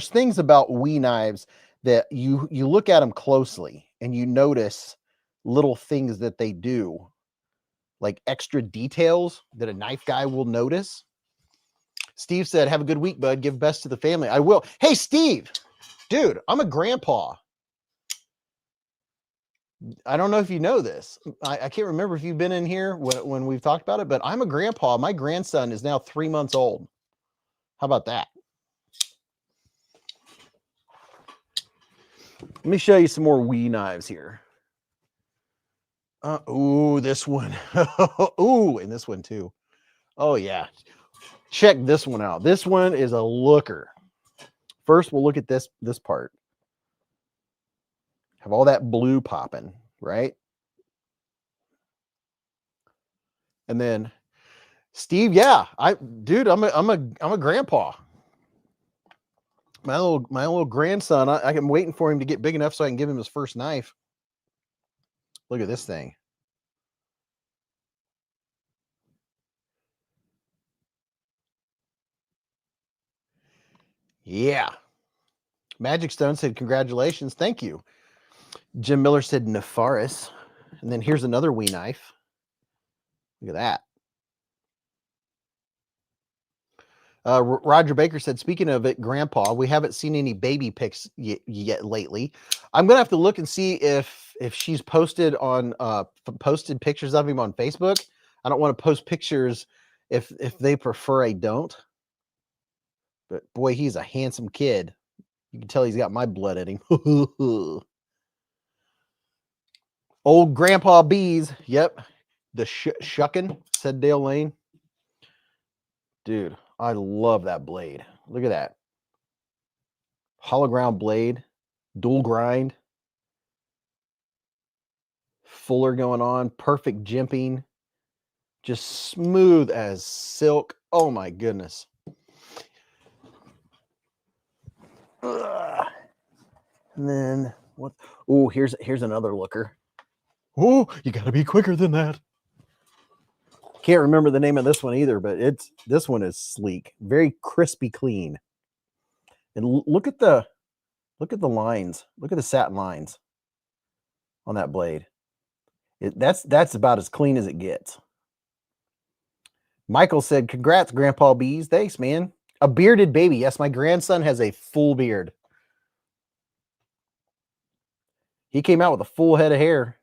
things about Wee knives that you look at them closely and you notice little things that they do, like extra details that a knife guy will notice. Steve said, have a good week, bud. Give best to the family. I will. Hey, Steve, dude, I'm a grandpa. I don't know if you know this. I can't remember if you've been in here when we've talked about it, but I'm a grandpa. My grandson is now 3 months old. How about that? Let me show you some more Wee knives here. Ooh, this one. Ooh, and this one too. Oh, yeah. Check this one out. This one is a looker. First, we'll look at this part. Have all that blue popping, right? And then Steve, yeah, dude, I'm a grandpa. My little grandson, I'm waiting for him to get big enough so I can give him his first knife. Look at this thing. Yeah. Magic Stone said, congratulations. Thank you. Jim Miller said, Nefaris. And then here's another wee knife. Look at that. Roger Baker said, speaking of it, Grandpa, we haven't seen any baby pics yet lately. I'm going to have to look and see if she's posted on posted pictures of him on Facebook. I don't want to post pictures if they prefer I don't. But boy, he's a handsome kid. You can tell he's got my blood in him. Old Grandpa Beez. Yep. The shuckin', said Dale Lane. Dude, I love that blade. Look at that. Hollow ground blade. Dual grind. Fuller going on. Perfect jimping. Just smooth as silk. Oh my goodness. Ugh. And then what? Oh, here's another looker. Oh, you got to be quicker than that. Can't remember the name of this one either, but this one is sleek, very crispy clean. And look at the lines. Look at the satin lines on that blade. That's about as clean as it gets. Michael said, congrats, Grandpa Beez. Thanks, man. A bearded baby. Yes, my grandson has a full beard. He came out with a full head of hair.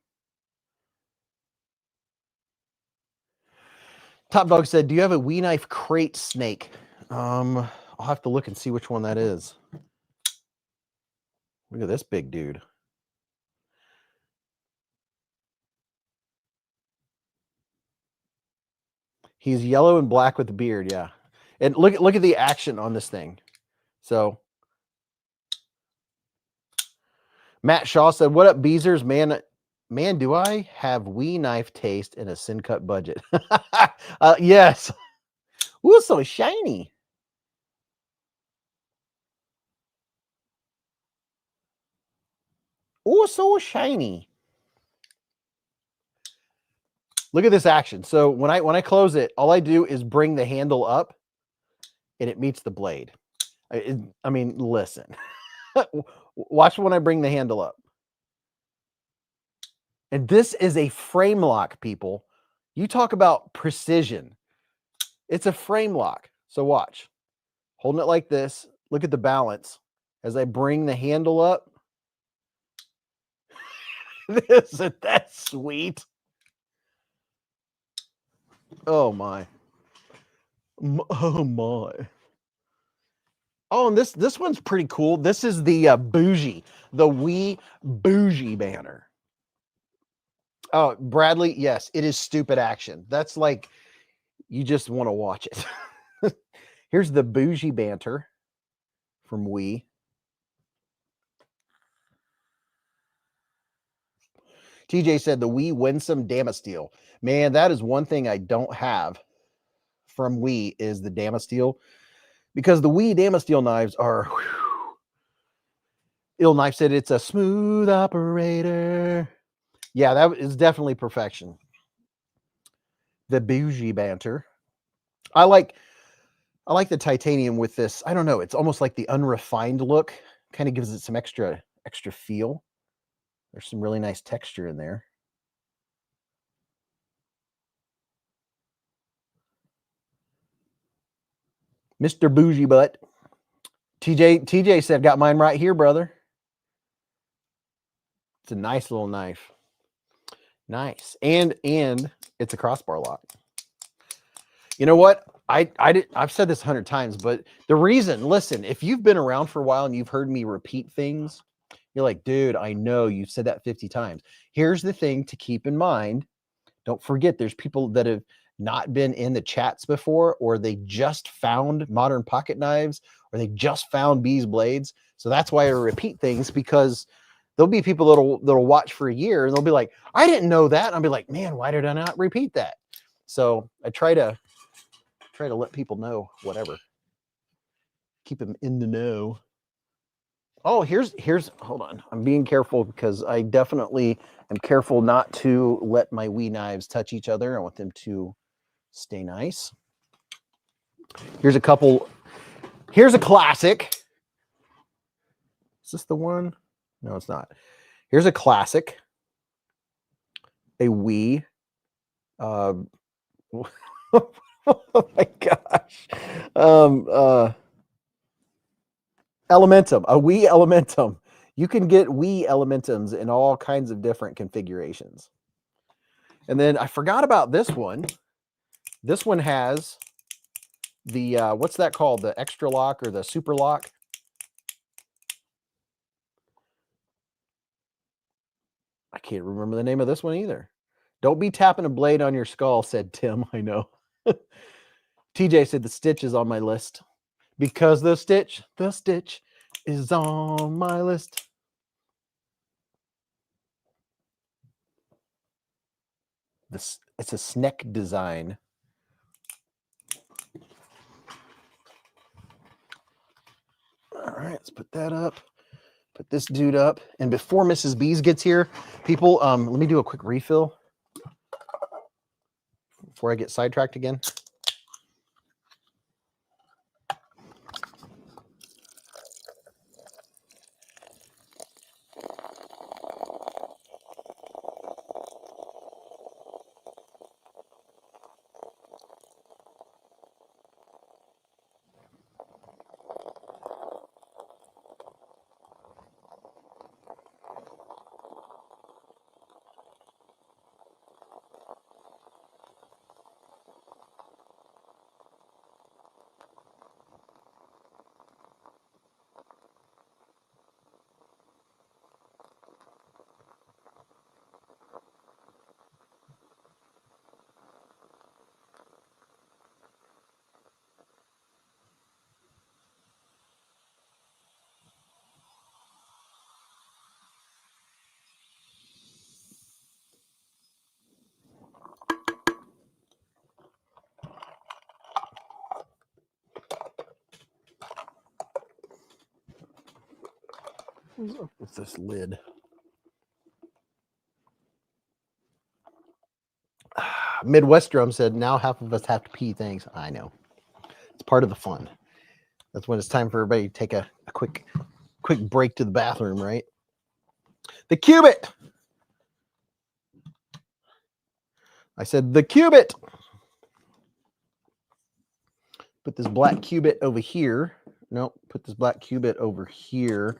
Top Dog said, do you have a wee knife crate snake? I'll have to look and see which one that is. Look at this big dude. He's yellow and black with the beard, yeah. And look at the action on this thing. So Matt Shaw said, what up, Beezers? Man, do I have wee knife taste in a Sencut budget? Yes. Ooh, so shiny. Oh, so shiny. Look at this action. So when I close it, all I do is bring the handle up and it meets the blade. I mean, listen. Watch when I bring the handle up. And this is a frame lock, people. You talk about precision. It's a frame lock. So watch. Holding it like this. Look at the balance. As I bring the handle up. Isn't that sweet? Oh my. Oh my. Oh, and this one's pretty cool. This is the bougie, the wee bougie banner. Oh, Bradley, yes, it is stupid action. That's like, you just want to watch it. Here's the bougie banter from Wii. TJ said the Wii Winsome Damasteel. Man, that is one thing I don't have from Wii is the Damasteel, because the Wii Damasteel knives are. Ill Knife said it's a smooth operator. Yeah, that is definitely perfection. The bougie banter. I like the titanium with this. I don't know. It's almost like the unrefined look. Kind of gives it some extra feel. There's some really nice texture in there. Mr. Bougie Butt. TJ said, got mine right here, brother. It's a nice little knife. Nice. And it's a crossbar lock. You know what? I've said this 100 times, but the reason, listen, if you've been around for a while and you've heard me repeat things, you're like, dude, I know you've said that 50 times. Here's the thing to keep in mind. Don't forget, there's people that have not been in the chats before, or they just found modern pocket knives, or they just found Beez blades. So that's why I repeat things, because there'll be people that'll watch for a year and they'll be like, I didn't know that. And I'll be like, man, why did I not repeat that? So I try to let people know whatever. Keep them in the know. Oh, here's hold on. I'm being careful because I definitely am careful not to let my wee knives touch each other. I want them to stay nice. Here's a couple. Here's a classic. Is this the one? No, it's not. Here's a classic. A wee. Oh my gosh. Elementum, a wee Elementum. You can get wee Elementums in all kinds of different configurations. And then I forgot about this one. This one has the, what's that called? The extra lock or the super lock? I can't remember the name of this one either. Don't be tapping a blade on your skull, said Tim. I know. TJ said the stitch is on my list. Because the stitch is on my list. It's a snack design. All right, let's put that up. Put this dude up. And before Mrs. Beez gets here, people, let me do a quick refill before I get sidetracked again. What's up with this lid? Midwest Drum said, now half of us have to pee. Thanks. I know. It's part of the fun. That's when it's time for everybody to take a quick break to the bathroom, right? The cubit. I said the cubit. Put this black cubit over here. Nope. Put this black cubit over here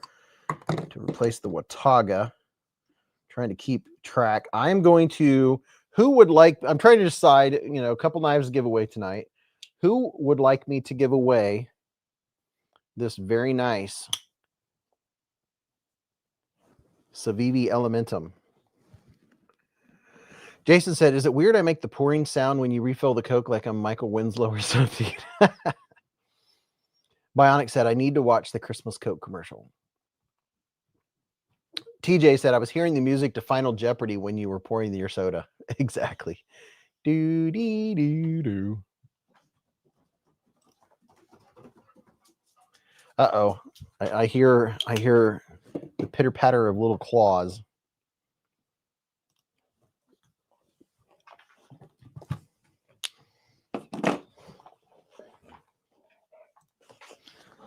to replace the Watauga. Trying to keep track. I'm going to, who would like, I'm trying to decide, a couple knives to give away tonight. Who would like me to give away this very nice Civivi Elementum? Jason said, is it weird I make the pouring sound when you refill the Coke like I'm Michael Winslow or something? Bionic said, I need to watch the Christmas Coke commercial. TJ said, I was hearing the music to Final Jeopardy when you were pouring your soda. Exactly. Do-dee-doo-doo. Uh-oh. I hear the pitter-patter of little claws.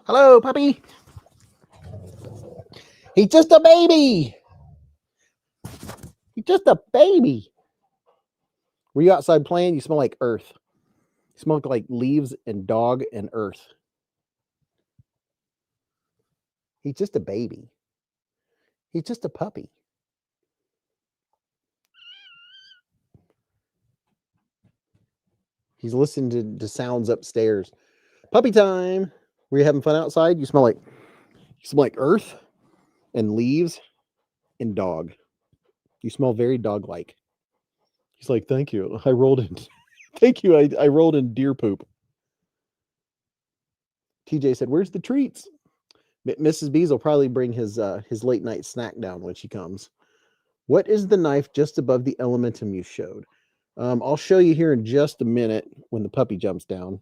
Hello, puppy. He's just a baby. He's just a baby. Were you outside playing? You smell like earth. You smell like leaves and dog and earth. He's just a baby. He's just a puppy. He's listening to sounds upstairs. Puppy time. Were you having fun outside? You smell like earth and leaves and dog. You smell very dog-like. He's like, thank you. I rolled in. Thank you. I rolled in deer poop. TJ said, where's the treats? Mrs. Beez will probably bring his late night snack down when she comes. What is the knife just above the Elementum you showed? I'll show you here in just a minute when the puppy jumps down.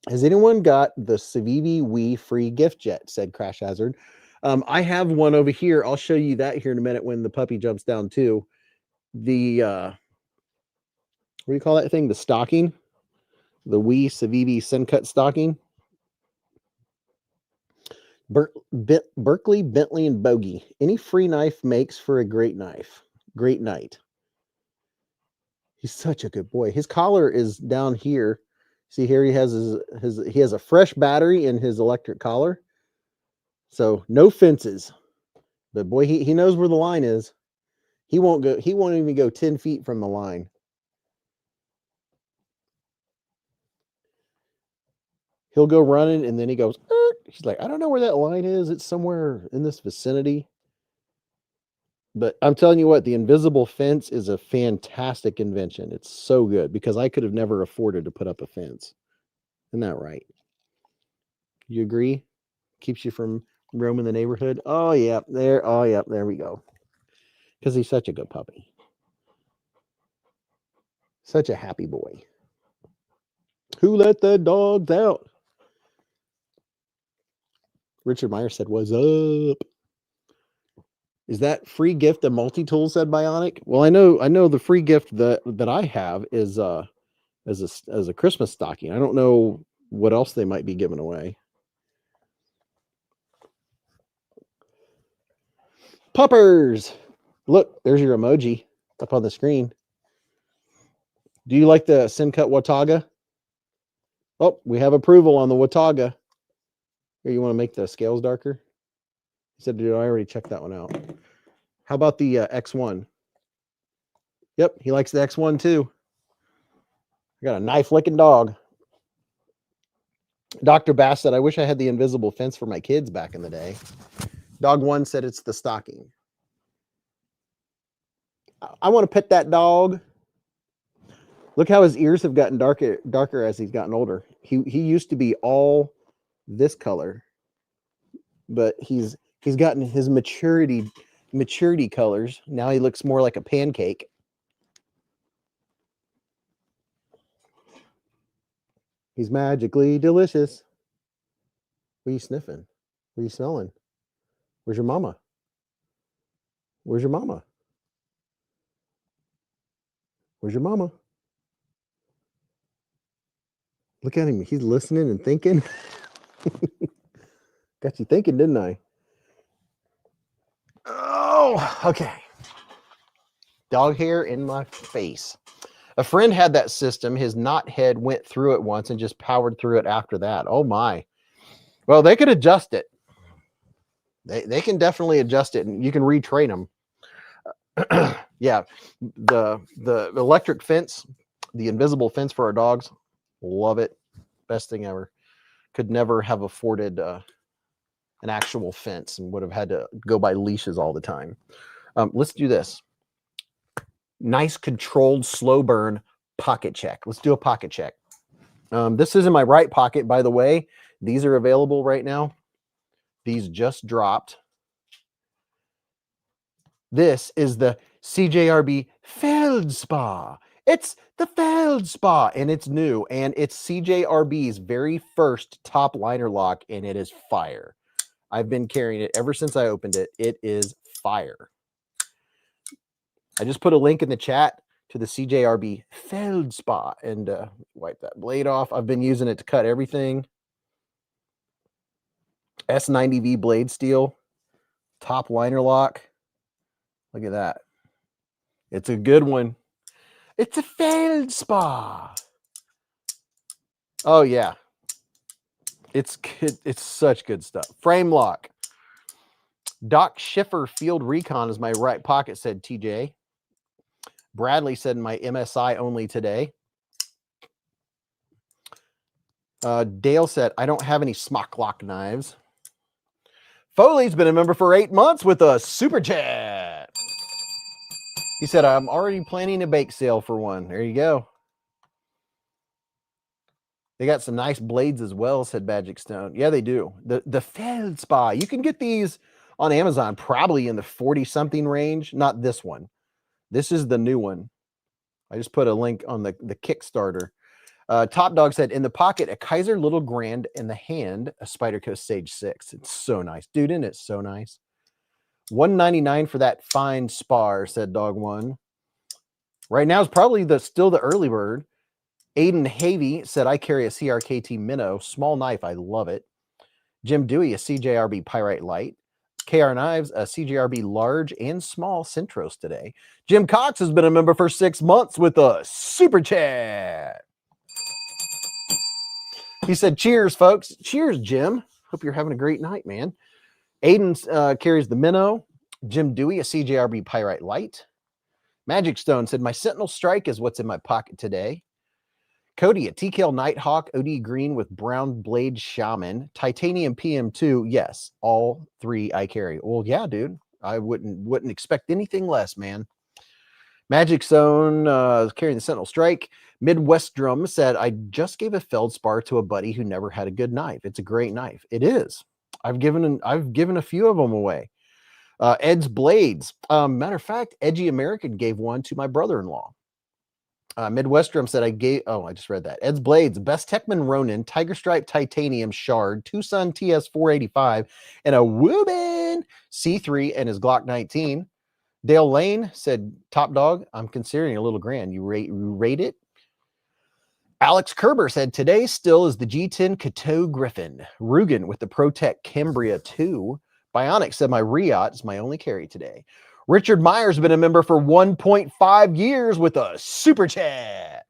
Has anyone got the Civivi Wii free gift jet? Said Crash Hazard. I have one over here. I'll show you that here in a minute when the puppy jumps down too. The what do you call that thing? The stocking, the Wii Civivi Sencut stocking. Berkeley, Bentley, and Bogey. Any free knife makes for a great knife. Great night. He's such a good boy. His collar is down here. See here, he has he has a fresh battery in his electric collar. So no fences. But boy, he knows where the line is. He won't even go 10 feet from the line. He'll go running and then he goes, she's like, I don't know where that line is. It's somewhere in this vicinity. But I'm telling you what, the invisible fence is a fantastic invention. It's so good because I could have never afforded to put up a fence. Isn't that right? You agree? Keeps you from roaming the neighborhood. Oh yeah, there. Oh yeah, there we go. Because he's such a good puppy. Such a happy boy. Who let the dogs out? Richard Meyer said, "What's up?" Is that free gift a multi-tool? Said Bionic. Well, I know the free gift that I have is as a Christmas stocking. I don't know what else they might be giving away. Puppers. Look, there's your emoji up on the screen. Do you like the Sencut Wataga? Oh, we have approval on the Wataga. Here, you want to make the scales darker? He said, dude, I already checked that one out. How about the X1? Yep, he likes the X1 too. I got a knife-licking dog. Dr. Bass said, I wish I had the invisible fence for my kids back in the day. Dog 1 said it's the stocking. I want to pet that dog. Look how his ears have gotten darker as he's gotten older. He used to be all this color, but he's gotten his maturity colors. Now he looks more like a pancake. He's magically delicious. What are you sniffing? What are you smelling? Where's your mama? Where's your mama? Where's your mama? Look at him. He's listening and thinking. Got you thinking, didn't I? Oh, okay. Dog hair in my face. A friend had that system. His knot head went through it once and just powered through it after that. Oh my. Well, they could adjust it. They can definitely adjust it, and you can retrain them. Yeah, the electric fence, the invisible fence for our dogs, love it. Best thing ever. Could never have afforded an actual fence and would have had to go by leashes all the time. Let's do this. Nice controlled slow burn pocket check. Let's do a pocket check. This is in my right pocket, by the way. These are available right now. These just dropped. This is the CJRB Feldspar. It's the Feldspar, and it's new, and it's CJRB's very first top liner lock, and it is fire. I've been carrying it ever since I opened it. It is fire. I just put a link in the chat to the CJRB Feldspar, and wipe that blade off. I've been using it to cut everything. S90V blade steel, top liner lock. Look at that. It's a good one. It's a Feldspar. Oh, yeah. It's good. It's such good stuff. Frame lock. Doc Schiffer Field Recon is my right pocket, said TJ. Bradley said my MSI only today. Dale said, I don't have any smock lock knives. Foley's been a member for 8 months with a super chat. He said, I'm already planning a bake sale for one. There you go. They got some nice blades as well, said Magic Stone. Yeah, they do. The Feldspar. You can get these on Amazon, probably in the 40-something range. Not this one. This is the new one. I just put a link on the Kickstarter. Top Dog said, in the pocket, a Kaiser Little Grand, in the hand, a Spider Coast Sage 6. It's so nice. Dude, isn't it so nice? $199 for that fine spar, said Dog One. Right now is probably still the early bird. Aiden Havey said, I carry a CRKT Minnow. Small knife. I love it. Jim Dewey, a CJRB Pyrite Light. KR Knives, a CJRB large and small Centros today. Jim Cox has been a member for 6 months with a super chat. He said, cheers, folks. Cheers, Jim. Hope you're having a great night, man. Aiden carries the Minnow. Jim Dewey, a CJRB Pyrite Light. Magic Stone said, my Sentinel Strike is what's in my pocket today. Cody, a TKL Nighthawk, OD Green with Brown Blade Shaman. Titanium PM2, yes, all 3 I carry. Well, yeah, dude. I wouldn't expect anything less, man. Magic Zone is carrying the Sentinel Strike. Midwest Drum said, I just gave a Feldspar to a buddy who never had a good knife. It's a great knife. It is. I've given a few of them away. Ed's Blades. Matter of fact, Edgy American gave one to my brother-in-law. Midwest Drum said, I just read that. Ed's Blades, Best Techman Ronin, Tiger Stripe Titanium Shard, Tucson TS 485, and a Woobin C3 and his Glock 19. Dale Lane said, Top Dog, I'm considering a little grand. You rate it? Alex Kerber said, today still is the G10 Cateau Griffin. Rugen with the ProTech Cambria 2. Bionic said, my Riot is my only carry today. Richard Myers has been a member for 1.5 years with a super chat.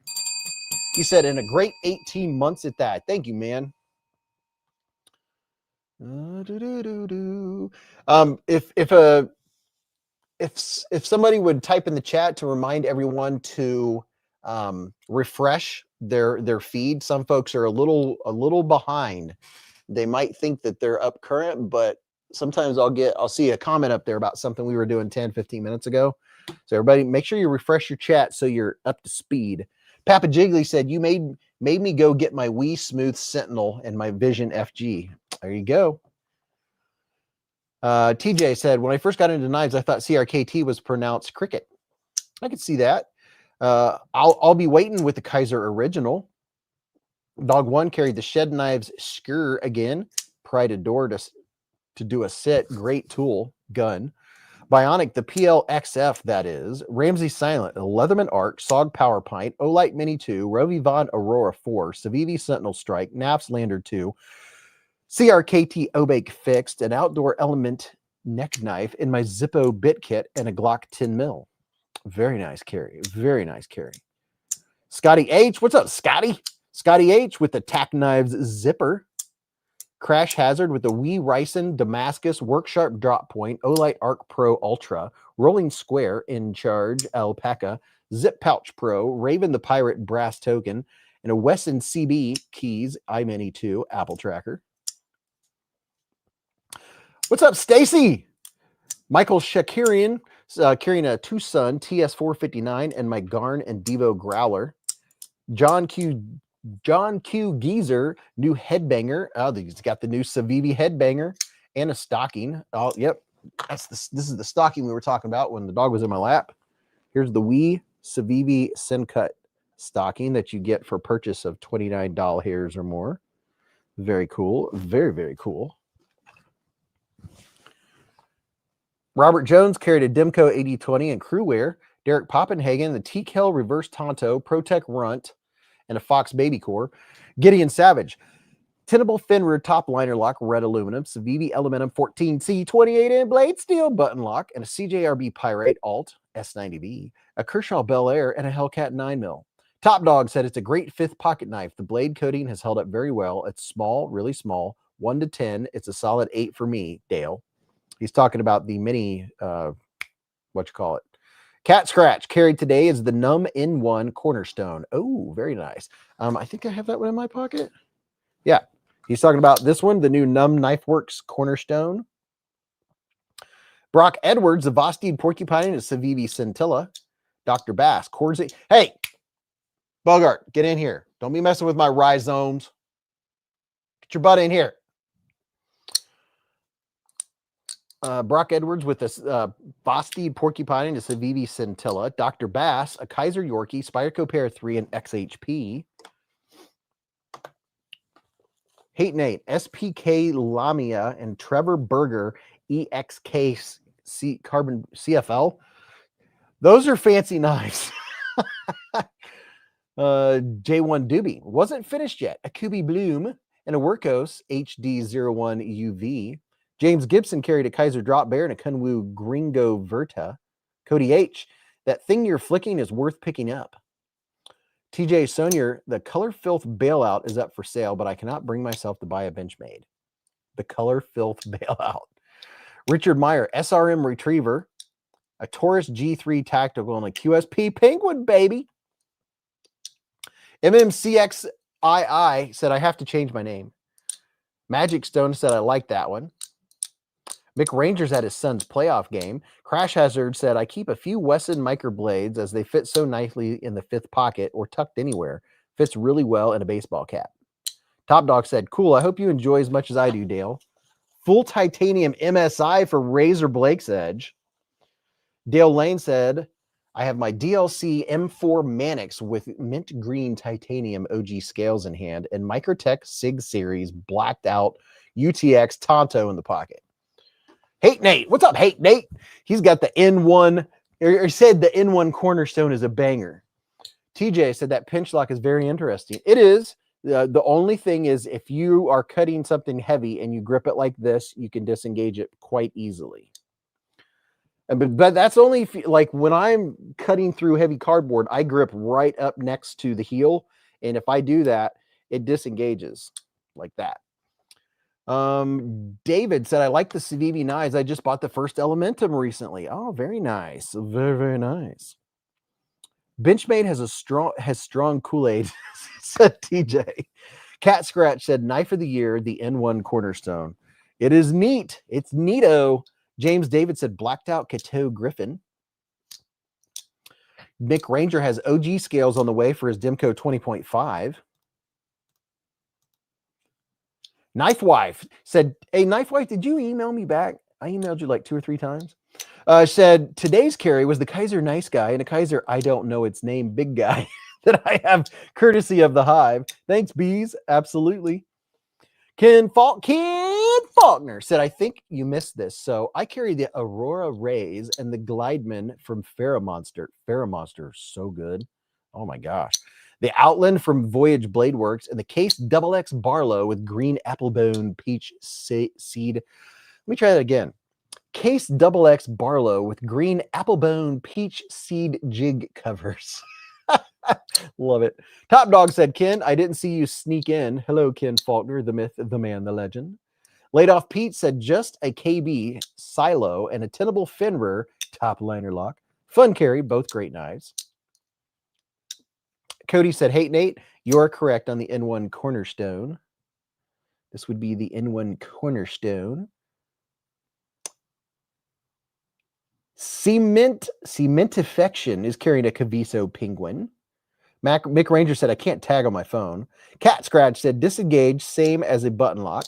He said, in a great 18 months at that. Thank you, man. If somebody would type in the chat to remind everyone to refresh their feed. Some folks are a little behind. They might think that they're up current, but sometimes I'll see a comment up there about something we were doing 10-15 minutes ago. So everybody, make sure you refresh your chat so you're up to speed. Papa Jiggly said, you made me go get my Wii Smooth Sentinel and my Vision FG. There you go. TJ said, when I first got into knives, I thought CRKT was pronounced cricket. I could see that. I'll be waiting with the Kaiser original. Dog One carried the Shed Knives Skur again. Pride Adore to do a sit. Great tool. Gun. Bionic, the PLXF, that is. Ramsey Silent, a Leatherman Arc, SOG Power Pint, Olight Mini 2, Rovi Von Aurora 4, Civivi Sentinel Strike, Naps Lander 2, CRKT Obake Fixed, an Outdoor Element neck knife in my Zippo bit kit, and a Glock 10 mil. Very nice carry. Very nice carry. Scotty H. What's up, Scotty? Scotty H. with the Tack Knives Zipper. Crash Hazard with the Wee Ryson Damascus Worksharp Drop Point, Olight Arc Pro Ultra, Rolling Square In Charge Alpaca, Zip Pouch Pro, Raven the Pirate Brass Token, and a Wesson CB Keys iMini 2 Apple Tracker. What's up, Stacy? Michael Shakirian carrying a Tucson TS459 and my Garn and Devo Growler. John Q Geezer, new headbanger. Oh, he's got the new Civivi headbanger and a stocking. Oh, yep. This is the stocking we were talking about when the dog was in my lap. Here's the wee Civivi Sencut stocking that you get for purchase of $29 or more. Very cool. Very, very cool. Robert Jones carried a Demco 8020 and Crewwear. Derek Poppenhagen, the TKL Reverse Tonto, ProTech Runt, and a Fox Baby Core. Gideon Savage, Tenable Fenrir Top Liner Lock, Red Aluminum, Civivi Elementum 14C 28-in Blade Steel Button Lock, and a CJRB Pirate Alt S90V, a Kershaw Bel Air, and a Hellcat 9mm. Top Dog said it's a great 5th pocket knife. The blade coating has held up very well. It's small, really small, 1 to 10. It's a solid 8 for me, Dale. He's talking about the mini, Cat Scratch carried today is the Num N1 Cornerstone. Oh, very nice. I think I have that one in my pocket. Yeah, he's talking about this one, the new Num Knifeworks Cornerstone. Brock Edwards, the Vosteed Porcupine, and a Civivi Scintilla. Dr. Bass, Corsi. Hey, Bogart, get in here. Don't be messing with my rhizomes. Get your butt in here. Brock Edwards with a Basti Porcupine and a Civivi Scintilla. Dr. Bass, a Kaiser Yorkie, Spyderco Pair 3, and XHP. Hate Nate, SPK Lamia, and Trevor Berger, EXK Carbon CFL. Those are fancy knives. J1 Doobie wasn't finished yet. A Kubi Bloom and a Workos HD01 UV. James Gibson carried a Kaiser Drop Bear and a Kunwu Gringo Verta. Cody H, that thing you're flicking is worth picking up. TJ Sonier, the Color Filth Bailout is up for sale, but I cannot bring myself to buy a Benchmade. The Color Filth Bailout. Richard Meyer, SRM Retriever, a Taurus G3 Tactical, and a QSP Penguin, baby. MMCXII said, I have to change my name. Magic Stone said, I like that one. Mick Ranger's at his son's playoff game. Crash Hazard said, I keep a few Wesson microblades as they fit so nicely in the fifth pocket or tucked anywhere. Fits really well in a baseball cap. Top Dog said, cool, I hope you enjoy as much as I do, Dale. Full titanium MSI for Razor Blake's Edge. Dale Lane said, I have my DLC M4 Manix with mint green titanium OG scales in hand and Microtech SIG series blacked out UTX Tonto in the pocket. Hate Nate. What's up, Hate Nate? He's got the N1, or said the N1 Cornerstone is a banger. TJ said that pinch lock is very interesting. It is. The only thing is if you are cutting something heavy and you grip it like this, you can disengage it quite easily. But that's only if, like when I'm cutting through heavy cardboard, I grip right up next to the heel. And if I do that, it disengages like that. David said, I like the Civivi knives. I just bought the first Elementum recently. Oh, very nice. Very, very nice. Benchmade has strong Kool-Aid, said TJ. Cat Scratch said, knife of the year, the N1 Cornerstone. It is neat. It's neato. James David said, blacked out Cateau Griffin. Mick Ranger has OG scales on the way for his Demco 20.5. Knife Wife said, hey, Knife Wife, did you email me back? I emailed you like 2 or 3 times. Said, today's carry was the Kaiser Nice Guy and a Kaiser I don't know its name big guy that I have courtesy of the Hive. Thanks, Beez. Absolutely. Ken Faulkner said, I think you missed this. So I carry the Aurora Rays and the Glideman from Ferromonster. Ferromonster, so good. Oh my gosh. The Outland from Voyage Blade Works and the Case XX Barlow with green applebone peach seed. Let me try that again. Case XX Barlow with green applebone peach seed jig covers. Love it. Top Dog said, Ken, I didn't see you sneak in. Hello, Ken Faulkner, the myth, the man, the legend. Laid Off Pete said, just a KB silo and a tenable Fenrir top liner lock. Fun carry, both great knives. Cody said, Hate Nate, you're correct on the N1 Cornerstone. This would be the N1 Cornerstone. Cementifection is carrying a Caviso Penguin. Mick Ranger said, I can't tag on my phone. Cat Scratch said, disengage, same as a button lock.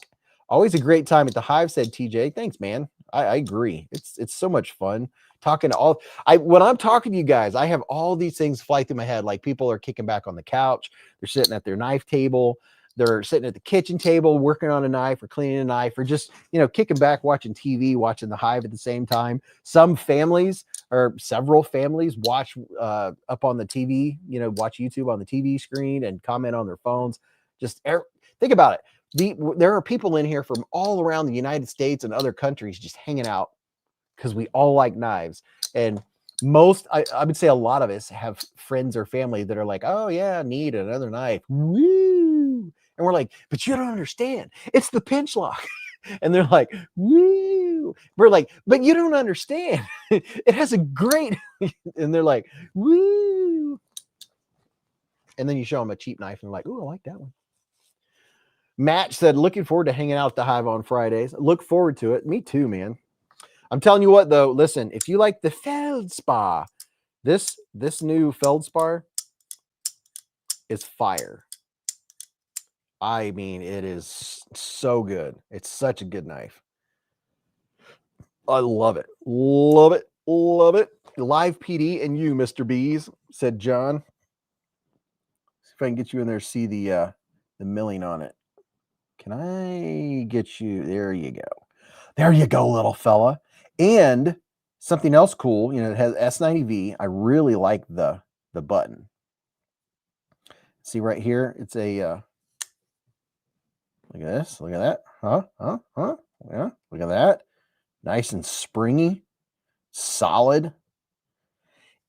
Always a great time at the Hive, said TJ. Thanks, man. I agree. It's so much fun talking to all. When I'm talking to you guys, I have all these things fly through my head. Like people are kicking back on the couch. They're sitting at their knife table. They're sitting at the kitchen table, working on a knife or cleaning a knife or just, kicking back, watching TV, watching the Hive at the same time. Some families or several families watch up on the TV, watch YouTube on the TV screen and comment on their phones. Just think about it. There are people in here from all around the United States and other countries just hanging out because we all like knives. And I would say a lot of us have friends or family that are like, oh yeah, need another knife. Woo! And we're like, but you don't understand. It's the pinch lock. And they're like, woo! We're like, but you don't understand. It has a great, and they're like, woo! And then you show them a cheap knife and they're like, oh, I like that one. Matt said, looking forward to hanging out at the Hive on Fridays. Look forward to it. Me too, man. I'm telling you what, though, listen, if you like the Feldspar, this new Feldspar is fire. I mean, it is so good. It's such a good knife. I love it. Love it. Love it. Live PD and you, Mr. Beez, said John. See if I can get you in there, see the milling on it. Can I get you? There you go. There you go, little fella. And something else cool, you know, it has S90V. I really like the button. See right here, it's a look at this, look at that. Yeah, look at that. Nice and springy, solid.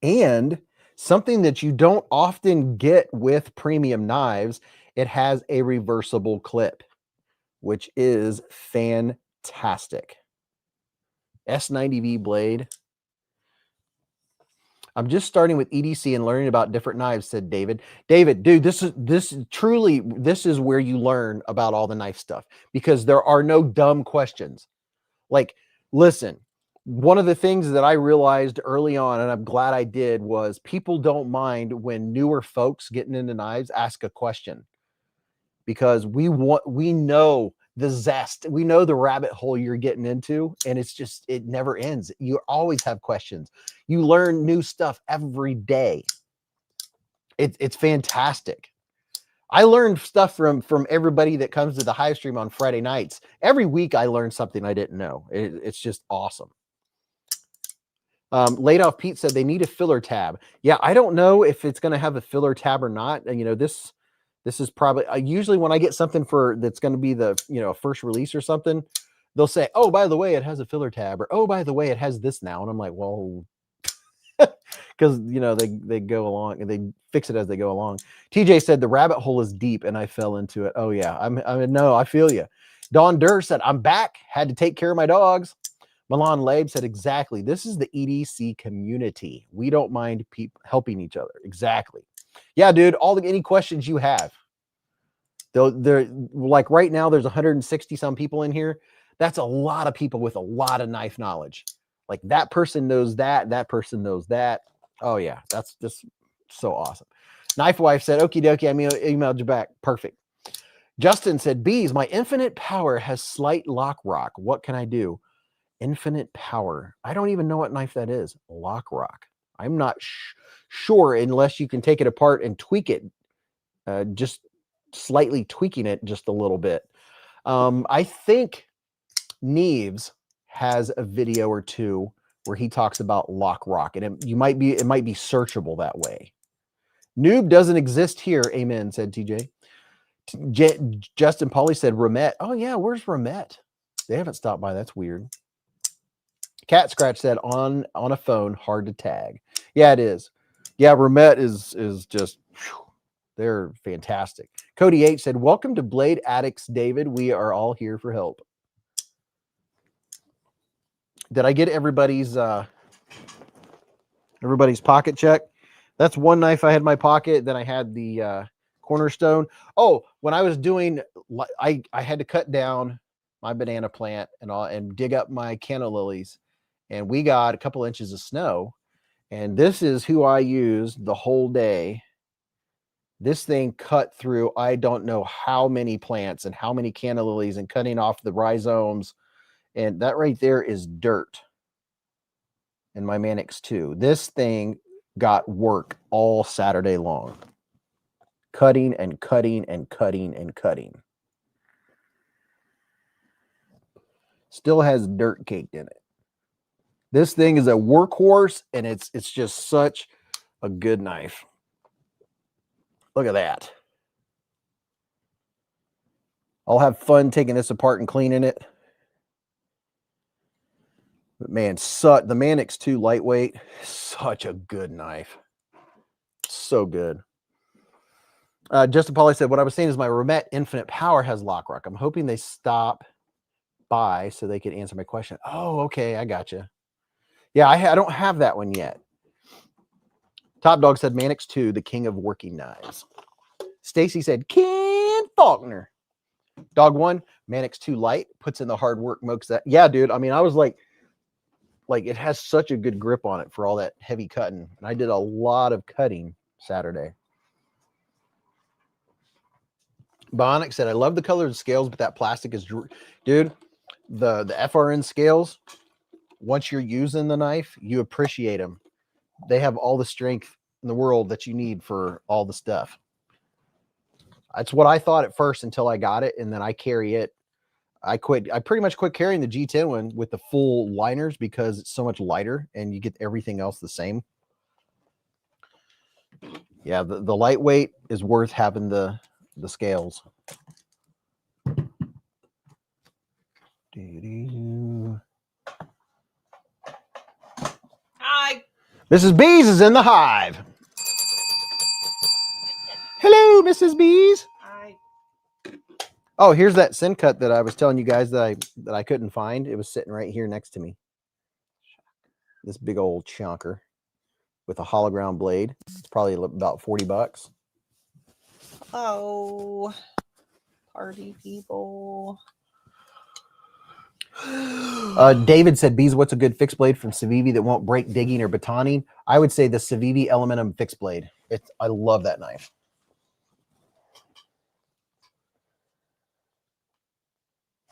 And something that you don't often get with premium knives, it has a reversible clip, which is fantastic. S90V blade. I'm just starting with EDC and learning about different knives, said David. David, dude, this is where you learn about all the knife stuff, because there are no dumb questions. Like, listen, one of the things that I realized early on, and I'm glad I did, was people don't mind when newer folks getting into knives ask a question, because we know the zest, we know the rabbit hole you're getting into, and it's just, it never ends. You always have questions. You learn new stuff every day. It's fantastic. I learned stuff from everybody that comes to the Hive stream on Friday nights. Every week I learn something I didn't know. It's just awesome. Laid Off Pete said they need a filler tab. Yeah, I don't know if it's going to have a filler tab or not. And, you know, this is probably, usually when I get something that's going to be the, you know, first release or something, they'll say, oh, by the way, it has a filler tab, or, oh, by the way, it has this now. And I'm like, well, because, you know, they go along and they fix it as they go along. TJ said the rabbit hole is deep and I fell into it. Oh yeah. No, I feel you. Don Durr said, I'm back. Had to take care of my dogs. Milan Labe said, exactly. This is the EDC community. We don't mind people helping each other. Exactly. Yeah, dude, any questions you have. They're like right now, there's 160 some people in here. That's a lot of people with a lot of knife knowledge. Like that person knows that person knows that. Oh yeah, that's just so awesome. Knife Wife said, okie dokie, I emailed you back. Perfect. Justin said, Beez, my infinite power has slight lock rock. What can I do? Infinite power. I don't even know what knife that is. Lock rock. I'm not sure unless you can take it apart and tweak it. Just slightly tweaking it just a little bit. I think Neves has a video or two where he talks about lock rock, and it might be searchable that way. Noob doesn't exist here. Amen, said TJ. Justin Pauly said Remet. Oh yeah, where's Remet? They haven't stopped by. That's weird. Cat Scratch said on a phone, hard to tag. Yeah, it is. Yeah, Remet is just, whew, they're fantastic. Cody H said, welcome to Blade Addicts, David. We are all here for help. Did I get everybody's pocket check? That's one knife I had in my pocket. Then I had the Cornerstone. Oh, when I was doing, I had to cut down my banana plant and dig up my canna lilies, and we got a couple inches of snow. And this is who I used the whole day. This thing cut through, I don't know how many plants and how many canna lilies, and cutting off the rhizomes. And that right there is dirt in my Man X2. This thing got work all Saturday long. Cutting and cutting and cutting and cutting. Still has dirt caked in it. This thing is a workhorse, and it's just such a good knife. Look at that. I'll have fun taking this apart and cleaning it. But man, the Man X2 lightweight, such a good knife. So good. Justin Pauly said, what I was saying is my Remet Infinite Power has lock rock. I'm hoping they stop by so they could answer my question. Oh, okay, I gotcha. Yeah, I don't have that one yet. Top Dog said, Man X2, the king of working knives. Stacy said, Ken Faulkner. Dog 1, Man X2 light, puts in the hard work, mokes that. Yeah, dude, I mean, I was like it has such a good grip on it for all that heavy cutting. And I did a lot of cutting Saturday. Bionic said, I love the color of the scales, but that plastic is, dude, the FRN scales, once you're using the knife, you appreciate them. They have all the strength in the world that you need for all the stuff. That's what I thought at first until I got it, and then I carry it. I pretty much quit carrying the G10 one with the full liners because it's so much lighter and you get everything else the same. Yeah, the lightweight is worth having the scales. Hi. Mrs. Beez is in the hive. Hello, Mrs. Beez. Hi. Oh, here's that Sencut that I was telling you guys that I couldn't find. It was sitting right here next to me. This big old chunker with a hologram blade. It's probably about $40. Oh, party people. David said, Beez, what's a good fixed blade from Civivi that won't break digging or batoning? I would say the Civivi Elementum fixed blade. I love that knife.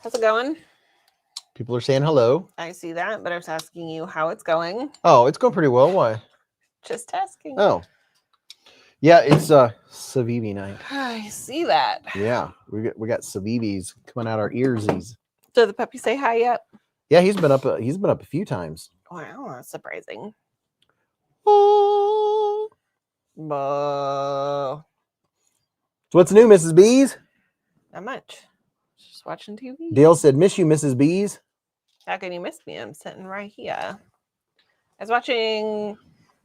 How's it going? People are saying hello. I see that, but I was asking you how it's going. Oh, it's going pretty well. Why? Just asking. Oh. Yeah, it's a Civivi knife. I see that. Yeah, we got Civivis coming out our earsies. Did the puppy say hi yet? Yeah, he's been up a few times. Wow, that's surprising. Oh. So What's new, Mrs. Beez? not much. Just watching TV. Dale said, miss you, Mrs. Beez. How can you miss me? I'm sitting right here. I was watching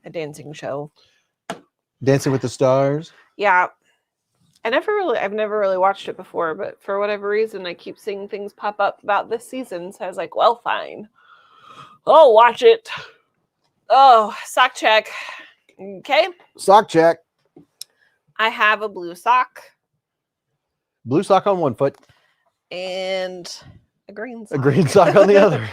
a dancing show. Dancing with the Stars. Yeah. I've never really watched it before, but for whatever reason, I keep seeing things pop up about this season. So I was like, well, fine. Oh, watch it. Oh, sock check. Okay. Sock check. I have a blue sock. Blue sock on one foot. And a green sock. A green sock on the other.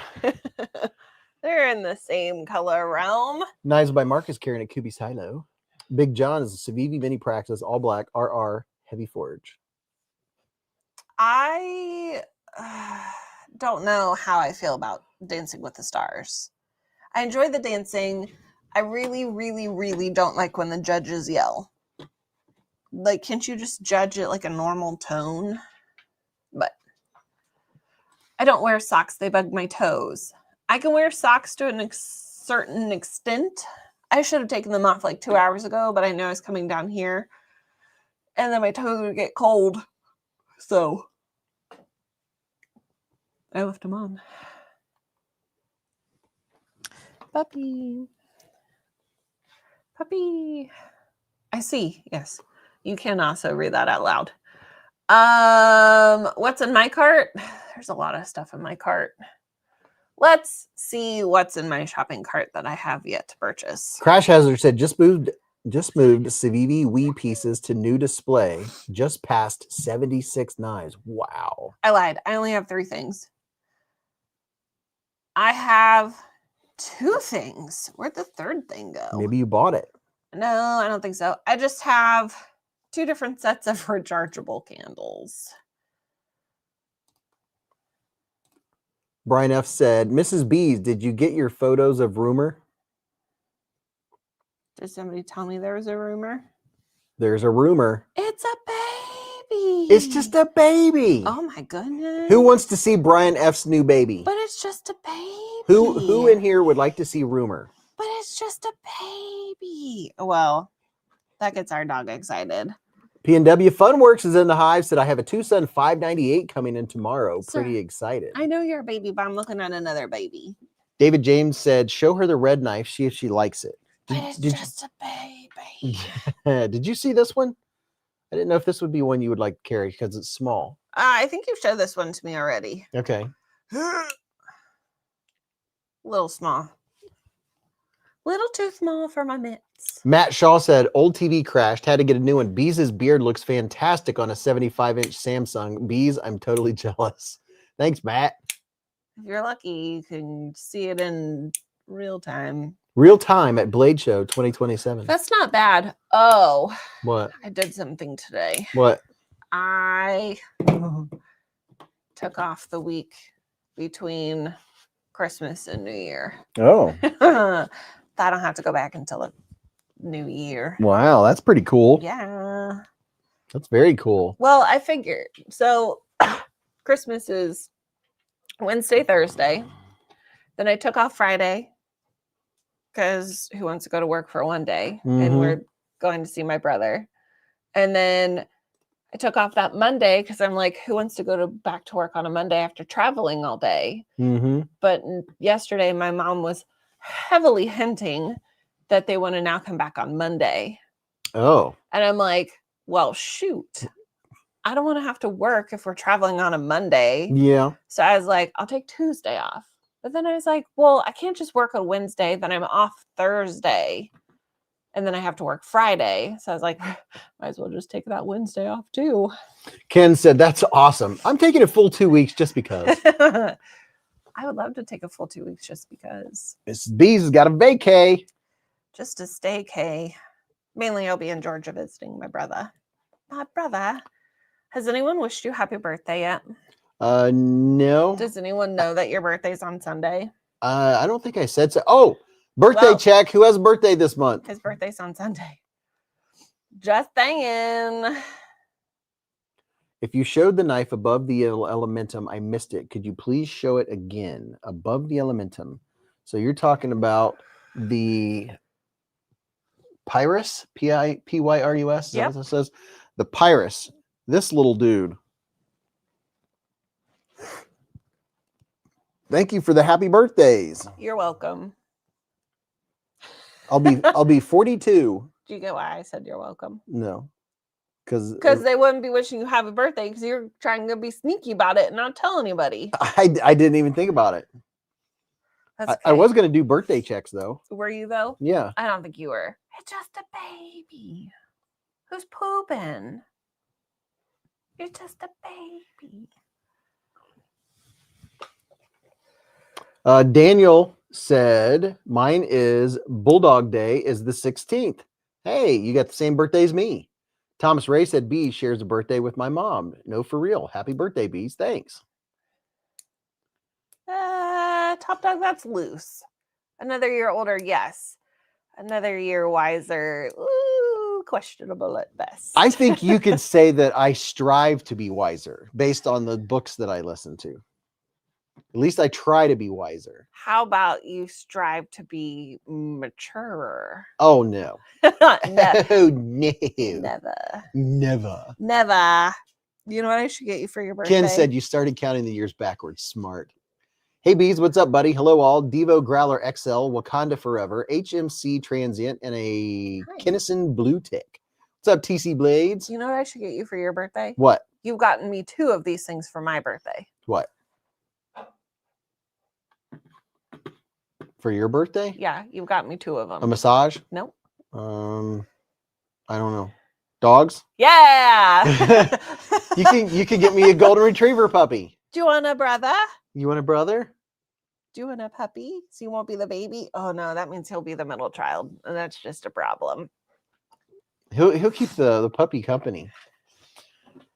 They're in the same color realm. Knives by Marcus carrying a Kubi Silo. Big John is a Civivi Mini Praxis, all black, RR, heavy forge. I don't know how I feel about Dancing with the Stars. I enjoy the dancing. I really, really, really don't like when the judges yell. Like, can't you just judge it like a normal tone? But I don't wear socks. They bug my toes. I can wear socks to a certain extent. I should have taken them off like 2 hours ago, but I know I was coming down here. And then my toes would get cold. So I left them on. Puppy. Puppy. I see. Yes. You can also read that out loud. What's in my cart? There's a lot of stuff in my cart. Let's see what's in my shopping cart that I have yet to purchase. Crash Hazard said, just moved Civivi Wii pieces to new display. Just passed 76 knives. Wow. I lied. I only have 3 things. I have 2 things. Where'd the 3rd thing go? Maybe you bought it. No, I don't think so. I just have 2 different sets of rechargeable candles. Brian F. said, Mrs. Beez, did you get your photos of Rumor? Did somebody tell me there was a rumor? There's a rumor. It's a baby. It's just a baby. Oh my goodness. Who wants to see Brian F.'s new baby? But it's just a baby. Who in here would like to see Rumor? But it's just a baby. Well, that gets our dog excited. P&W Funworks is in the hive. Said, I have a Tucson 598 coming in tomorrow. Sir, Pretty excited. I know you're a baby, but I'm looking at another baby. David James said, show her the red knife. See if she likes it. But it's just a baby. Did you see this one? I didn't know if this would be one you would like to carry because it's small. I think you've showed this one to me already. Okay. Little small. Little too small for my mitts. Matt Shaw said, old TV crashed. Had to get a new one. Beez's beard looks fantastic on a 75-inch Samsung. Beez, I'm totally jealous. Thanks, Matt. If you're lucky, you can see it in real time. Real time at Blade Show 2027. That's not bad. Oh. What? I did something today. What? I took off the week between Christmas and New Year. Oh, I don't have to go back until the New Year. wow. That's pretty cool. Yeah. That's very cool. Well, I figured. So Christmas is Wednesday, Thursday. Then I took off Friday because who wants to go to work for one day? And we're going to see my brother. And then I took off that Monday because I'm like, who wants to go back to work on a Monday after traveling all day? But yesterday, my mom was heavily hinting that they want to now come back on Monday. Oh. And I'm like, well, shoot. I don't want to have to work if we're traveling on a Monday. Yeah. So I was like, I'll take Tuesday off. But then I was like, well, I can't just work on Wednesday. Then I'm off Thursday. And then I have to work Friday. So I was like, might as well just take that Wednesday off too. Ken said, that's awesome. I'm taking a full 2 weeks just because. I would love to take a full 2 weeks just because. Mrs. Beez has got a vacay. Just to stay. Mainly I'll be in Georgia visiting my brother. My brother. Has anyone wished you happy birthday yet? No. Does anyone know that your birthday's on Sunday? I don't think I said so. Oh, birthday check. Who has a birthday this month? His birthday's on Sunday. Just saying. If you showed the knife above the elementum, I missed it. Could you please show it again? Above the elementum. So you're talking about the Pyrus? P-I-P-Y-R-U-S? Is that what it says? The Pyrus. This little dude. Thank you for the happy birthdays. You're welcome. I'll be 42. Do you get why I said you're welcome? No. Because they wouldn't be wishing you happy birthday because you're trying to be sneaky about it and not tell anybody. I didn't even think about it. That's okay. I was going to do birthday checks, though. Were you, though? Yeah. I don't think you were. It's just a baby. Who's pooping? You're just a baby. Daniel said, mine is Bulldog Day is the 16th. Hey, you got the same birthday as me. Thomas Ray said, Beez shares a birthday with my mom. No, for real. Happy birthday, Beez. Thanks. Top Dog, that's loose. Another year older, yes. Another year wiser, ooh, questionable at best. I think you could say that I strive to be wiser based on the books that I listen to. At least I try to be wiser. How about you strive to be maturer? Oh, no. Never. Oh, no. Never. Never. You know what I should get you for your birthday? Ken said you started counting the years backwards. Smart. Hey, Beez, what's up, buddy? Hello, all. Devo Growler XL, Wakanda Forever, HMC Transient, and a Kinnison Blue Tick. What's up, TC Blades? You know what I should get you for your birthday? What? You've gotten me 2 of these things for my birthday. What? For your birthday? Yeah, you've got me 2 of them. A massage? Nope. I don't know. Dogs? Yeah. You can get me a golden retriever puppy. Do you want a brother? You want a brother? Do you want a puppy? So you won't be the baby? Oh no, that means he'll be the middle child, and that's just a problem. He'll keep the puppy company.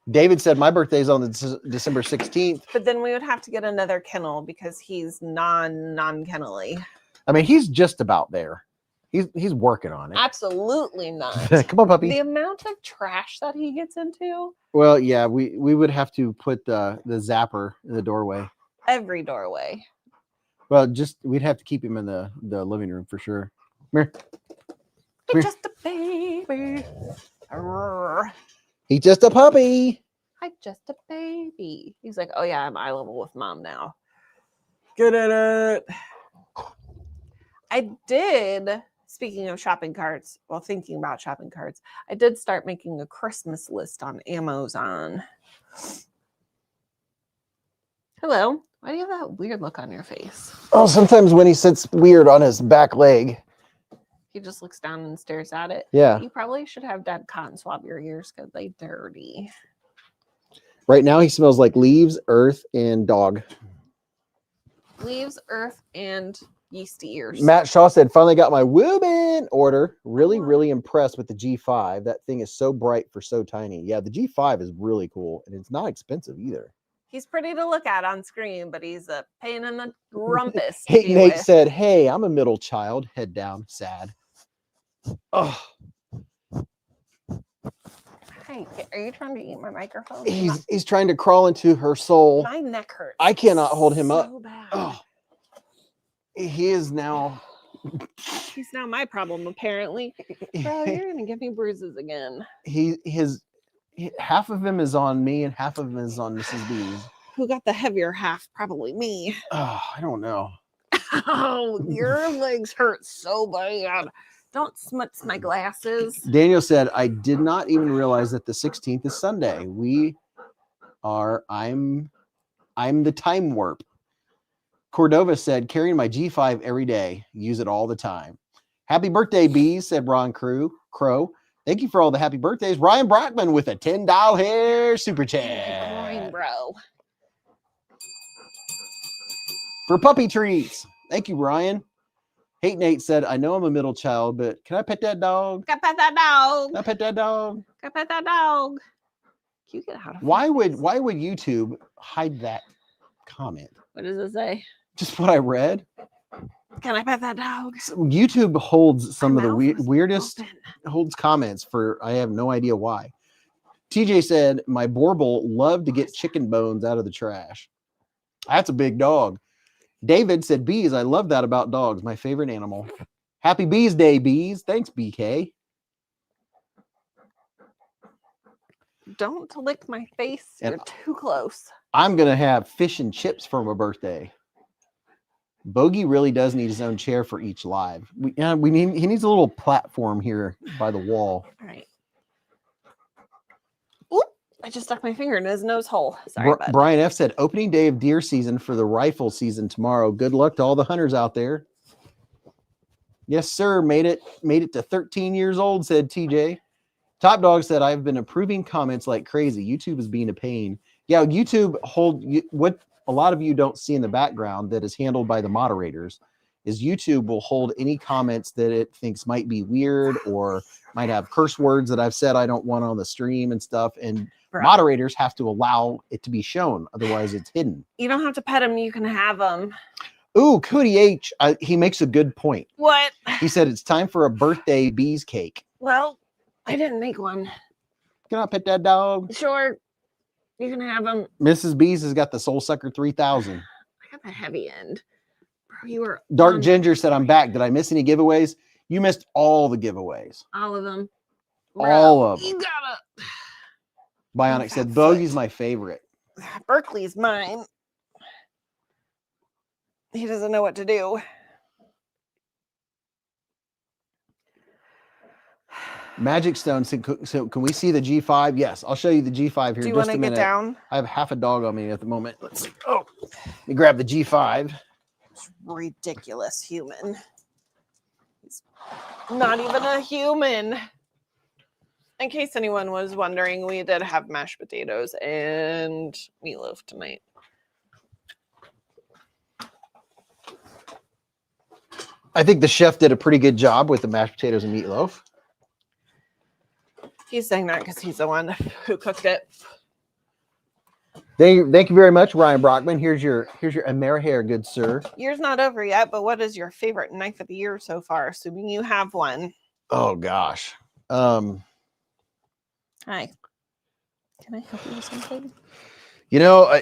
David said my birthday's on the December 16th. But then we would have to get another kennel because he's non-kennelly. I mean, he's just about there. He's working on it. Absolutely not. Come on, puppy. The amount of trash that he gets into. Well, yeah, we would have to put the zapper in the doorway. Every doorway. Well, we'd have to keep him in the living room for sure. Come here. He's just a baby. He's just a puppy. I'm just a baby. He's like, oh yeah, I'm eye level with mom now. Good at it. I did, speaking of shopping carts, while thinking about shopping carts, I did start making a Christmas list on Amazon. Hello. Why do you have that weird look on your face? Oh, sometimes when he sits weird on his back leg. He just looks down and stares at it. Yeah. You probably should have Dad cotton swab your ears because they dirty. Right now he smells like leaves, earth, and dog. Leaves, earth, and yeasty ears. Matt Shaw said, finally got my woman order. Really, really impressed with the G5. That thing is so bright for so tiny. Yeah, the G5 is really cool, and it's not expensive either. He's pretty to look at on screen, but he's a pain in the rumpus to Hey, be Nate with. said, "Hey, I'm a middle child. Head down, sad." Oh, Hey, are you trying to eat my microphone? he's trying to crawl into her soul. My neck hurts. I cannot hold him up. So bad. Oh, he is now. He's now my problem, apparently. Bro, you're gonna give me bruises again. Half of him is on me and half of him is on Mrs. Beez. Who got the heavier half? Probably me. Oh, I don't know. Oh, your legs hurt so bad. Don't smuts my glasses. Daniel said, "I did not even realize that the 16th is Sunday. I'm the time warp." Cordova said, "Carrying my G5 every day. Use it all the time." Happy birthday, Beez, said Ron Crow. Thank you for all the happy birthdays. Ryan Brockman with a $10 super chat. Groin, bro. For puppy treats. Thank you, Ryan. Hate Nate said, "I know I'm a middle child, but can I pet that dog? Can I pet that dog? Can I pet that dog?" Can I pet that dog? Can you get out of Why would YouTube hide that comment? What does it say? Just what I read. Can I pet that dog? YouTube holds some My of the mouth was weirdest open. holds comments for I have no idea why. TJ said, "My Borble loved to get chicken bones out of the trash." That's a big dog. David said, "Beez, I love that about dogs. My favorite animal." Happy Beez Day, Beez. Thanks, BK. Don't lick my face. And You're too close. I'm going to have fish and chips for my birthday. Bogey really does need his own chair for each live. He needs a little platform here by the wall. All right. Oop, I just stuck my finger in his nose hole. Sorry, bud. Brian F. said, "Opening day of deer season for the rifle season tomorrow. Good luck to all the hunters out there." Yes, sir. Made it to 13 years old, said TJ. Top Dog said, "I've been approving comments like crazy. YouTube is being a pain." Yeah, YouTube what a lot of you don't see in the background that is handled by the moderators is YouTube will hold any comments that it thinks might be weird or might have curse words that I've said I don't want on the stream and stuff. And moderators have to allow it to be shown. Otherwise, it's hidden. You don't have to pet him. You can have him. Ooh, Cody H. He makes a good point. What? He said it's time for a birthday Beez cake. Well, I didn't make one. Can I pet that dog? Sure. You can have him. Mrs. Beez has got the Soul Sucker 3000. I got the heavy end. Bro, you were Dark Ginger said, "I'm back. Did I miss any giveaways?" You missed all the giveaways. all of them. Bro, All of them. You gotta. Bionic said, "Bogey's my favorite." Berkeley's mine. He doesn't know what to do. Magic Stone said, "So can we see the G5?" Yes, I'll show you the G5 here. Do you in just want a to minute. get down? I have half a dog on me at the moment. Let's see. Oh, let me grab the G5. It's ridiculous human. He's not even a human. In case anyone was wondering, we did have mashed potatoes and meatloaf tonight. I think the chef did a pretty good job with the mashed potatoes and meatloaf. He's saying that because he's the one who cooked it. Thank you very much, Ryan Brockman. Here's your Amerihair, good sir. Year's not over yet, but what is your favorite knife of the year so far? Assuming you have one. Oh gosh. Hi. Can I help you with something? You know,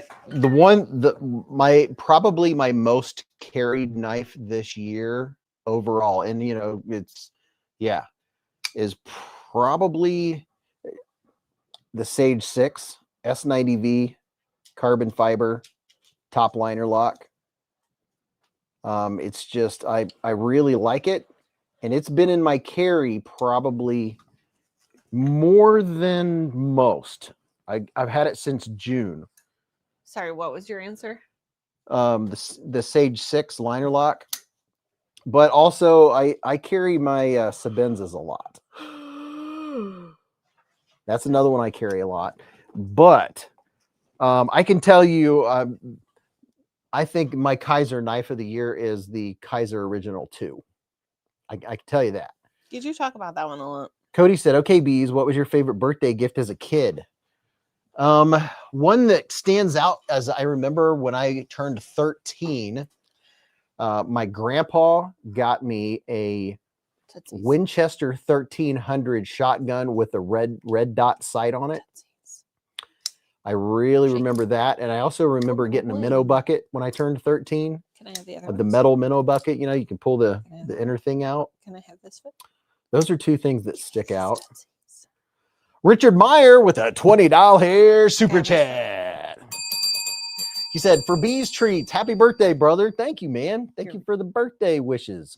probably my most carried knife this year overall, and you know, is probably the Sage 6 S90V carbon fiber top liner lock. It's just I really like it, and it's been in my carry probably more than most. I've had it since June. Sorry, what was your answer? The Sage 6 liner lock, but also I carry my Sabenzas a lot. That's another one I carry a lot. But I can tell you, I think my Kaiser knife of the year is the Kaiser Original 2. I can tell you that. Did you talk about that one a lot? Cody said, "Okay, Beez, what was your favorite birthday gift as a kid?" One that stands out as I remember when I turned 13, my grandpa got me a Tootsies. Winchester 1300 shotgun with a red dot sight on it. Tootsies. I really Shake. remember that. And I also remember getting a minnow bucket when I turned 13. Can I have the other The ones? metal minnow bucket, you know, you can pull the Yeah. inner thing out. Can I have this one? Those are two things that stick out. Tootsies. Richard Meyer with a $20 super Okay, chat. He said, for Beez treats, happy birthday, brother. Thank you, man. Thank You're- you for the birthday wishes.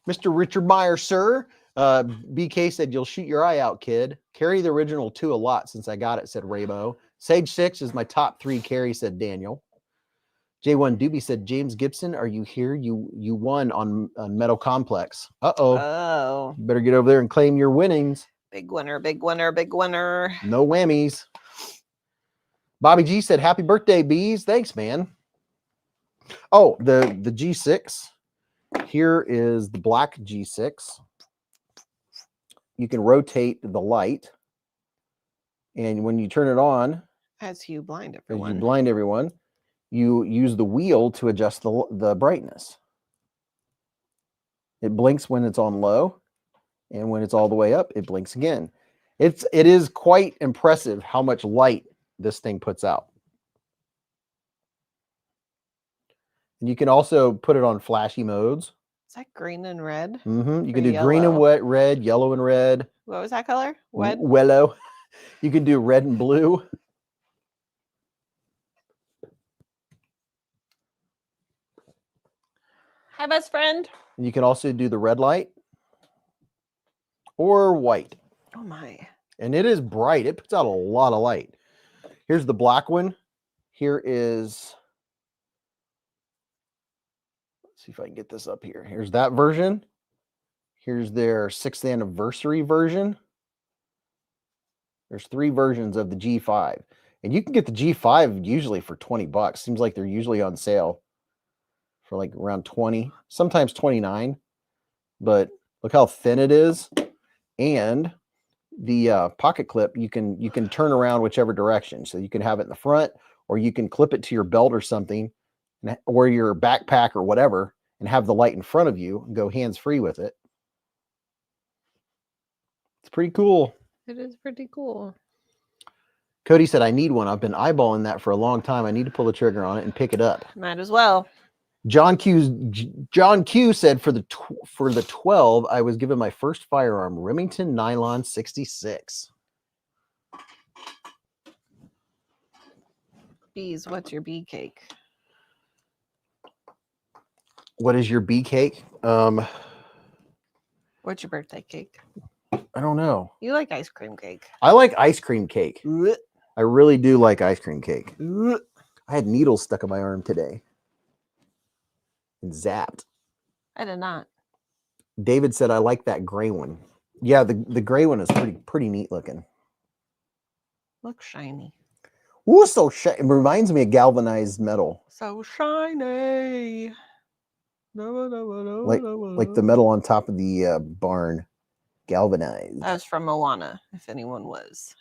Mr. Richard Meyer, sir. BK said, you'll shoot your eye out, kid. Carry the original 2 a lot since I got it, said Raybo. Sage 6 is my top 3 carry, said Daniel. J1 Doobie said, James Gibson, are you here? You won on Metal Complex. Uh-oh. Oh. You better get over there and claim your winnings. Big winner, big winner, big winner. No whammies. Bobby G said, happy birthday, Beez. Thanks, man. Oh, the G6. Here is the black G6. You can rotate the light. And when you turn it on, As you blind as everyone. you blind everyone, you use the wheel to adjust the brightness. It blinks when it's on low, and when it's all the way up, it blinks again. It is quite impressive how much light this thing puts out. And you can also put it on flashy modes. Is that green and red? You Or can do green and yellow? red, yellow and red. What was that color? What? Wellow. You can do red and blue. Hi, best friend. And you can also do the red light or white. Oh my. And it is bright. It puts out a lot of light. Here's the black one. Here is, let's see if I can get this up here. Here's that version. Here's their 6th anniversary version. There's 3 versions of the G5. And you can get the G5 usually for $20. Seems like they're usually on sale for like around 20, sometimes 29. But look how thin it is. And the pocket clip, you can turn around whichever direction. So you can have it in the front, or you can clip it to your belt or something, or your backpack or whatever, and have the light in front of you and go hands-free with it. It's pretty cool. It is pretty cool. Cody said, I need one. I've been eyeballing that for a long time. I need to pull the trigger on it and pick it up. Might as well. John Q said, for the 12, I was given my first firearm, Remington Nylon 66. Beez, what's your bee cake? What is your bee cake? What's your birthday cake? I don't know. You like ice cream cake. I like ice cream cake. I really do like ice cream cake. I had needles stuck in my arm today and zapped. I did not. David said, I like that gray one. Yeah, the gray one is pretty neat looking. Looks shiny. Ooh, so it reminds me of galvanized metal. So shiny. Like the metal on top of the barn. Galvanized. That was from Moana, if anyone was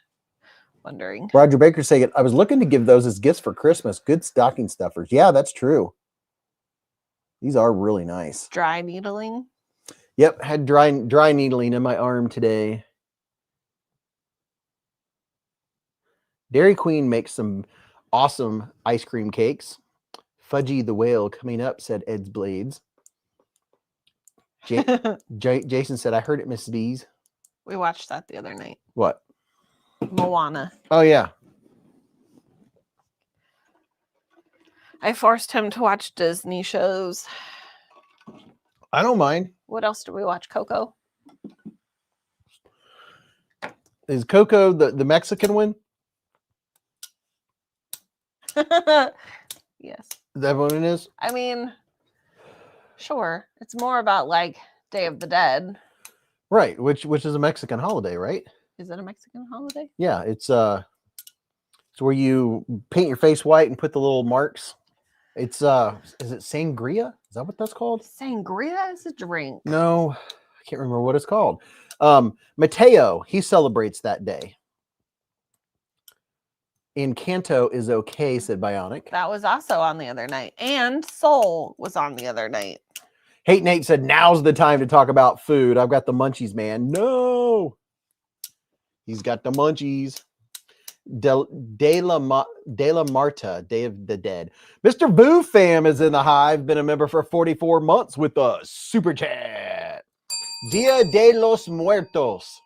wondering. Roger Baker saying, I was looking to give those as gifts for Christmas. Good stocking stuffers. Yeah, that's true. These are really nice. Dry needling. Yep, had dry needling in my arm today. Dairy Queen makes some awesome ice cream cakes. Fudgy the Whale coming up, said Ed's Blades. Jason said, I heard it, Miss Beez. We watched that the other night. What? Moana. Oh, yeah. I forced him to watch Disney shows. I don't mind. What else do we watch? Coco? Is Coco the Mexican one? Yes. Is that what it is? I mean, sure. It's more about like Day of the Dead. Right, which is a Mexican holiday, right? Is it a Mexican holiday? Yeah, it's where you paint your face white and put the little marks. It's is it sangria? Is that what that's called? Sangria is a drink. No, I can't remember what it's called. Mateo, he celebrates that day. Encanto is okay, said Bionic. That was also on the other night. And Soul was on the other night. Hate Nate said, now's the time to talk about food. I've got the munchies, man. No. He's got the munchies. De La Marta, Day of the Dead. Mr. Boo Fam is in the hive. Been a member for 44 months with a super chat. Dia de los Muertos,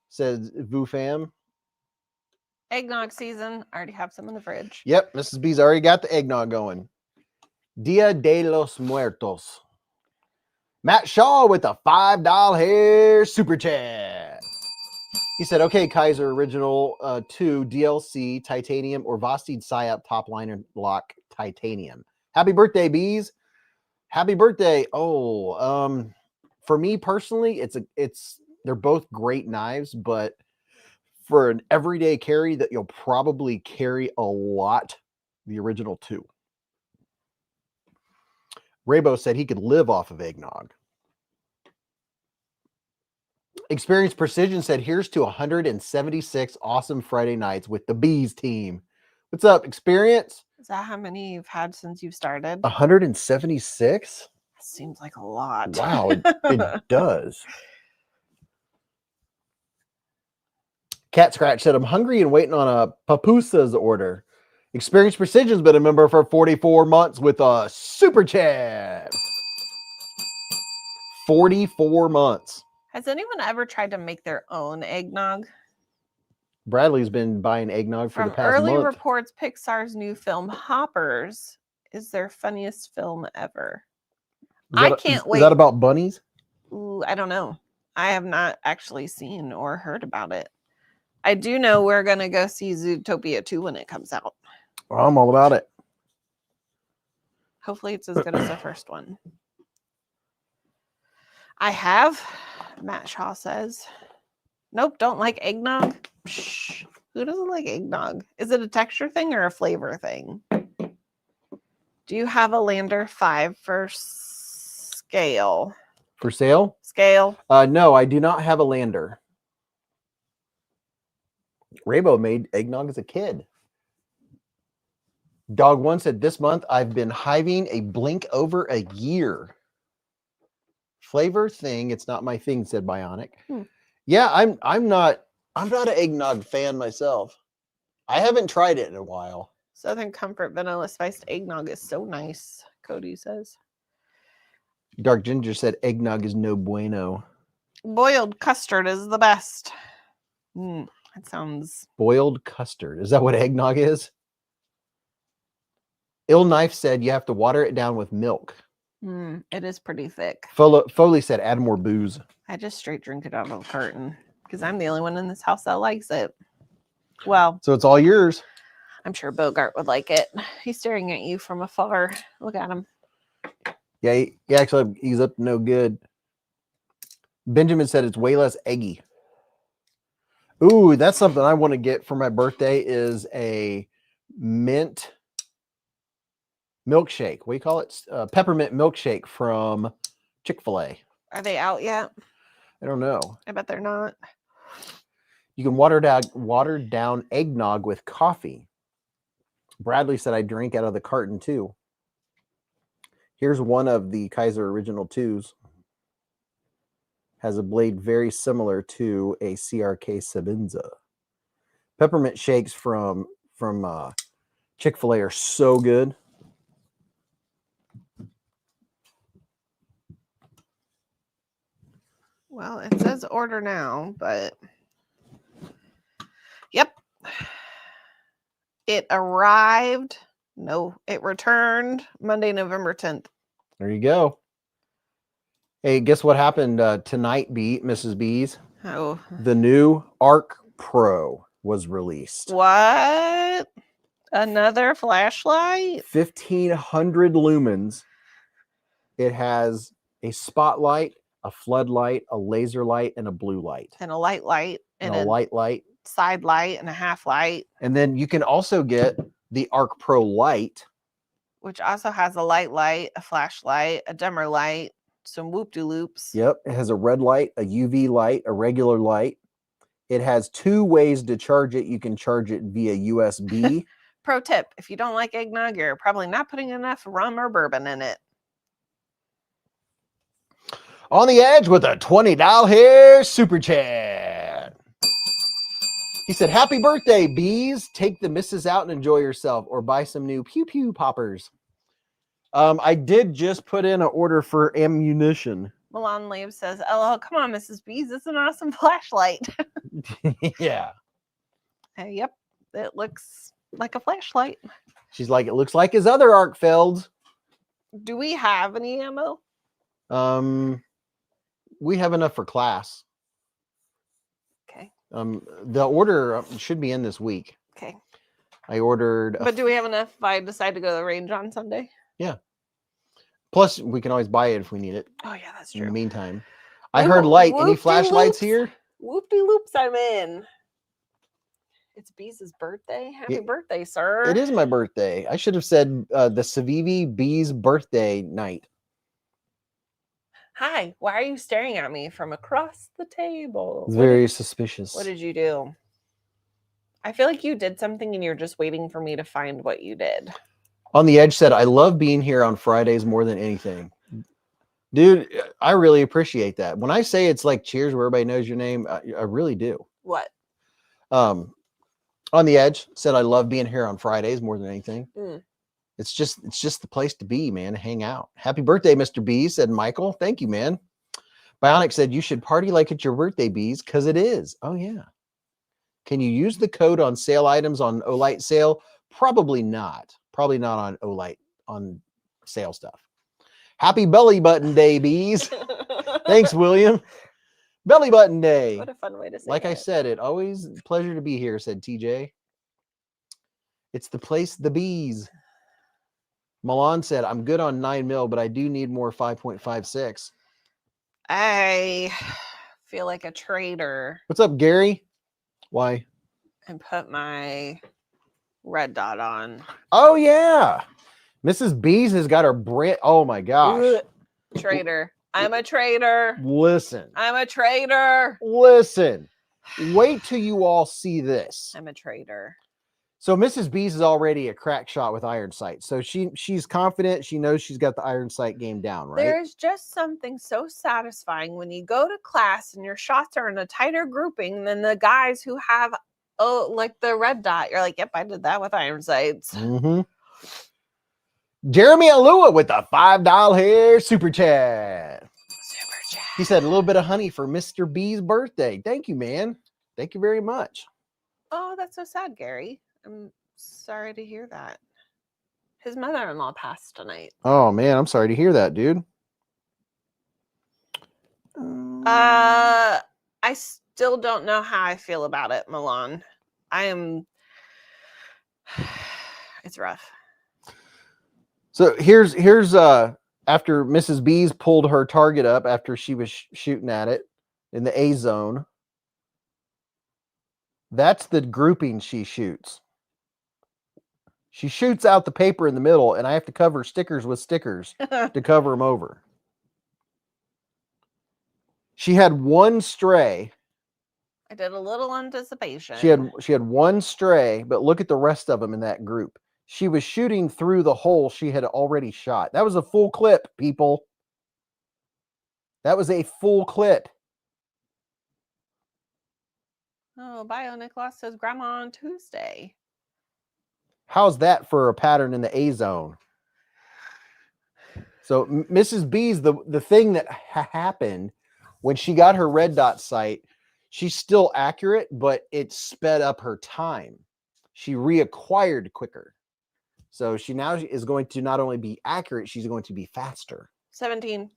says Boo Fam. Eggnog season. I already have some in the fridge. Yep, Mrs. B's already got the eggnog going. Dia de los Muertos. Matt Shaw with a $5 hair super chat. He said, okay, Kaiser Original 2 DLC Titanium or Vosteed Psyop Top Liner Lock Titanium. Happy birthday, Beez. Happy birthday. Oh, for me personally, they're both great knives, but for an everyday carry that you'll probably carry a lot, the original 2. Raybo said he could live off of eggnog. Experience Precision said, here's to 176 awesome Friday nights with the Beez team. What's up, Experience? Is that how many you've had since you've started? 176? That seems like a lot. Wow, it does. Cat Scratch said, I'm hungry and waiting on a papusa's order. Experience Precision's been a member for 44 months with a super chat. 44 months. Has anyone ever tried to make their own eggnog? Bradley's been buying eggnog for From the past early month. reports, Pixar's new film Hoppers is their funniest film ever. I can't wait. Is that about bunnies? Ooh, I don't know. I have not actually seen or heard about it. I do know we're going to go see Zootopia 2 when it comes out. Well, I'm all about it. Hopefully it's as good as the first one. I have, Matt Shaw says. Nope, don't like eggnog. Psh, who doesn't like eggnog? Is it a texture thing or a flavor thing? Do you have a Lander 5 for scale? For sale? Scale? No, I do not have a Lander. Raybo made eggnog as a kid. Dog One said, this month I've been hiving a blink over a year. Flavor thing, it's not my thing, said Bionic. Yeah, I'm not an eggnog fan myself. I haven't tried it in a while. Southern Comfort Vanilla Spiced Eggnog is so nice, Cody says. Dark Ginger said eggnog is no bueno. Boiled custard is the best. That sounds... Boiled custard. Is that what eggnog is? Ill Knife said you have to water it down with milk. It is pretty thick. Foley said add more booze. I just straight drink it out of a carton because I'm the only one in this house that likes it. Well, so it's all yours. I'm sure Bogart would like it. He's staring at you from afar. Look at him. Yeah, he actually, he's up to no good. Benjamin said it's way less eggy. Ooh, that's something I want to get for my birthday is a mint milkshake. What do you call it? Peppermint milkshake from Chick-fil-A. Are they out yet? I don't know. I bet they're not. You can water down eggnog with coffee. Bradley said I drink out of the carton too. Here's one of the Kaiser Original 2s. Has a blade very similar to a CRK Sabenza. Peppermint shakes from Chick-fil-A are so good. Well, it says order now, but yep. It arrived. No, it returned Monday, November 10th. There you go. Hey, guess what happened tonight, Mrs. Beez? Oh. The new Arc Pro was released. What? Another flashlight? 1,500 lumens. It has a spotlight, a floodlight, a laser light, and a blue light. And a light. And a light. Side light and a half light. And then you can also get the Arc Pro Light. Which also has a light, a flashlight, a dimmer light. some whoop-de-loops. Yep. It has a red light, a UV light, a regular light. It has 2 ways to charge it. You can charge it via USB. Pro tip, if you don't like eggnog, you're probably not putting enough rum or bourbon in it. On the Edge with a $20 here super chat. He said, happy birthday, Beez. Take the missus out and enjoy yourself, or buy some new pew pew poppers. I did just put in an order for ammunition. Milan Leave says, "LOL, come on, Mrs. Beez, it's an awesome flashlight." Yeah. Yep, it looks like a flashlight. She's like, it looks like his other Arkfelds. Do we have any ammo? We have enough for class. Okay. The order should be in this week. Okay. I ordered. But do we have enough if I decide to go to the range on Sunday? Yeah. Plus, we can always buy it if we need it. Oh, yeah, that's In true. the meantime, I heard light. Any flashlights here? Whoop-de-loops, I'm in. It's Beez's birthday. Happy birthday, sir. It is my birthday. I should have said the Civivi Beez birthday night. Hi, why are you staring at me from across the table? It's very suspicious. What did you do? I feel like you did something and you're just waiting for me to find what you did. On the Edge said, I love being here on Fridays more than anything. Dude, I really appreciate that. When I say it's like cheers where everybody knows your name, I really do. What? On the Edge said, I love being here on Fridays more than anything. It's just the place to be, man. Hang out. Happy birthday, Mr. B, said Michael. Thank you, man. Bionic said, you should party like it's your birthday, Beez, because it is. Oh, yeah. Can you use the code on sale items on Olight sale? Probably not. Probably not on Olight on sale stuff. Happy belly button day, Beez. Thanks, William. Belly button day. What a fun way to say Like it. I said, it always a pleasure to be here, said TJ. It's the place, the Beez. Milan said, I'm good on 9mm, but I do need more 5.56. I feel like a traitor What's up, Gary? Why? and put my red dot on. Oh, yeah. Mrs. Beez has got her brand. Oh, my gosh. Traitor. I'm a traitor. Listen. I'm a traitor. Listen. Wait till you all see this. I'm a traitor. So Mrs. Beez is already a crack shot with iron sight. So she's confident. She knows she's got the iron sight game down, right? There's just something so satisfying when you go to class and your shots are in a tighter grouping than the guys who have, like the red dot. You're like, yep, I did that with iron sights. Mm-hmm. Jeremy Alua with the $5 here super chat. Super chat. He said a little bit of honey for Mr. B's birthday. Thank you, man. Thank you very much. Oh, that's so sad, Gary. I'm sorry to hear that. His mother-in-law passed tonight. Oh, man. I'm sorry to hear that, dude. I still don't know how I feel about it, Milan. It's rough. So here's after Mrs. B's pulled her target up after she was shooting at it in the A zone. That's the grouping she shoots. She shoots out the paper in the middle, and I have to cover stickers with stickers to cover them over. She had one stray. I did a little anticipation. She had one stray, but look at the rest of them in that group. She was shooting through the hole she had already shot. That was a full clip, people. That was a full clip. Oh, Bio Nicholas says Grandma on Tuesday. How's that for a pattern in the A zone? So Mrs. B's, the thing that happened when she got her red dot sight, she's still accurate, but it sped up her time. She reacquired quicker. So she now is going to not only be accurate, she's going to be faster. 17.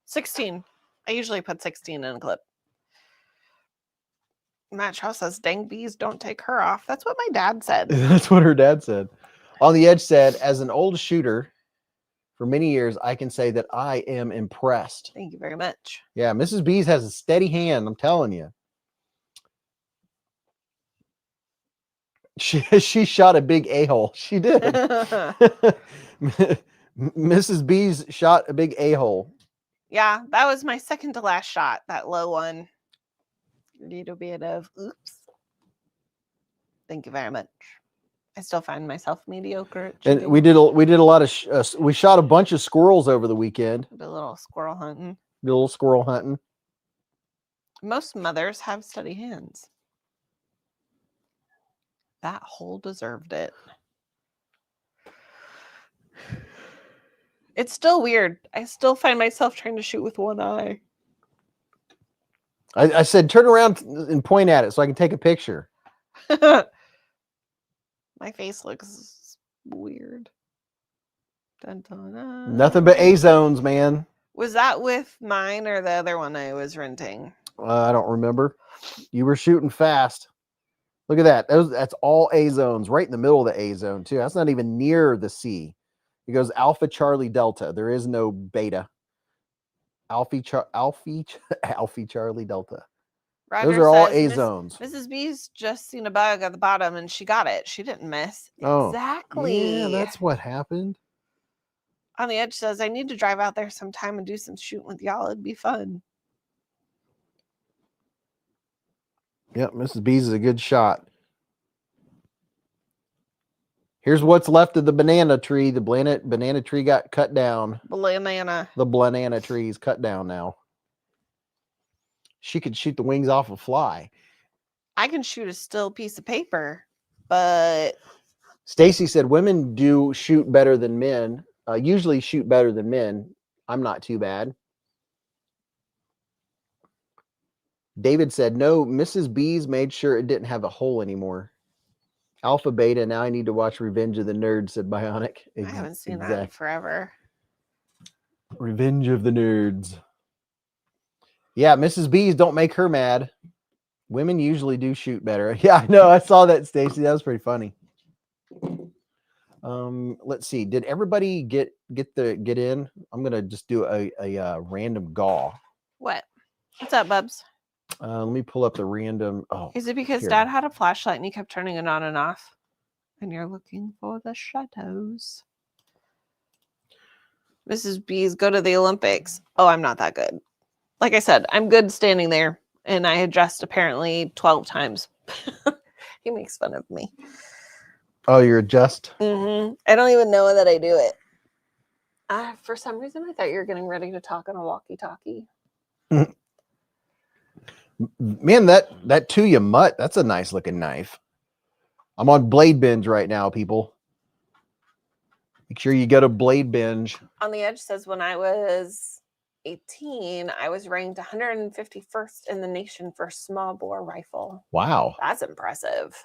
16. I usually put 16 in a clip. Matt Shaw says, dang bees, don't take her off. That's what my dad said. That's what her dad said. On the Edge said, as an old shooter for many years, I can say that I am impressed. Thank you very much. Yeah, Mrs. B's has a steady hand, I'm telling you. She shot a big a-hole. She did. Mrs. B's shot a big a-hole. Yeah, that was my second to last shot, that low one. A little bit of oops. Thank you very much. I still find myself mediocre at And shooting. we did a lot of we shot a bunch of squirrels over the weekend. Did a little squirrel hunting. Did a little squirrel hunting. Most mothers have steady hands. That hole deserved it. It's still weird. I still find myself trying to shoot with one eye. I said, turn around and point at it so I can take a picture. My face looks weird. Dun, dun, dun. Nothing but A zones, man. Was that with mine or the other one I was renting? I don't remember. You were shooting fast. Look at that. That's all A zones, right in the middle of the A zone, too. That's not even near the C. It goes Alpha Charlie Delta. There is no beta. Alpha Charlie Delta. Roger Those are all says, A zones. Mrs. B's just seen a bug at the bottom and she got it. She didn't miss. Oh, exactly. Yeah, that's what happened. On the Edge says, I need to drive out there sometime and do some shooting with y'all. It'd be fun. Yep, Mrs. B's is a good shot. Here's what's left of the banana tree. The banana tree got cut down. Banana. The banana tree is cut down now. She could shoot the wings off a fly. I can shoot a still piece of paper, but Stacy said women do shoot better than men. Usually shoot better than men. I'm not too bad. David said, no, Mrs. B's made sure it didn't have a hole anymore. Alpha Beta, now I need to watch Revenge of the Nerds, said Bionic. I haven't seen that in forever. Revenge of the Nerds. Yeah, Mrs. B's, don't make her mad. Women usually do shoot better. Yeah, I know. I saw that, Stacy. That was pretty funny. Let's see. Did everybody get in? I'm gonna just do a random gaw. What? What's up, Bubs? Let me pull up the random. Oh, is it because here. Dad had a flashlight and he kept turning it on and off? And you're looking for the shadows. Mrs. B's go to the Olympics. Oh, I'm not that good. Like I said, I'm good standing there, and I adjust apparently 12 times. He makes fun of me. Oh, you're adjust? Mm-hmm. I don't even know that I do it. For some reason, I thought you were getting ready to talk on a walkie-talkie. Man, that Tuya Mutt, that's a nice looking knife. I'm on Blade Binge right now, people. Make sure you go to Blade Binge. On the Edge says, when I was 18, I was ranked 151st in the nation for small bore rifle. Wow. That's impressive.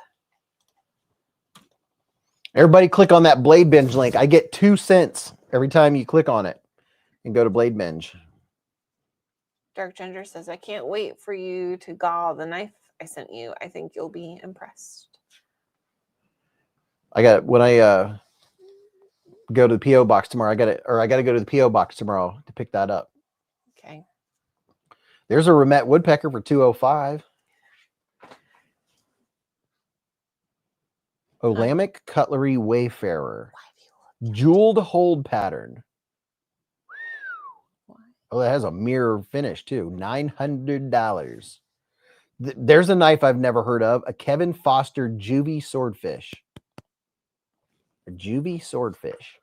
Everybody click on that Blade Binge link. I get 2 cents every time you click on it and go to Blade Binge. Dark Ginger says, I can't wait for you to gall the knife I sent you. I think you'll be impressed. When I go to the P.O. box tomorrow, I got to go to the P.O. box tomorrow to pick that up. Okay. There's a Remet woodpecker for $205. Olamic Cutlery Wayfarer. Jeweled hold pattern. Oh, that has a mirror finish too. $900. There's a knife I've never heard of. A Kevin Foster Juvie Swordfish. A Juvie Swordfish.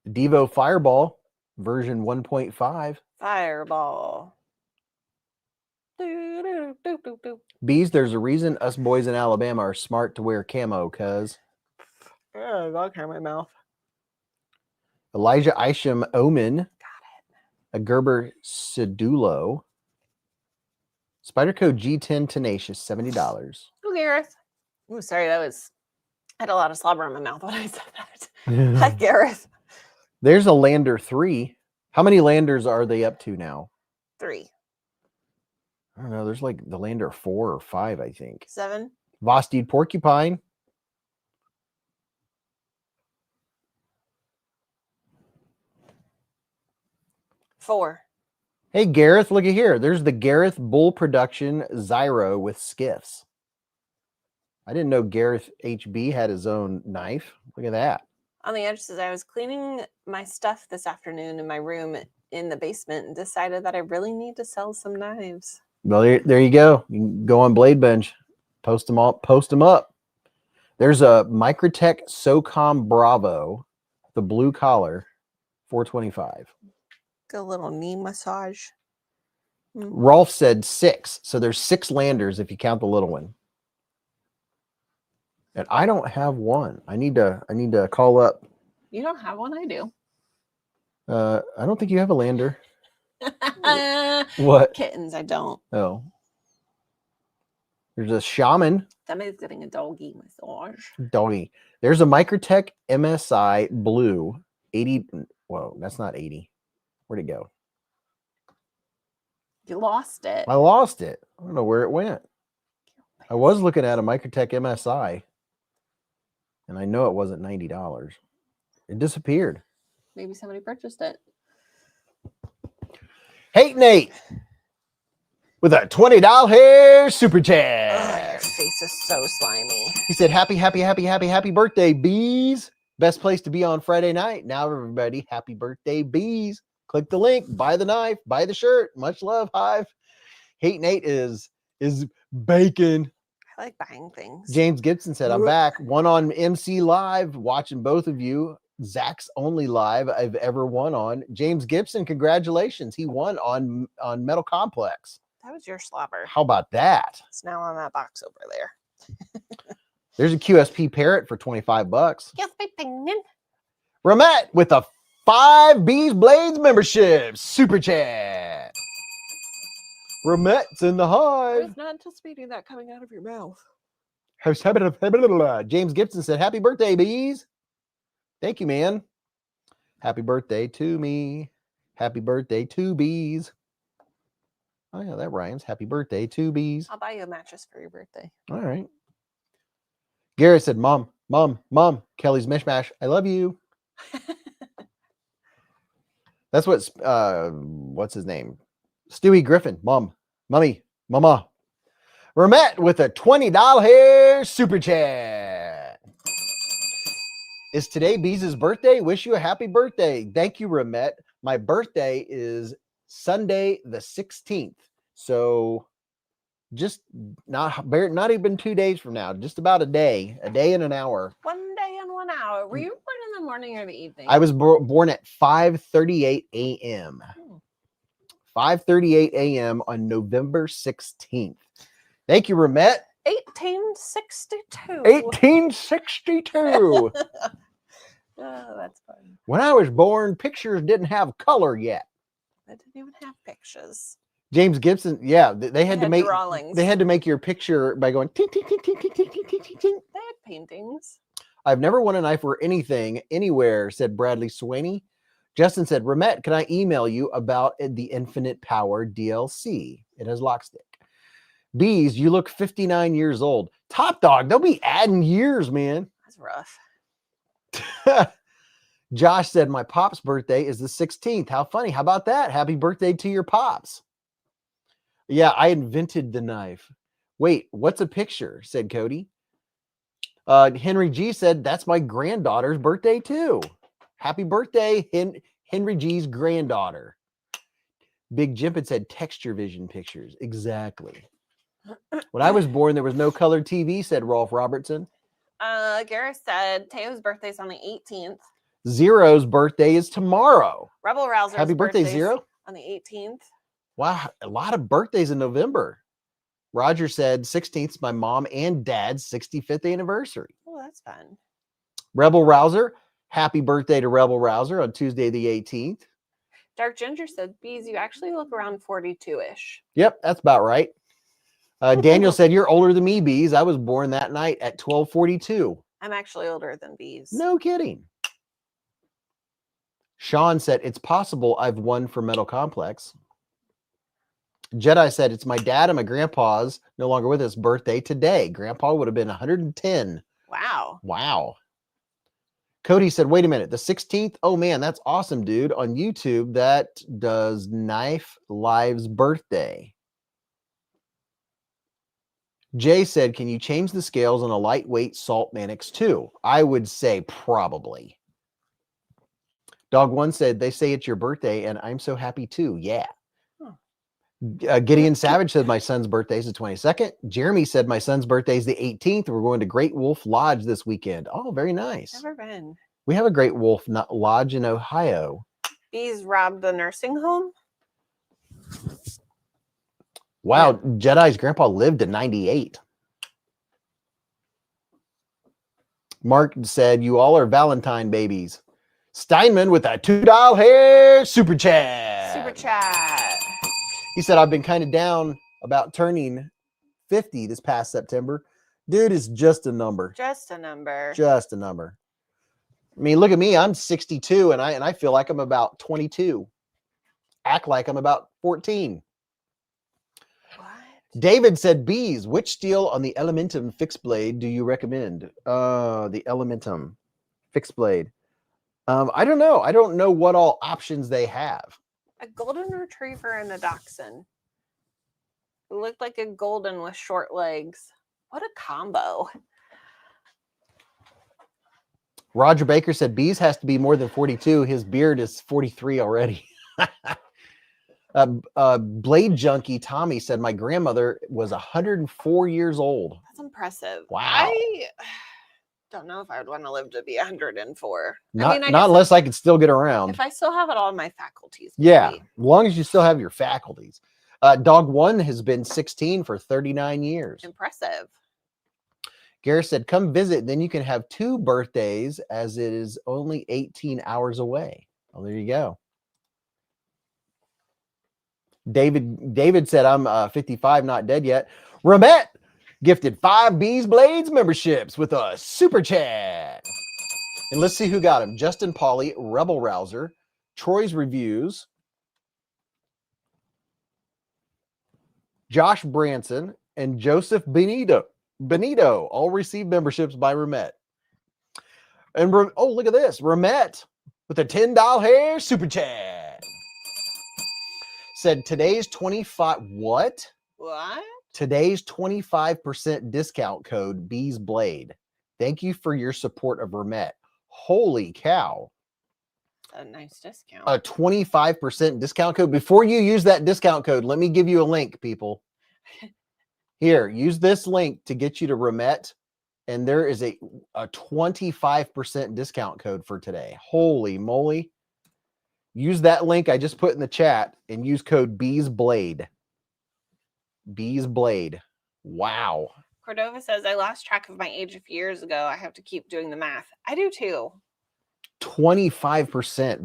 Devo Fireball version 1.5. Fireball. Beez, there's a reason us boys in Alabama are smart to wear camo, cuz. Yeah, I got my mouth. Elijah Isham Omen. Got it. A Gerber Sedulo. Spyderco G10 Tenacious, $70. Oh, Gareth. Oh, sorry, I had a lot of slobber in my mouth when I said that. Hi, Gareth. There's a Lander 3. How many Landers are they up to now? 3. I don't know. There's like the Lander 4 or 5, I think. 7. Vosteed Porcupine. $4. Hey, Gareth, look at here. There's the Gareth Bull Production Zyro with skiffs. I didn't know Gareth HB had his own knife. Look at that. On the edge says, I was cleaning my stuff this afternoon in my room in the basement and decided that I really need to sell some knives. Well, there you go. You can go on Blade Bench, post them up. There's a Microtech SOCOM Bravo, the blue collar, $425. Get a little knee massage. Rolf said 6, so there's 6 landers if you count the little one. And I don't have one. I need to call up. You don't have one? I do. I don't think you have a lander. What? Kittens, I don't. Oh. There's a Shaman. Somebody's getting a doggy massage. Doggy. There's a Microtech MSI blue 80. Whoa, that's not 80. Where'd it go? You lost it. I lost it. I don't know where it went. I was looking at a Microtech MSI, and I know it wasn't $90. It disappeared. Maybe somebody purchased it. Hey, Nate, with a $20 super chat. Oh, your face is so slimy. He said, happy birthday, Beez. Best place to be on Friday night. Now, everybody, happy birthday, Beez. Click the link, buy the knife, buy the shirt. Much love, Hive. Hate Nate is bacon. I like buying things. James Gibson said, I'm back. One on MC Live, watching both of you. Zach's only live I've ever won on. James Gibson, congratulations. He won on Metal Complex. That was your slobber. How about that? It's now on that box over there. There's a QSP Parrot for $25. Yes, my penguin. Remet with a 5 Beez Blades membership. Super chat. Remet's in the I hive. was not anticipating that coming out of your mouth. James Gibson said, happy birthday, Beez. Thank you, man. Happy birthday to me. Happy birthday to Beez. Oh, yeah, that rhymes. Happy birthday to Beez. I'll buy you a mattress for your birthday. All right. Garrett said, Mom, Kelly's Mishmash. I love you. That's what's his name? Stewie Griffin. Mommy, Mama. Remet with a $20 super chat. Is today Beez's birthday? Wish you a happy birthday. Thank you, Remet. My birthday is Sunday the 16th. So just not even 2 days from now, just about a day and an hour. 1 day and 1 hour. Were you born in the morning or the evening? I was born at 5:38 a.m. 5:38 a.m. on November 16th. Thank you, Remet. 1862. 1862. Oh, that's fun. When I was born, pictures didn't have color yet. I didn't even have pictures. James Gibson, yeah, they had to make drawings. They had to make your picture by going ting, ting, ting, ting, ting, ting, ting, ting, ting. They had paintings. I've never won a knife or anything anywhere, said Bradley Swaney. Justin said, Remet, can I email you about the Infinite Power DLC? It has lock stick. Beez, you look 59 years old. Top Dog, they'll be adding years, man. That's rough. Josh said, my pop's birthday is the 16th. How funny. How about that? Happy birthday to your pops. Yeah, I invented the knife. Wait, what's a picture? Said Cody. Henry G said, that's my granddaughter's birthday too. Happy birthday, Henry G's granddaughter. Big Jimpin said texture vision pictures. Exactly. When I was born, there was no color TV, said Rolf Robertson. Gareth said Teo's birthday's on the 18th. Zero's birthday is tomorrow. Rebel Rouser's Happy birthday, Zero. On the 18th. Wow, a lot of birthdays in November. Roger said 16th is my mom and dad's 65th anniversary. Oh, that's fun. Rebel Rouser, happy birthday to Rebel Rouser on Tuesday the 18th. Dark Ginger said, Beez, you actually look around 42-ish. Yep, that's about right. Daniel said, you're older than me, Beez. I was born that night at 12:42. I'm actually older than Beez. No kidding. Sean said, it's possible I've won for Metal Complex. Jedi said, it's my dad and my grandpa's, no longer with us, birthday today. Grandpa would have been 110. Wow. Wow. Cody said, wait a minute, the 16th? Oh, man, that's awesome, dude. On YouTube, that does Knife Live's birthday. Jay said, can you change the scales on a lightweight Salt Manix 2? I would say probably. Dog One said, they say it's your birthday, and I'm so happy too. Yeah. Huh. Gideon Savage said, my son's birthday is the 22nd. Jeremy said, my son's birthday is the 18th. We're going to Great Wolf Lodge this weekend. Oh, very nice. Never been. We have a Great Wolf Lodge in Ohio. Beez robbed the nursing home. Wow, Jedi's grandpa lived to 98. Mark said, you all are Valentine babies. Steinman with a $2 hair super chat. Super chat. He said, I've been kind of down about turning 50 this past September. Dude, it's just a number. Just a number. Just a number. I mean, look at me. I'm 62 and I feel like I'm about 22. Act like I'm about 14. What? David said, Beez, which steel on the Elementum fixed blade do you recommend? The Elementum fixed blade. I don't know. I don't know what all options they have. A golden retriever and a dachshund. It looked like a golden with short legs. What a combo. Roger Baker said, Beez has to be more than 42. His beard is 43 already. Blade Junkie Tommy said, my grandmother was 104 years old. That's impressive. Wow. I don't know if I would want to live to be 104. Not unless I could still get around. If I still have all my faculties. Yeah, maybe. as long as you still have your faculties. Dog One has been 16 for 39 years. Impressive. Gareth said, come visit, then you can have 2 birthdays as it is only 18 hours away. Well, there you go. David said, I'm 55, not dead yet. Remet gifted 5 Beez Blades memberships with a super chat. And let's see who got them. Justin Pauly, Rebel Rouser, Troy's Reviews, Josh Branson, and Joseph Benito all received memberships by Remet. And oh, look at this. Remet with a $10 hair super chat. Said today's 25 what? What? Today's 25% discount code Beez Blade. Thank you for your support of Remet. Holy cow. A nice discount. A 25% discount code. Before you use that discount code, let me give you a link, people. Here, use this link to get you to Remet. And there is a 25% discount code for today. Holy moly. Use that link I just put in the chat and use code Beez Blade. Beez Blade. Wow. Cordova says, I lost track of my age a few years ago. I have to keep doing the math. I do too. 25%.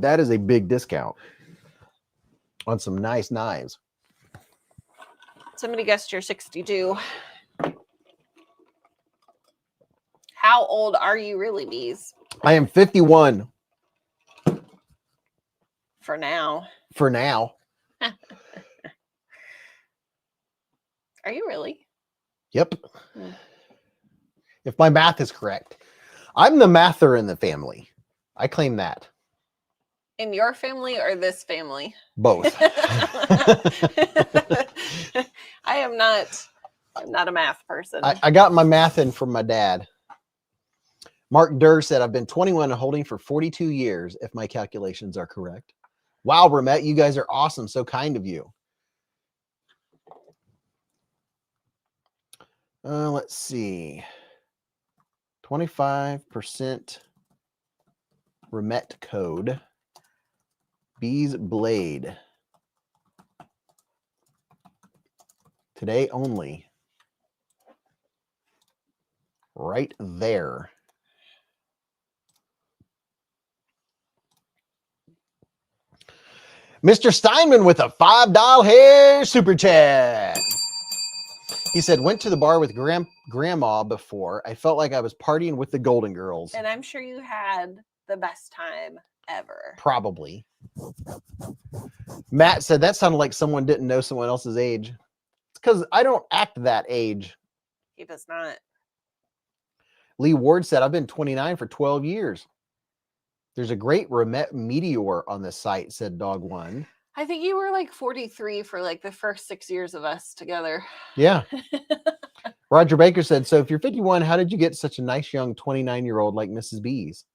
That is a big discount on some nice knives. Somebody guessed you're 62. How old are you really, Beez? I am 51. For now. For now. Are you really? Yep. Hmm. If my math is correct. I'm the mather in the family. I claim that. In your family or this family? Both. I'm not a math person. I got my math in from my dad. Mark Durr said, I've been 21 and holding for 42 years, if my calculations are correct. Wow, Remet, you guys are awesome. So kind of you. Let's see. 25% Remet code. Beez Blade. Today only. Right there. Mr. Steinman with a $5 hair super chat. He said, went to the bar with grandma before. I felt like I was partying with the Golden Girls. And I'm sure you had the best time ever. Probably. Matt said, that sounded like someone didn't know someone else's age. It's because I don't act that age. He does not. Lee Ward said, I've been 29 for 12 years. There's a great Remet meteor on the site, said Dog One. I think you were like 43 for like the first 6 years of us together. Yeah. Roger Baker said, so if you're 51, how did you get such a nice young 29-year-old like Mrs. Beez?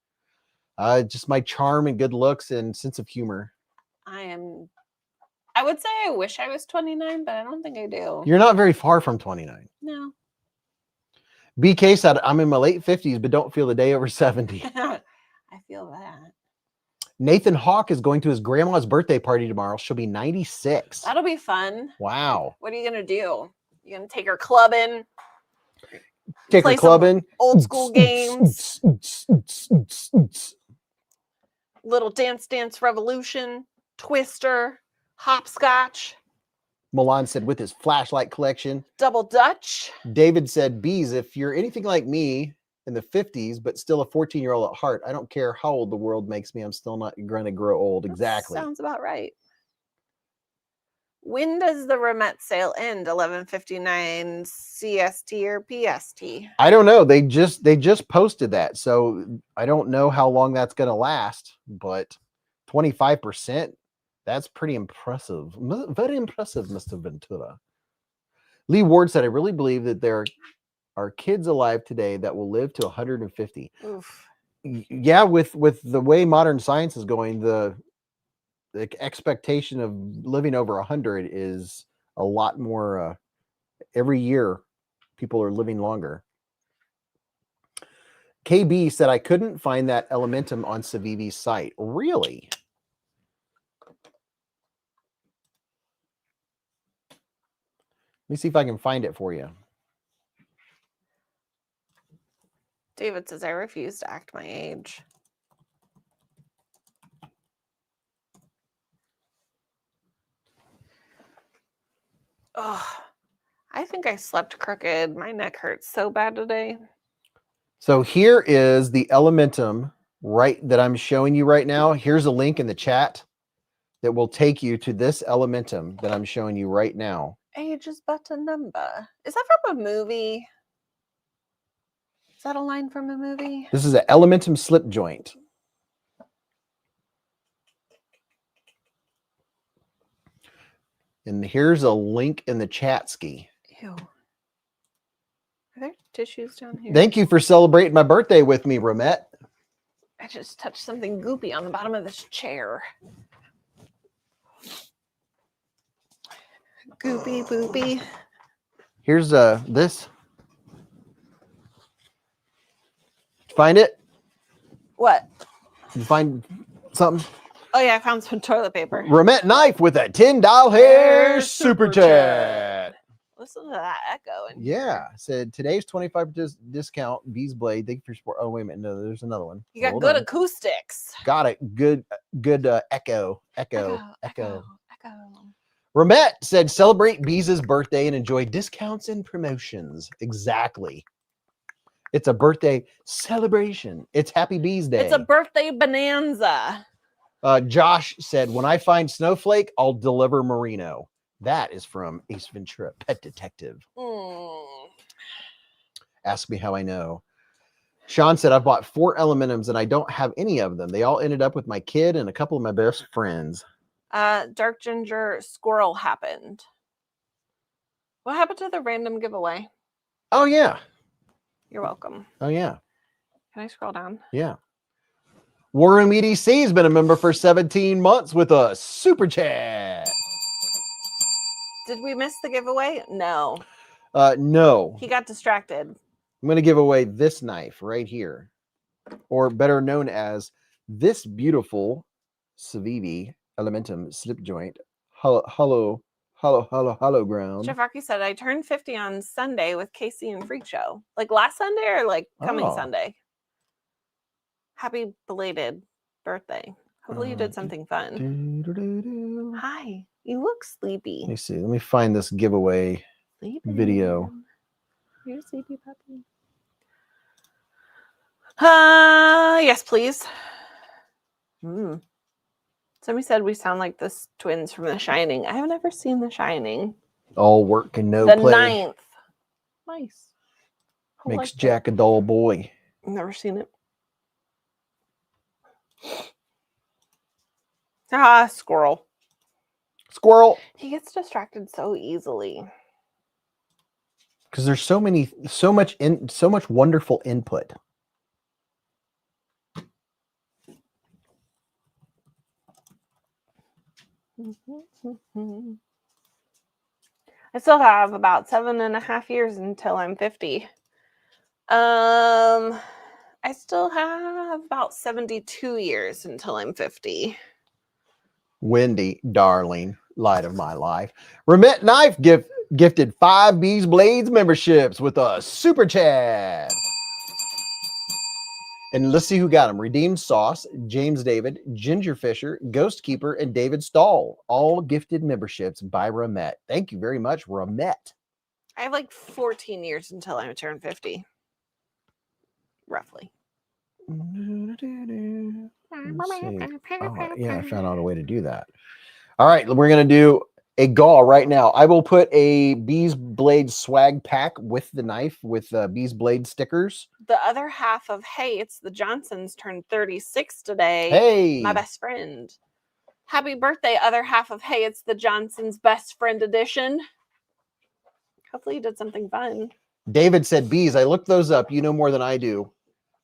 Just my charm and good looks and sense of humor. I would say I wish I was 29, but I don't think I do. You're not very far from 29. No. BK said, I'm in my late 50s, but don't feel the day over 70. I feel that. Nathan Hawk is going to his grandma's birthday party tomorrow. She'll be 96. That'll be fun. Wow. What are you going to do? You going to take her clubbing? Take her clubbing. Old school games. Little Dance Dance Revolution. Twister. Hopscotch. Milan said, with his flashlight collection. Double Dutch. David said, Beez, if you're anything like me in the 50s, but still a 14-year-old at heart, I don't care how old the world makes me. I'm still not going to grow old. Exactly. That sounds about right. When does the Remet sale end? 11:59 CST or PST? I don't know. They just posted that. So I don't know how long that's going to last, but 25%, that's pretty impressive. Very impressive, Mr. Ventura. Lee Ward said, I really believe that there are kids alive today that will live to 150. Oof. Yeah, with the way modern science is going, the expectation of living over 100 is a lot more. Every year, people are living longer. KB said, I couldn't find that Elementum on Civivi's site. Really? Let me see if I can find it for you. David says, I refuse to act my age. Oh, I think I slept crooked. My neck hurts so bad today. So here is the Elementum that I'm showing you right now. Here's a link in the chat that will take you to this Elementum that I'm showing you right now. Age is but a number. Is that from a movie? Is that a line from a movie? This is an Elementum slip joint. And here's a link in the chat ski. Ew. Are there tissues down here? Thank you for celebrating my birthday with me, Remet. I just touched something goopy on the bottom of this chair. Goopy boopy. Here's this. Find it? What? Did you find something? Oh yeah, I found some toilet paper. Remet Knife with a $10 hair super chat. Listen to that echo. Yeah, said today's 25% discount. Beez Blade. Thank you for your support. Oh wait a minute, no, there's another one. You got good acoustics. Got it. Good echo. Remet said, celebrate Beez's birthday and enjoy discounts and promotions. Exactly. It's a birthday celebration. It's Happy Beez Day. It's a birthday bonanza. Josh said, when I find Snowflake, I'll deliver Merino. That is from Ace Ventura, Pet Detective. Ask me how I know. Sean said, I've bought 4 Elementums and I don't have any of them. They all ended up with my kid and a couple of my best friends. Dark Ginger Squirrel happened. What happened to the random giveaway? Oh, yeah. You're welcome. Oh, yeah. Can I scroll down? Yeah. Warren EDC has been a member for 17 months with a super chat. Did we miss the giveaway? No. No. He got distracted. I'm going to give away this knife right here, or better known as this beautiful Civivi Elementum slip joint hollow ground. Jeff Rocky said, I turned 50 on Sunday with Casey and Freak Show. Like last Sunday or like coming Sunday? Happy belated birthday. Hopefully you did something fun. Hi. You look sleepy. Let me see. Let me find this giveaway video. You're a sleepy puppy. Yes, please. Somebody said we sound like the twins from The Shining. I have never seen The Shining. All work and no the play. 9th. Nice. Makes Jack a dull boy. Never seen it. Squirrel. Squirrel. He gets distracted so easily. Because there's so much wonderful input. I still have about 7.5 years until I'm 50. I still have about 72 years until I'm 50. Wendy, darling, light of my life. Remet Knife gifted 5 Beez Blades memberships with a super chat. And let's see who got them. Redeemed Sauce, James David, Ginger Fisher, Ghost Keeper, and David Stahl. All gifted memberships by Remet. Thank you very much, Remet. I have like 14 years until I turn 50. Roughly. Let's see. Oh, yeah, I found out a way to do that. All right, we're going to do a gall right now. I will put a Beez Blade swag pack with the knife with Beez Blade stickers. The other half of Hey, It's the Johnsons turned 36 today. Hey. My best friend. Happy birthday, other half of Hey, It's the Johnsons best friend edition. Hopefully you did something fun. David said, Beez, I looked those up. You know more than I do.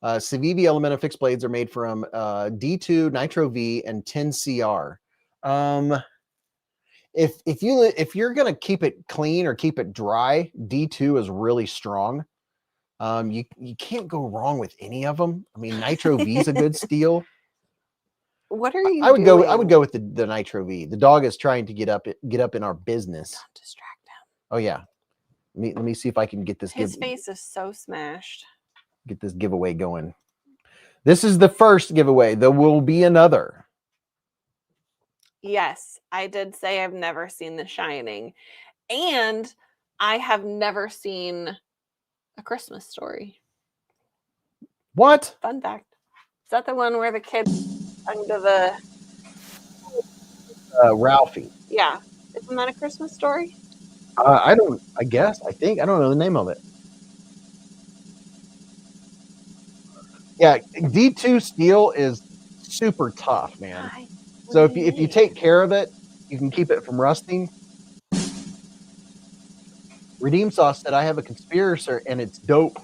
Civivi Elementa fixed blades are made from D2, Nitro V, and 10CR. If you're gonna keep it clean or keep it dry, D2 is really strong. You can't go wrong with any of them. I mean, Nitro V is a good steel. What are you I would doing? go with the Nitro V. The dog is trying to get up in our business. Don't distract him. Oh yeah. Let me see if I can get this. His face is so smashed. Get this giveaway going. This is the first giveaway. There will be another. Yes, I did say I've never seen The Shining, and I have never seen A Christmas Story. What? Fun fact. Is that the one where the kid under the Ralphie? Yeah. Isn't that A Christmas Story? I don't know the name of it. Yeah, D2 steel is super tough, man. So if you take care of it, you can keep it from rusting. Redeem Sauce said, I have a conspirator and it's dope.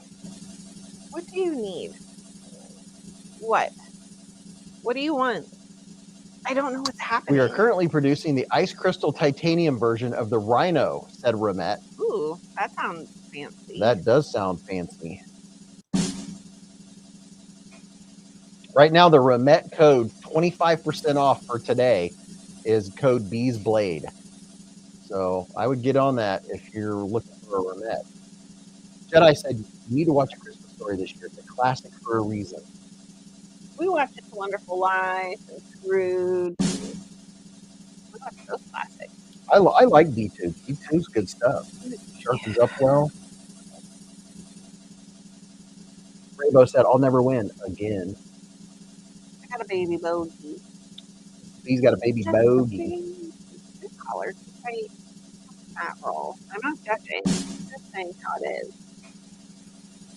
What do you need? What? What do you want? I don't know what's happening. We are currently producing the ice crystal titanium version of the Rhino, said Remet. Ooh, that sounds fancy. That does sound fancy. Right now, the Remet code 25% off for today is code Beez Blade. So I would get on that if you're looking for a Remet. Jedi said, you need to watch A Christmas Story this year. It's a classic for a reason. We watched It's a Wonderful Life and Scrooge. We watched those classics. I like D2. D2's good stuff. It sharpens up well. Rainbow said, I'll never win again. I got a baby bogey. He's got a baby bogey. Good color. Right. That roll. I'm not judging. I'm just saying how it is.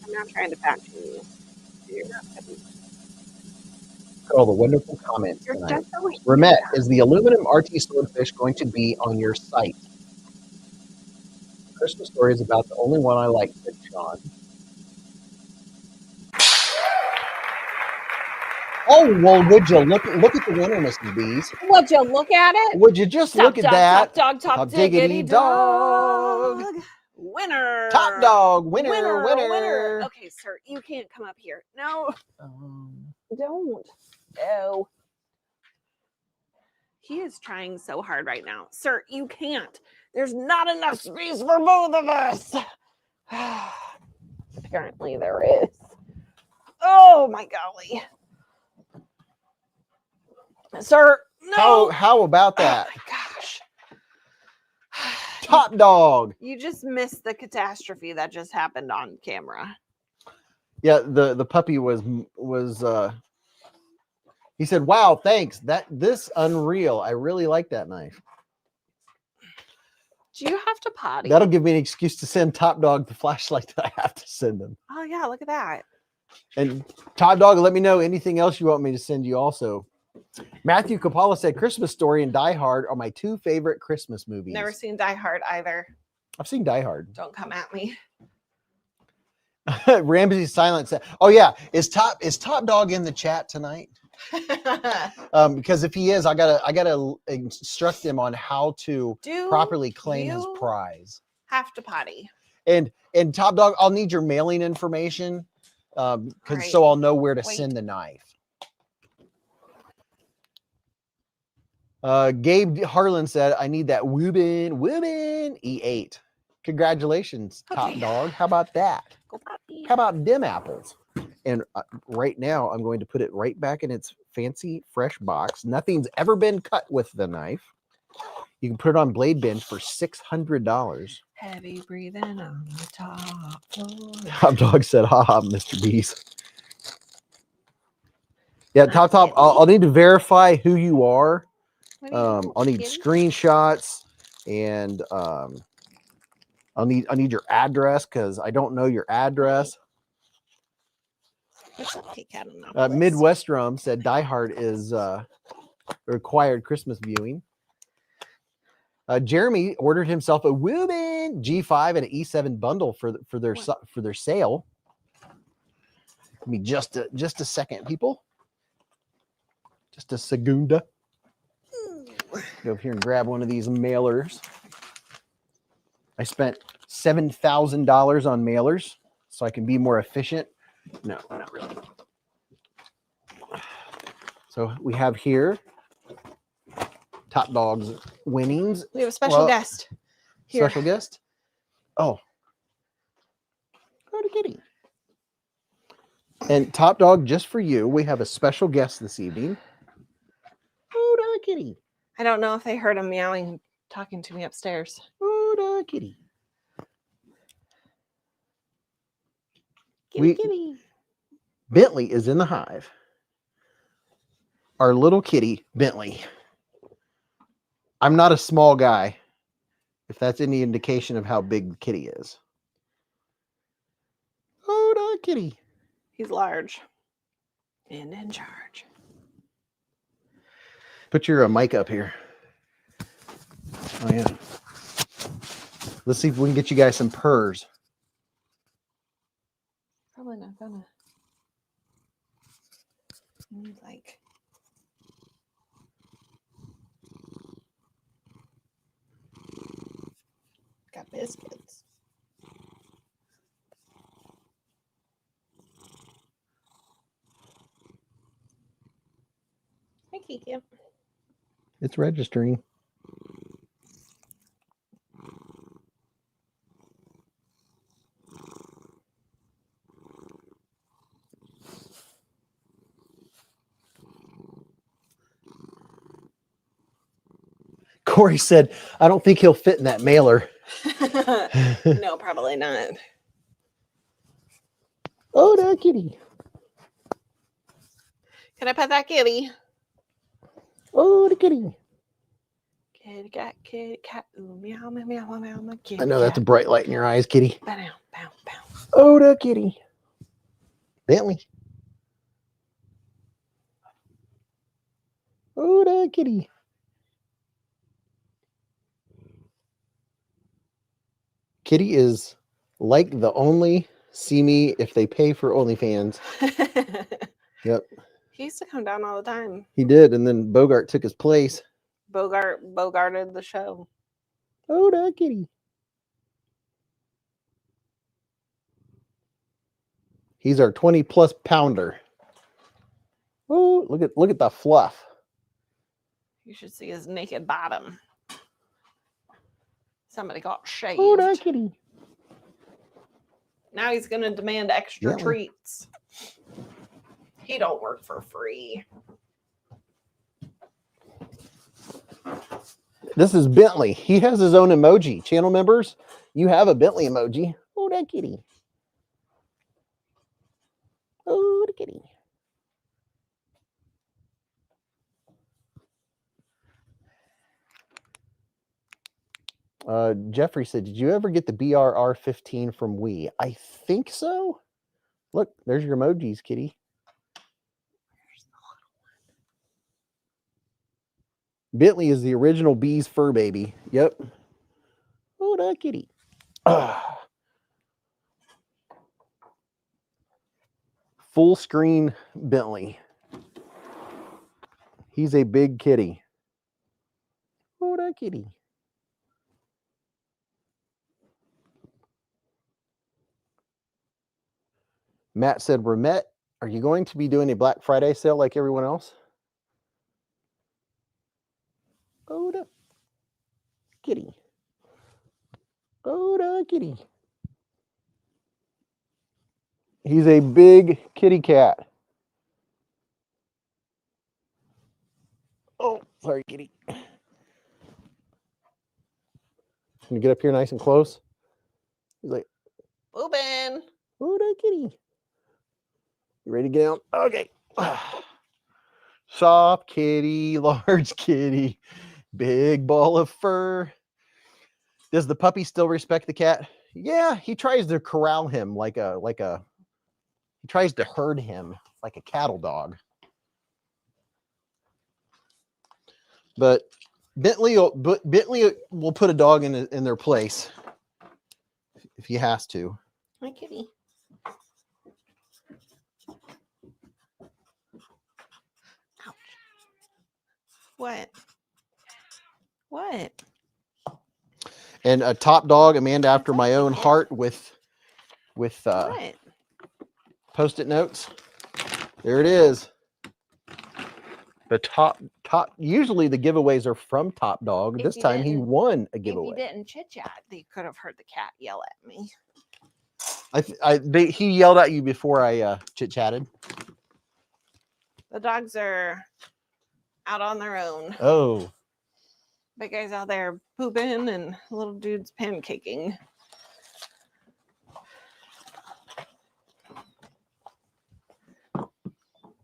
I'm not trying to fashion you. You're not heavy. Look at all the wonderful comments You're tonight. just so Remet, is the aluminum RT swordfish going to be on your site? The Christmas Story is about the only one I like, said Sean. Oh, well, would you look at the winner, Mrs. Beez? Would you look at it? Would you just look at that? Top diggity dog. Winner. Top dog. Winner. Okay, sir, you can't come up here. No. Don't. No. He is trying so hard right now. Sir, you can't. There's not enough space for both of us. Apparently there is. Oh, my golly. Sir, no. How about that? Oh, my gosh. Top dog. You just missed the catastrophe that just happened on camera. Yeah, the puppy was he said, wow, thanks. This unreal. I really like that knife. Do you have to potty? That'll give me an excuse to send Top Dog the flashlight that I have to send him. Oh yeah, look at that. And Top Dog, let me know anything else you want me to send you also. Matthew Kapala said Christmas Story and Die Hard are my 2 favorite Christmas movies. Never seen Die Hard either. I've seen Die Hard. Don't come at me. Ramsey Silent said, oh yeah, is Top Dog in the chat tonight? Because if he is, I gotta instruct him on how to properly claim his prize. Have to potty. And Top Dog, I'll need your mailing information, Right. so I'll know where to send the knife. Gabe Harlan said, "I need that Woobin E8." Congratulations, Top Dog. How about that? Go potty. How about dim apples? And right now, I'm going to put it right back in its fancy, fresh box. Nothing's ever been cut with the knife. You can put it on Blade Bench for $600. Heavy breathing on the top floor. Top Dog said, "Haha, Mr. Beez." Yeah, Top, I'll need to verify who you are. I'll need screenshots, and I'll need your address because I don't know your address. Midwest Rum said Die Hard is required Christmas viewing. Jeremy ordered himself a Woobin G5 and an E7 bundle for their sale. Give me just a second, people. Just a segunda. Go over here and grab one of these mailers. I spent $7,000 on mailers so I can be more efficient. No, not really. So we have here Top Dog's winnings. We have a special guest. Here. Special guest? Oh. Go to Kitty. And Top Dog, just for you, we have a special guest this evening. Oh, to Kitty. I don't know if they heard him meowing, talking to me upstairs. Oh, to Kitty. Kitty. Bentley is in the hive. Our little kitty, Bentley. I'm not a small guy, if that's any indication of how big the kitty is. Oh, no, kitty. He's large and in charge. Put your mic up here. Oh, yeah. Let's see if we can get you guys some purrs. Probably not gonna. Like. Got biscuits. Hi, Kiki. It's registering. Corey said, "I don't think he'll fit in that mailer." No, probably not. Oh, no, kitty. Can I pet that kitty? Oh, the kitty. Kitty cat, ooh, meow, meow, meow, meow, meow, kitty. I know that's a bright light in your eyes, kitty. Bow, bow, bow. Oh, the kitty. Bentley. Oh, the kitty. Kitty is like the only see me if they pay for OnlyFans. Yep. He used to come down all the time. He did, and then Bogart took his place. Bogarted the show. Oh, that kitty. He's our 20-plus pounder. Oh, look at the fluff. You should see his naked bottom. Somebody got shaved. Oh, that kitty. Now he's going to demand extra treats. He don't work for free. This is Bentley. He has his own emoji. Channel members, you have a Bentley emoji. Oh, that kitty. Oh, the kitty. Jeffrey said, "Did you ever get the BRR15 from Wii?" I think so. Look, there's your emojis, kitty. Bentley is the original Beez fur baby. Yep. Oh, that kitty. Full screen Bentley. He's a big kitty. Oh, that kitty. Matt said, Remet, are you going to be doing a Black Friday sale like everyone else? Oh, the kitty. Oh, the kitty. He's a big kitty cat. Oh, sorry, kitty. Can you get up here nice and close? He's like, Boobin. oh, that kitty. You ready to get out? Okay. Soft kitty, large kitty, big ball of fur. Does the puppy still respect the cat? Yeah, he tries to corral him he tries to herd him like a cattle dog. But Bentley will put a dog in their place if he has to. My kitty. Ouch. What? What? And a top dog, Amanda, after my own heart, with What? Post-it notes. There it is. The top. Usually the giveaways are from Top Dog. If This you time he didn't- won a If giveaway. you didn't chit chat, you could have heard the cat yell at me. He yelled at you before I chit chatted. The dogs are out on their own. Oh, Big guy's out there pooping and little dude's pancaking.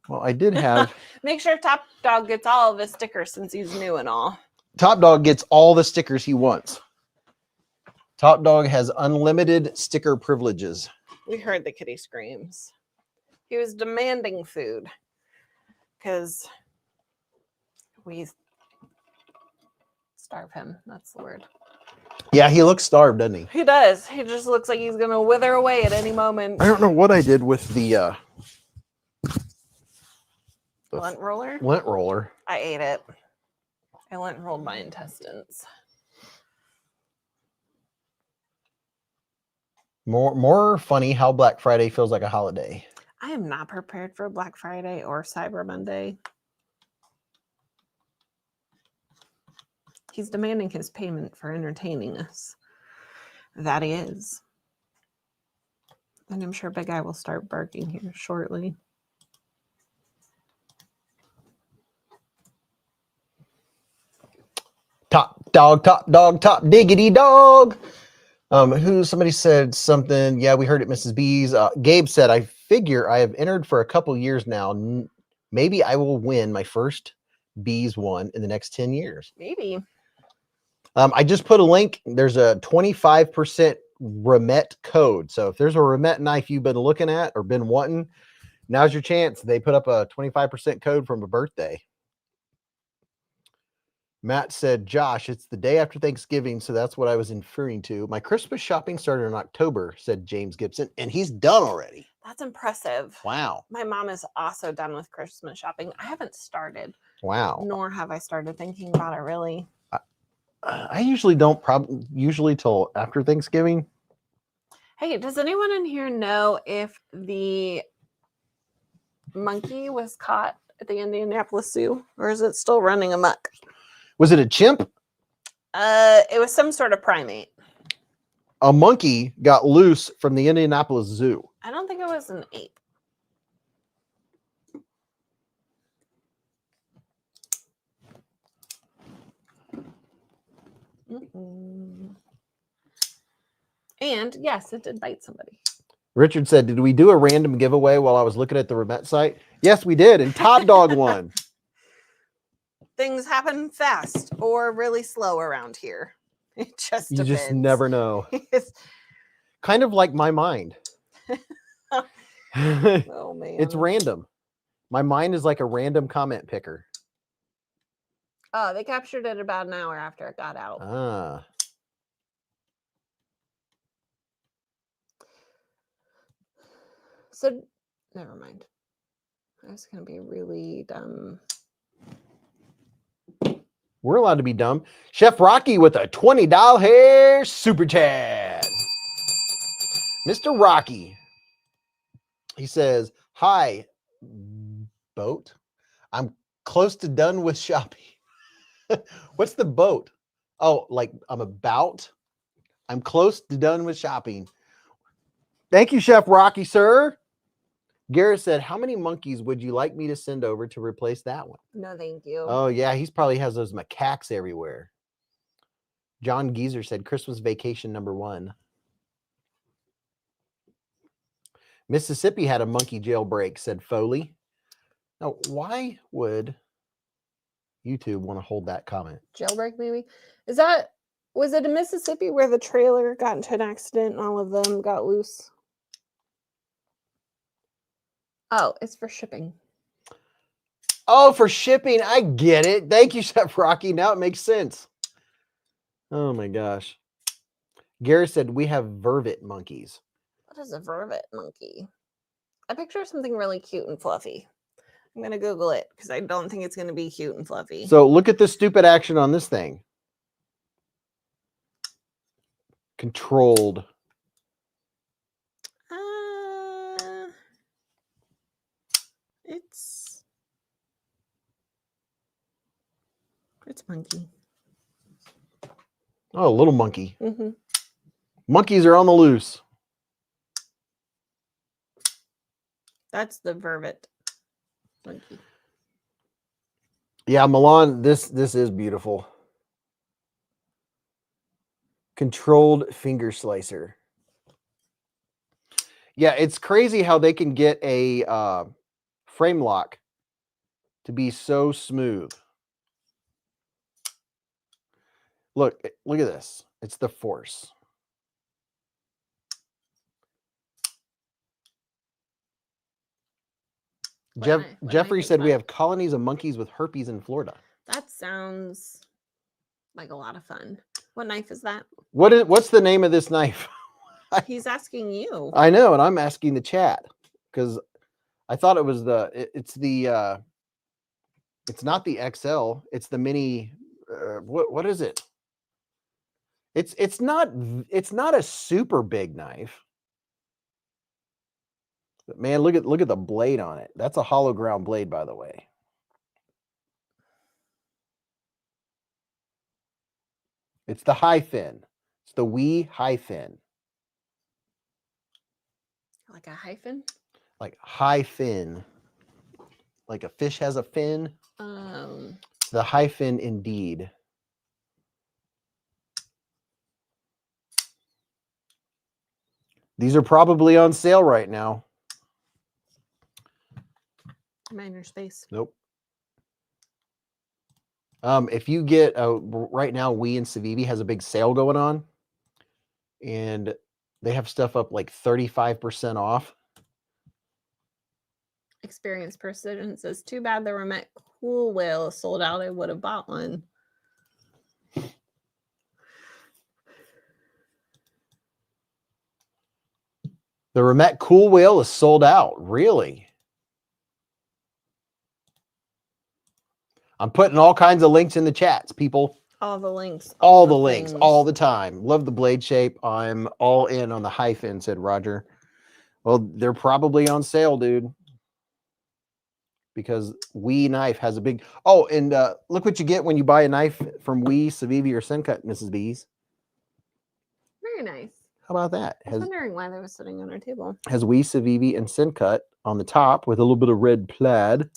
well, I did have Make sure Top Dog gets all of his stickers since he's new and all. Top Dog gets all the stickers he wants. Top Dog has unlimited sticker privileges. We heard the kitty screams. He was demanding food because we starve him. That's the word. Yeah, he looks starved, doesn't he? He does. He just looks like he's gonna wither away at any moment. I don't know what I did with the Lint roller? lint roller. I ate it. I lint rolled my intestines. More funny how Black Friday feels like a holiday. I am not prepared for Black Friday or Cyber Monday. He's demanding his payment for entertaining us. That he is. And I'm sure Big Eye will start barking here shortly. Top dog, diggity dog. Somebody said something. Yeah, we heard it, Mrs. Beez. Gabe said, I figure I have entered for a couple years now. Maybe I will win my first Beez one in the next 10 years. Maybe. I just put a link. There's a 25% Remet code. So if there's a Remet knife you've been looking at or been wanting, now's your chance. They put up a 25% code from a birthday. Matt said, Josh, it's the day after Thanksgiving, so that's what I was inferring to. My Christmas shopping started in October, said James Gibson, and he's done already. That's impressive. Wow. My mom is also done with Christmas shopping. I haven't started, Wow. nor have I started thinking about it really. I usually don't, usually till after Thanksgiving. Hey, does anyone in here know if the monkey was caught at the Indianapolis Zoo, or is it still running amok? Was it a chimp? It was some sort of primate. A monkey got loose from the Indianapolis Zoo. I don't think it was an ape. And yes, it did bite somebody. Richard said, did we do a random giveaway while I was looking at the Remet site? Yes, we did. And Top Dog won. Things happen fast or really slow around here. It just You depends. just never know. It's- Kind of like my mind. oh man. It's random. My mind is like a random comment picker. Oh, they captured it about an hour after it got out. Ah. So never mind. I was gonna be really dumb. We're allowed to be dumb. Chef Rocky with a $20 super chat. Mr. Rocky. He says, hi, boat. I'm close to done with shopping. What's the boat? Oh, like I'm close to done with shopping. Thank you, Chef Rocky, sir. Garrett said, how many monkeys would you like me to send over to replace that one? No, thank you. Oh, yeah, he's probably has those macaques everywhere. John Geezer said, Christmas vacation #1. Mississippi had a monkey jailbreak, said Foley. Now, why would YouTube want to hold that comment? Jailbreak, maybe. Was it in Mississippi where the trailer got into an accident and all of them got loose? Oh, it's for shipping. Oh, for shipping. I get it. Thank you, Chef Rocky. Now it makes sense. Oh my gosh. Gary said we have vervet monkeys. What is a vervet monkey? I picture something really cute and fluffy. I'm going to Google it because I don't think it's going to be cute and fluffy. So look at the stupid action on this thing. Controlled. It's monkey. Oh, little monkey. Mm-hmm. Monkeys are on the loose. That's the vervet monkey. Yeah, Milan, this is beautiful. Controlled finger slicer. Yeah, it's crazy how they can get a frame lock to be so smooth. Look at this. It's the force. Jeffrey said we have colonies of monkeys with herpes in Florida. That sounds like a lot of fun. What knife is that? What's the name of this knife? He's asking you. I know, and I'm asking the chat because I thought it was it's not the XL, it's the mini. What is it? It's not a super big knife. But man, look at the blade on it. That's a hollow ground blade, by the way. It's the high fin. It's the Wee high fin. Like a hyphen? Like high fin. Like a fish has a fin. The high fin indeed. These are probably on sale right now. Am I in your space? Nope. If you get right now, we in Civivi has a big sale going on, and they have stuff up like 35% off. Experience Precision says, too bad the Remet Cool Whale is sold out. I would have bought one. The Remet Cool Whale is sold out. Really? I'm putting all kinds of links in the chats, people. All the links. All the links, all the time. Love the blade shape. I'm all in on the hyphen, said Roger. Well, they're probably on sale, dude. Because Wee knife has a big... Oh, and look what you get when you buy a knife from Wee, Civivi, or Sencut, Mrs. Beez. Very nice. How about that? I was wondering why they were sitting on our table. Has Wee, Civivi, and Sencut on the top with a little bit of red plaid.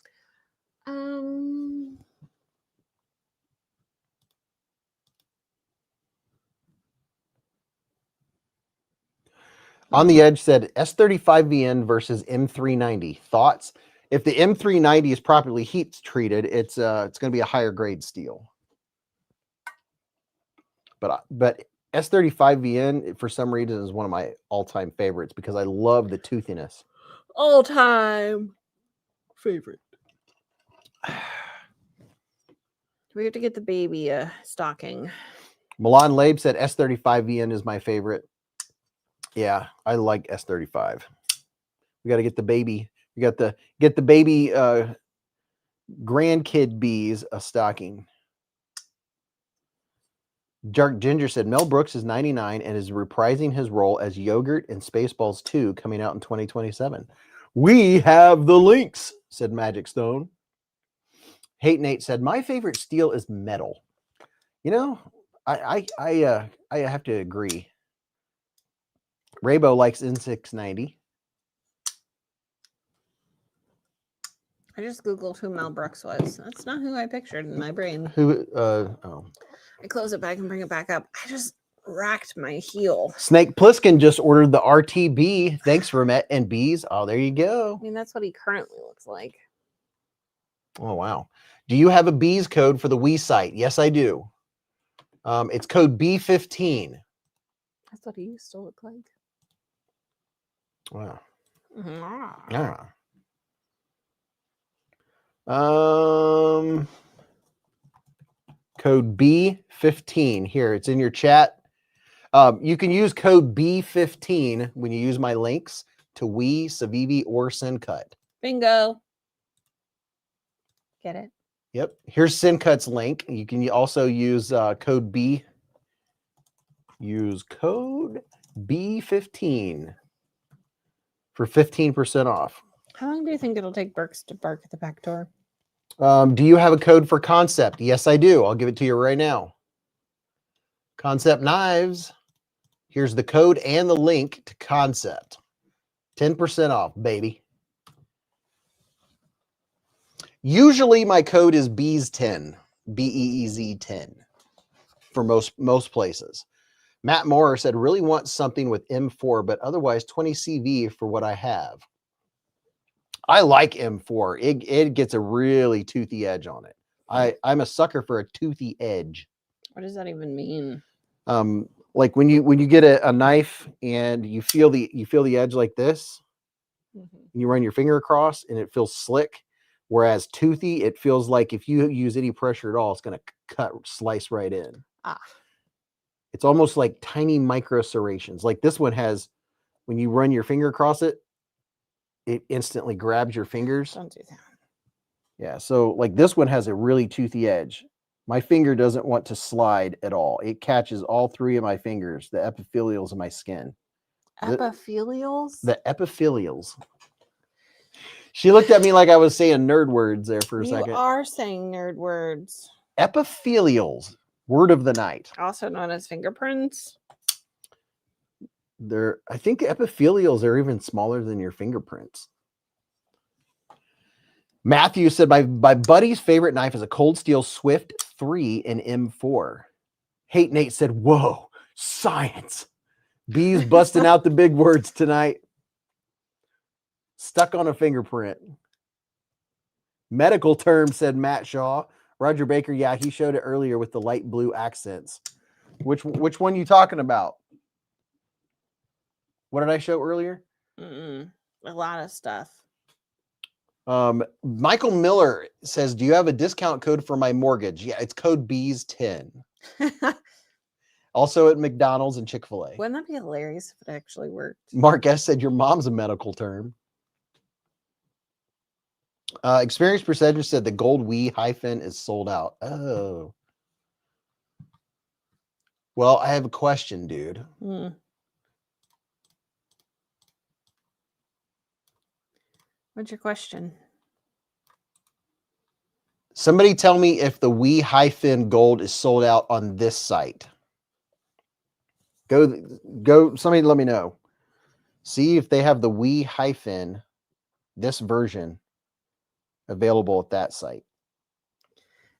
On the Edge said S35VN versus M390. Thoughts? If the M390 is properly heat treated, it's going to be a higher grade steel. But S35VN for some reason is one of my all-time favorites because I love the toothiness. All-time favorite. We have to get the baby stocking. Milan Labe said S35VN is my favorite. Yeah, I like S35. We got to get the baby. We got to get the baby grandkid bees a stocking. Dark Ginger said Mel Brooks is 99 and is reprising his role as Yogurt in Spaceballs 2 coming out in 2027. We have the links, said Magic Stone. Hate Nate said, my favorite steel is metal. You know, I have to agree. Raybo likes N690. I just Googled who Mel Brooks was. That's not who I pictured in my brain. Who? Oh. I close it back and bring it back up. I just racked my heel. Snake Plissken just ordered the RTB. Thanks, Remet and Beez. Oh, there you go. I mean, that's what he currently looks like. Oh, wow. Do you have a Beez code for the Wii site? Yes, I do. It's code B15. That's what he used to look like. Wow. Mm-hmm. Yeah. Code B15 here. It's in your chat. You can use code B15 when you use my links to Wii, Civivi, or Sencut. Bingo. Get it? Yep. Here's Sencut's link. You can also use code B. Use code B15 for 15% off. How long do you think it'll take Burks to bark at the back door? Do you have a code for Concept? Yes, I do. I'll give it to you right now. Concept Knives. Here's the code and the link to Concept. 10% off, baby. Usually my code is Beez10, Beez 10 for most places. Matt Moore said, really want something with M4, but otherwise 20 CV for what I have. I like M4. It gets a really toothy edge on it. I'm a sucker for a toothy edge. What does that even mean? Like when you get a knife and you feel the edge like this, you run your finger across and it feels slick. Whereas toothy, it feels like if you use any pressure at all, it's going to slice right in. It's almost like tiny micro serrations. Like this one has, when you run your finger across it, it instantly grabs your fingers. Don't do that. Yeah, so like this one has a really toothy edge. My finger doesn't want to slide at all. It catches all three of my fingers, the epithelials of my skin. Epithelials? The epithelials. She looked at me like I was saying nerd words there for a second. You are saying nerd words. Epithelials, word of the night. Also known as fingerprints. I think epithelials are even smaller than your fingerprints. Matthew said, my buddy's favorite knife is a Cold Steel Swift 3 in M4. Hate Nate said, whoa, science. Beez busting out the big words tonight. Stuck on a fingerprint. Medical term, said Matt Shaw. Roger Baker, yeah, he showed it earlier with the light blue accents. Which one you talking about? What did I show earlier? A lot of stuff. Michael Miller says, do you have a discount code for my mortgage? Yeah, it's code Beez10. Also at McDonald's and Chick-fil-A. Wouldn't that be hilarious if it actually worked? Mark S. said, your mom's a medical term. Experienced Precision said the gold Wii hyphen is sold out. Oh. Well, I have a question, dude. What's your question? Somebody tell me if the Wii hyphen gold is sold out on this site. Go, somebody let me know. See if they have the Wii hyphen, this version, available at that site.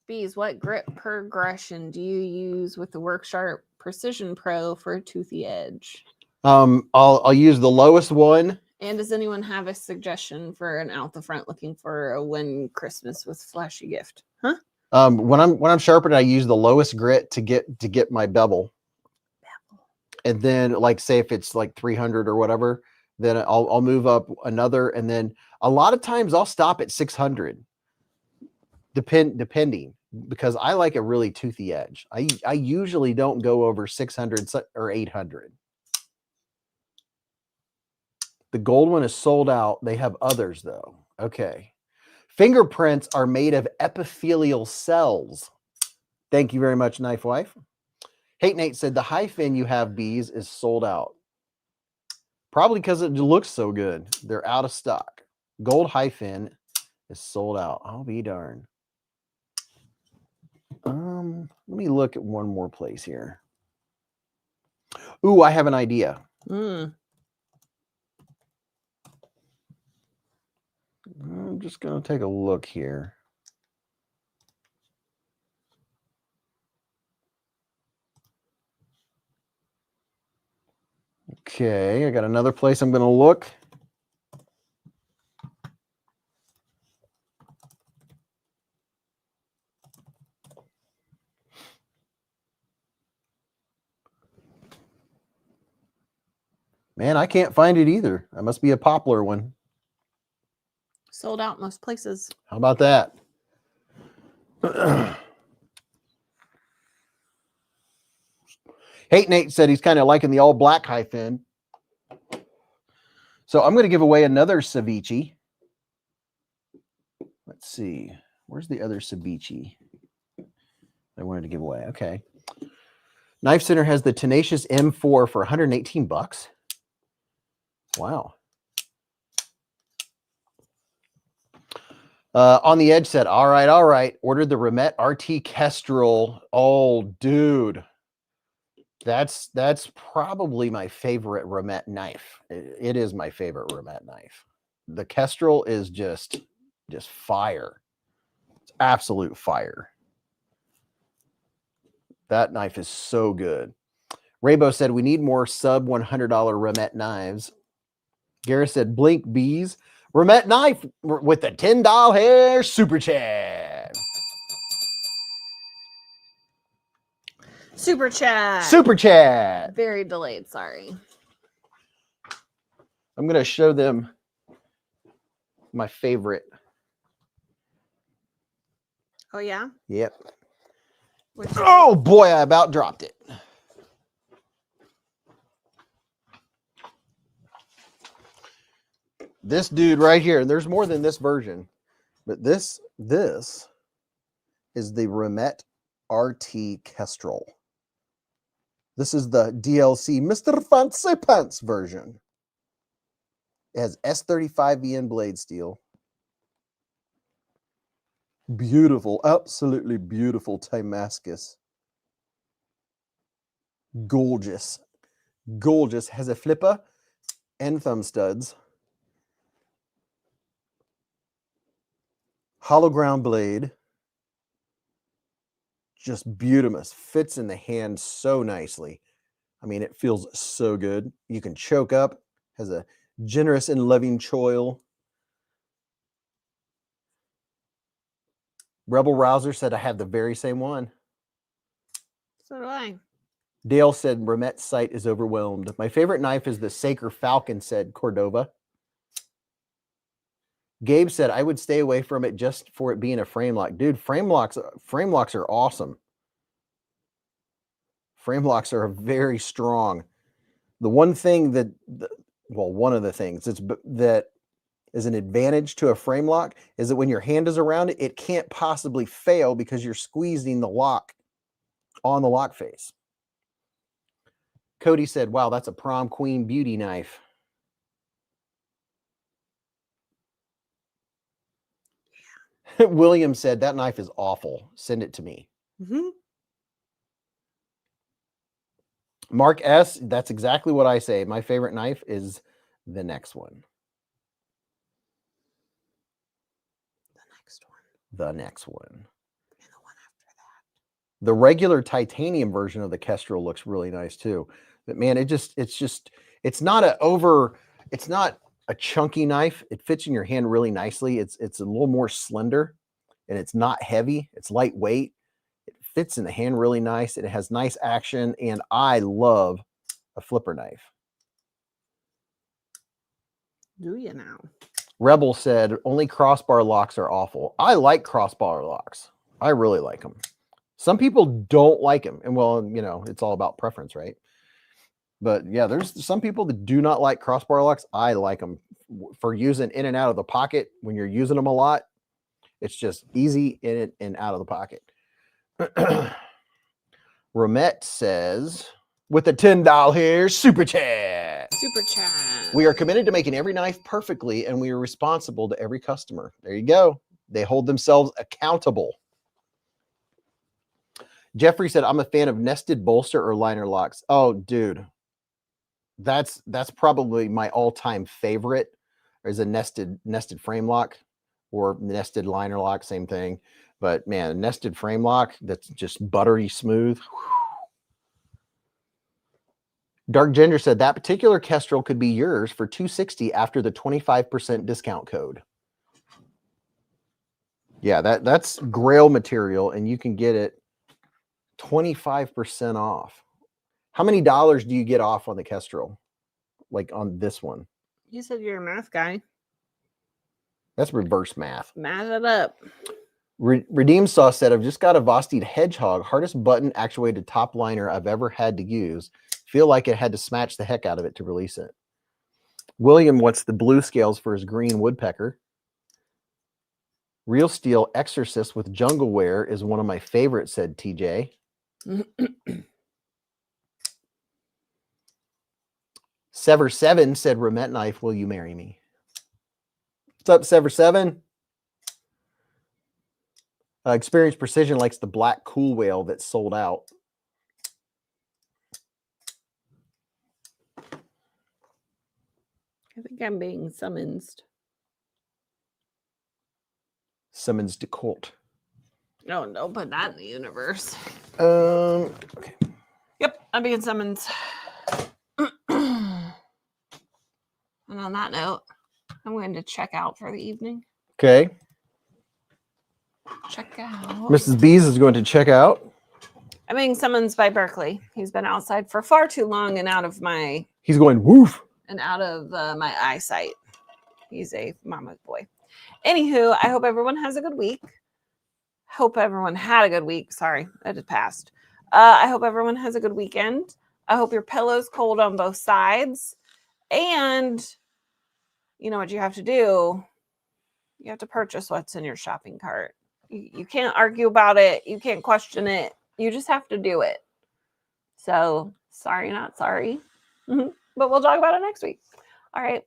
Beez, what grip progression do you use with the Worksharp Precision Pro for a toothy edge? I'll use the lowest one. And does anyone have a suggestion for an out the front looking for a win Christmas with flashy gift? Huh? When I'm sharpening, I use the lowest grit to get my bevel. And then, like, say if it's like 300 or whatever, then I'll move up another, and then a lot of times I'll stop at 600, depending, because I like a really toothy edge. I usually don't go over 600 or 800. The gold one is sold out. They have others though. Okay. Fingerprints are made of epithelial cells. Thank you very much, Knife Wife. Hate Nate said the high fin you have, Beez, is sold out. Probably because it looks so good. They're out of stock. Gold high fin is sold out. I'll be darned. Let me look at one more place here. Ooh, I have an idea. Mm. I'm just going to take a look here. Okay, I got another place I'm going to look. Man, I can't find it either. That must be a Poplar one. Sold out most places. How about that? Hate Nate said he's kind of liking the all black high fin. So I'm going to give away another Civivi. Let's see. Where's the other Civivi I wanted to give away? Okay. Knife Center has the Tenacious M4 for 118 bucks. Wow. On the Edge said, all right. Ordered the Remet RT Kestrel. Oh, dude. That's probably my favorite Remet knife. It is my favorite Remet knife. The Kestrel is just fire. It's absolute fire. That knife is so good. Raybo said, we need more sub $100 Remet knives. Gareth said, blink Beez. Remet knife with the $10 hair super chat. Super chat. Super chat. Very delayed. Sorry. I'm going to show them my favorite. Oh, yeah? Yep. Which Oh, boy, I about dropped it. This dude right here, and there's more than this version, but this is the Remet RT Kestrel. This is the DLC Mr. Fancy Pants version. It has S35VN blade steel. Beautiful, absolutely beautiful Damascus. Gorgeous. Gorgeous. Has a flipper and thumb studs. Hollow ground blade. Just beautiful. Fits in the hand so nicely. I mean, it feels so good. You can choke up. Has a generous and loving choil. Rebel Rouser said, I have the very same one. So do I. Dale said, Remet's site is overwhelmed. My favorite knife is the Saker Falcon, said Cordova. Gabe said, I would stay away from it just for it being a frame lock. Dude, frame locks are awesome. Frame locks are very strong. The one thing that, one of the things that is an advantage to a frame lock is that when your hand is around it, it can't possibly fail because you're squeezing the lock on the lock face. Cody said, wow, that's a prom queen beauty knife. William said, that knife is awful. Send it to me. Mm-hmm. Mark S., that's exactly what I say. My favorite knife is the next one. The next one. And the one after that. The regular titanium version of the Kestrel looks really nice too. But man, it's not a chunky knife. It fits in your hand really nicely. It's a little more slender and it's not heavy. It's lightweight. It fits in the hand really nice. And it has nice action. And I love a flipper knife. Do you now? Rebel said, only crossbar locks are awful. I like crossbar locks. I really like them. Some people don't like them. And well, you know, it's all about preference, right? But yeah, there's some people that do not like crossbar locks. I like them for using in and out of the pocket. When you're using them a lot, it's just easy in and out of the pocket. Remet says, with a $10 here, super chat. Super chat. We are committed to making every knife perfectly, and we are responsible to every customer. There you go. They hold themselves accountable. Jeffrey said, I'm a fan of nested bolster or liner locks. Oh, dude. That's probably my all-time favorite. There's a nested frame lock or nested liner lock, same thing. But man, nested frame lock that's just buttery smooth. Dark Ginger said that particular Kestrel could be yours for $260 after the 25% discount code. Yeah, that's Grail material, and you can get it 25% off. How many dollars do you get off on the Kestrel? Like on this one? You said you're a math guy. That's reverse math. Math it up. Redeem Sauce said, I've just got a Vosteed Hedgehog, hardest button actuated top liner I've ever had to use. Feel like it had to smash the heck out of it to release it. William wants the blue scales for his green woodpecker. Real Steel Exorcist with jungle wear is one of my favorites, said TJ. Sever 7 said, Remet knife, will you marry me? What's up, Sever 7? Experience Precision likes the black cool whale that's sold out. I think I'm being summoned. Summons to court. No, don't put that in the universe. Okay. Yep, I'm being summoned. And on that note, I'm going to check out for the evening. Okay. Check out. Mrs. Beez is going to check out. I'm being summoned by Berkeley. He's been outside for far too long and out of my He's going woof. my eyesight. He's a mama's boy. Anywho, I hope everyone has a good week. Hope everyone had a good week. Sorry, that just passed. I hope everyone has a good weekend. I hope your pillow's cold on both sides. And you know what you have to do? You have to purchase what's in your shopping cart. You can't argue about it. You can't question it. You just have to do it. So, sorry, not sorry. But we'll talk about it next week. All right.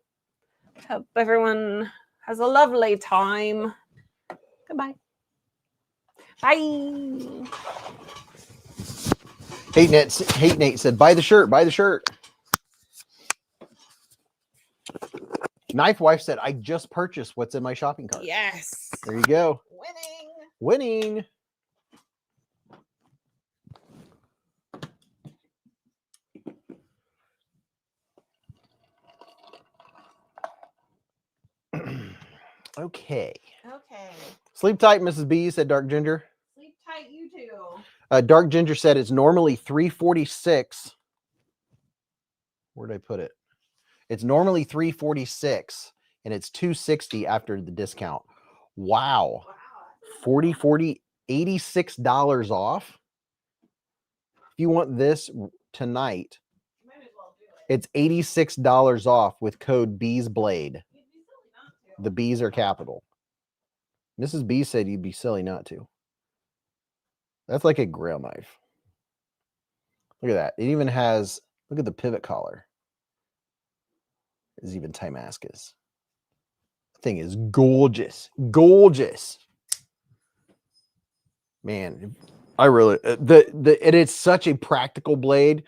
Hope everyone has a lovely time. Goodbye. Bye. Hate Nate said, buy the shirt, buy the shirt. Knife Wife said, I just purchased what's in my shopping cart. Yes. There you go. Winning. Okay. Okay. Sleep tight, Mrs. B, said Dark Ginger. Sleep tight, you too. Dark Ginger said it's normally $346. Where did I put it? It's normally $346 and it's $260 after the discount. Wow. 40, $86 off. If you want this tonight, it's $86 off with code BeezBlade. The B's are capital. Mrs. B said you'd be silly not to. That's like a Grail knife. Look at that. It even has, look at the pivot collar. There's even Timascus. The thing is gorgeous. Gorgeous. Man, I really, it is such a practical blade.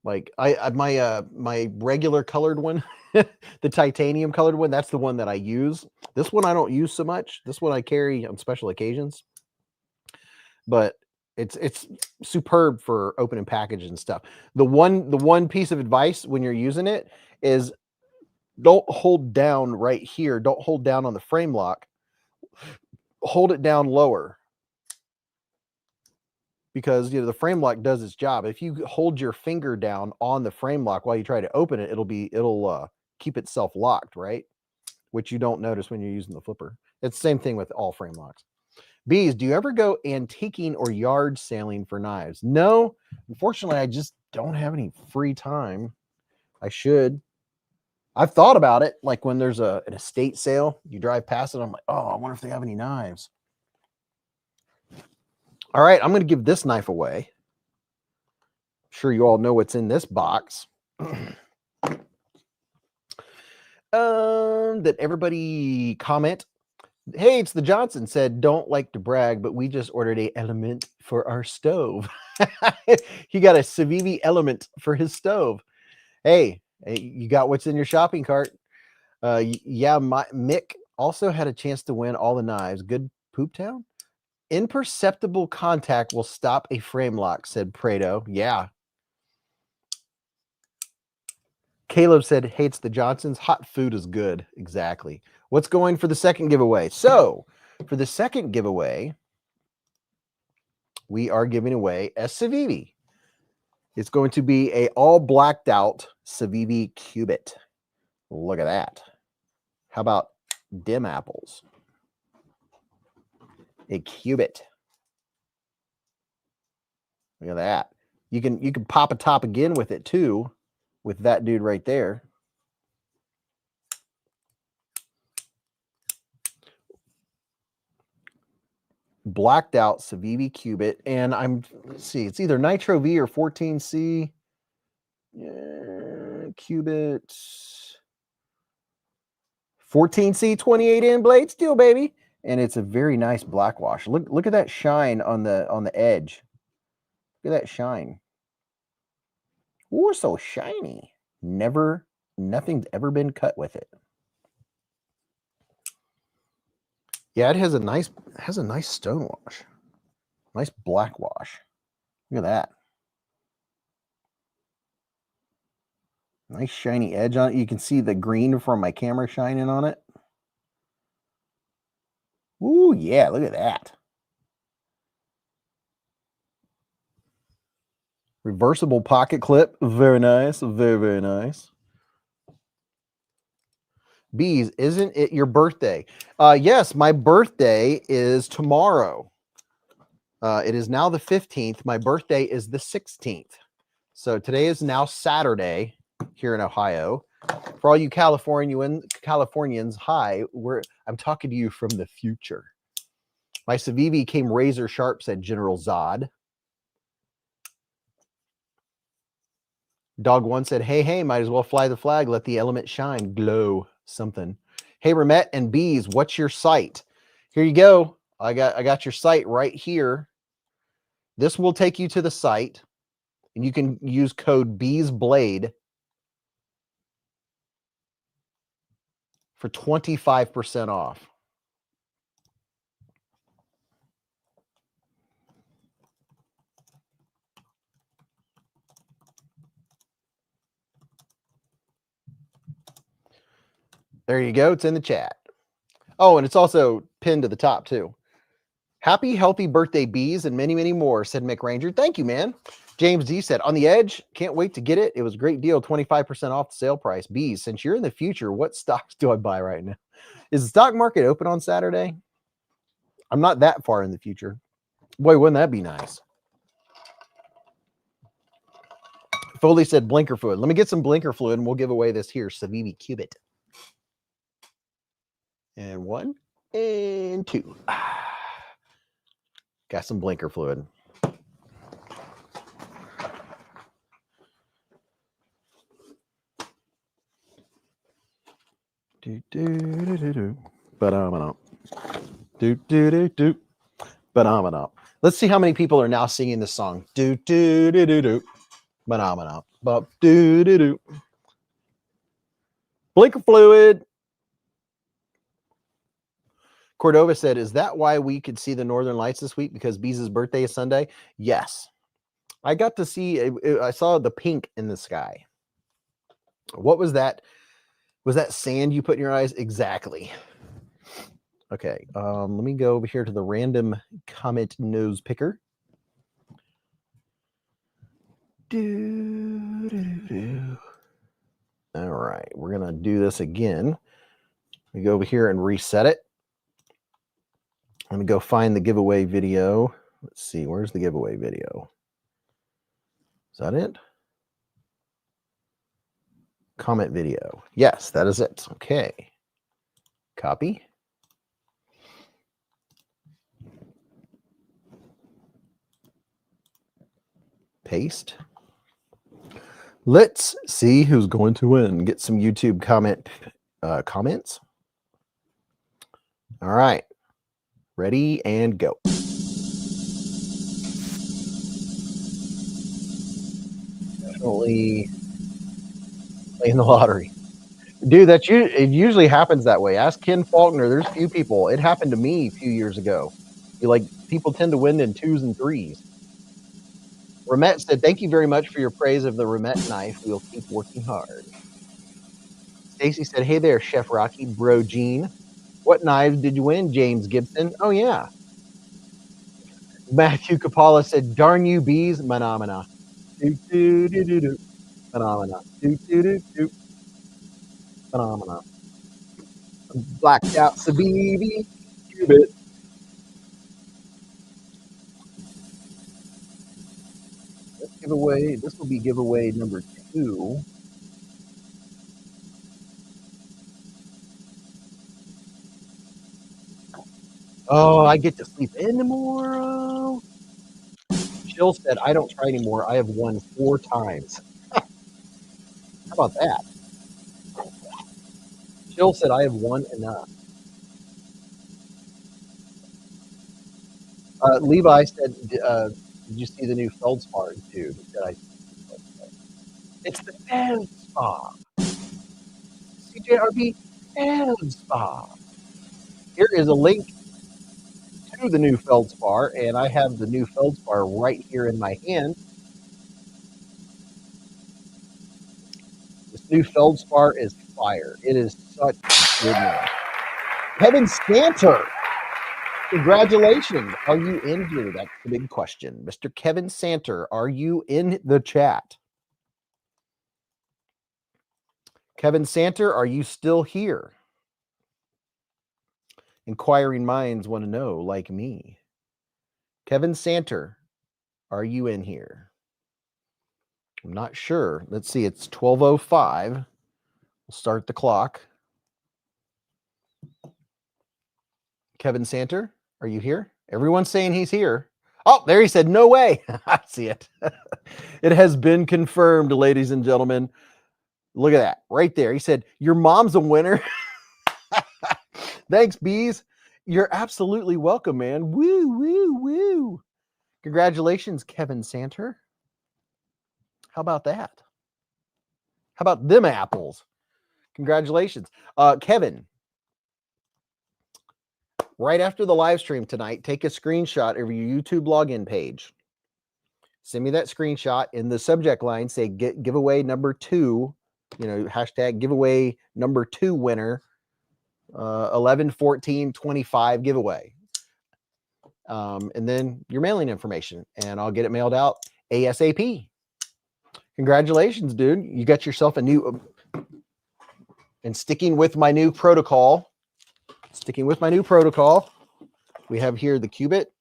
Like my regular colored one, the titanium colored one, that's the one that I use. This one I don't use so much. This one I carry on special occasions. But it's superb for opening packages and stuff. The one piece of advice when you're using it is don't hold down right here. Don't hold down on the frame lock. Hold it down lower. Because the frame lock does its job. If you hold your finger down on the frame lock while you try to open it, it'll keep itself locked, right? Which you don't notice when you're using the flipper. It's the same thing with all frame locks. Bees, do you ever go antiquing or yard sailing for knives? No, unfortunately, I just don't have any free time. I should. I've thought about it. Like when there's an estate sale, you drive past it. I'm like, oh, I wonder if they have any knives. All right, I'm going to give this knife away. sure you all know what's in this box. That everybody comment. Hey, it's the Johnson said, don't like to brag, but we just ordered a element for our stove. He got a Civivi element for his stove. Hey, you got what's in your shopping cart. Yeah, Mick also had a chance to win all the knives. Good poop town. Imperceptible contact will stop a frame lock, said Prado. Yeah. Caleb said, hey, it's the Johnsons. Hot food is good. Exactly. What's going for the second giveaway? So, for the second giveaway, we are giving away a Civivi. It's going to be a all blacked out Civivi Cubit. Look at that. How about dim apples? A Cubit. Look at that. You can pop a top again with it too, with that dude right there. Blacked out Civivi Cubit, and let's see, it's either Nitro V or 14C. Cubit 14C 28N blade steel, baby, and it's a very nice black wash. Look at that shine on the edge. Look at that shine. Ooh, so shiny. Nothing's ever been cut with it. Yeah, it has a nice stone wash. Nice black wash. Look at that. Nice shiny edge on it. You can see the green from my camera shining on it. Ooh, yeah, look at that. Reversible pocket clip. Very nice. Very, very nice. Beez, isn't it your birthday? Yes, my birthday is tomorrow. It is now the 15th. My birthday is the 16th. So today is now Saturday here in Ohio. For all you Californians, hi. I'm talking to you from the future. My Civivi came razor sharp, said General Zod. Dog One said, hey, might as well fly the flag. Let the element shine. Glow something. Hey, Remet and Beez, what's your site? Here you go. I got your site right here. This will take you to the site, and you can use code BeezBlade for 25% off. There you go. It's in the chat. Oh, and it's also pinned to the top too. Happy, healthy birthday, Beez, and many, many more, said Mick Ranger. Thank you, man. James D said, on the edge, can't wait to get it. It was a great deal, 25% off the sale price. Beez, since you're in the future, what stocks do I buy right now? Is the stock market open on Saturday? I'm not that far in the future. Boy, wouldn't that be nice? Foley said blinker fluid. Let me get some blinker fluid, and we'll give away this here Civivi Cubit. And 1 and 2. Got some blinker fluid. Do do do do do. Ba-da-ba-da. Do do do do. Ba-da-ba-da. Let's see how many people are now singing this song. Do do do do do. Ba-da-ba-da. Ba do do do. Blinker fluid. Cordova said, is that why we could see the Northern Lights this week? Because Beez's birthday is Sunday? Yes. I got to see, I saw the pink in the sky. What was that? Was that sand you put in your eyes? Exactly. Okay, let me go over here to the random comment nose picker. All right, we're going to do this again. We go over here and reset it. Let me go find the giveaway video. Let's see, where's the giveaway video? Is that it? Comment video. Yes, that is it. Okay. Copy. Paste. Let's see who's going to win. Get some YouTube comments. All right. Ready and go. Definitely playing the lottery. Dude, it usually happens that way. Ask Ken Faulkner. There's few people. It happened to me a few years ago. People tend to win in 2s and 3s. Remet said, thank you very much for your praise of the Remet knife. We'll keep working hard. Stacy said, hey there, Chef Rocky, Bro Gene. What knives did you win, James Gibson? Oh, yeah. Matthew Capala said, darn you, bees, phenomena. Do-do-do-do-do. Phenomena. Do-do-do-do. Phenomena. Blacked out Civivi Cubit. This will be giveaway number 2. Oh, I get to sleep in tomorrow. Jill said, I don't try anymore. I have won 4 times. How about that? Jill said, I have won enough. Levi said, did you see the new feldspar tube? It's the feldspar. CJRB feldspar. Here is a link to the new feldspar, and I have the new feldspar right here in my hand. This new feldspar is fire. It is such goodness. Kevin Santer, congratulations. Are you in here? That's the big question. Mr. Kevin Santer, are you in the chat? Kevin Santer, are you still here? Inquiring minds want to know, like me. Kevin Santer, are you in here? I'm not sure. Let's see. It's 12:05. We'll start the clock. Kevin Santer, are you here? Everyone's saying he's here. Oh, there he said, no way. I see it. It has been confirmed, ladies and gentlemen. Look at that right there. He said, your mom's a winner. Thanks, Beez. You're absolutely welcome, man. Woo, woo, woo. Congratulations, Kevin Santer. How about that? How about them apples? Congratulations. Kevin, right after the live stream tonight, take a screenshot of your YouTube login page. Send me that screenshot. In the subject line, say giveaway number 2, hashtag giveaway number 2 winner, 11/14/25 giveaway. And then your mailing information, and I'll get it mailed out ASAP. Congratulations, dude. You got yourself a new, and sticking with my new protocol, we have here the cubit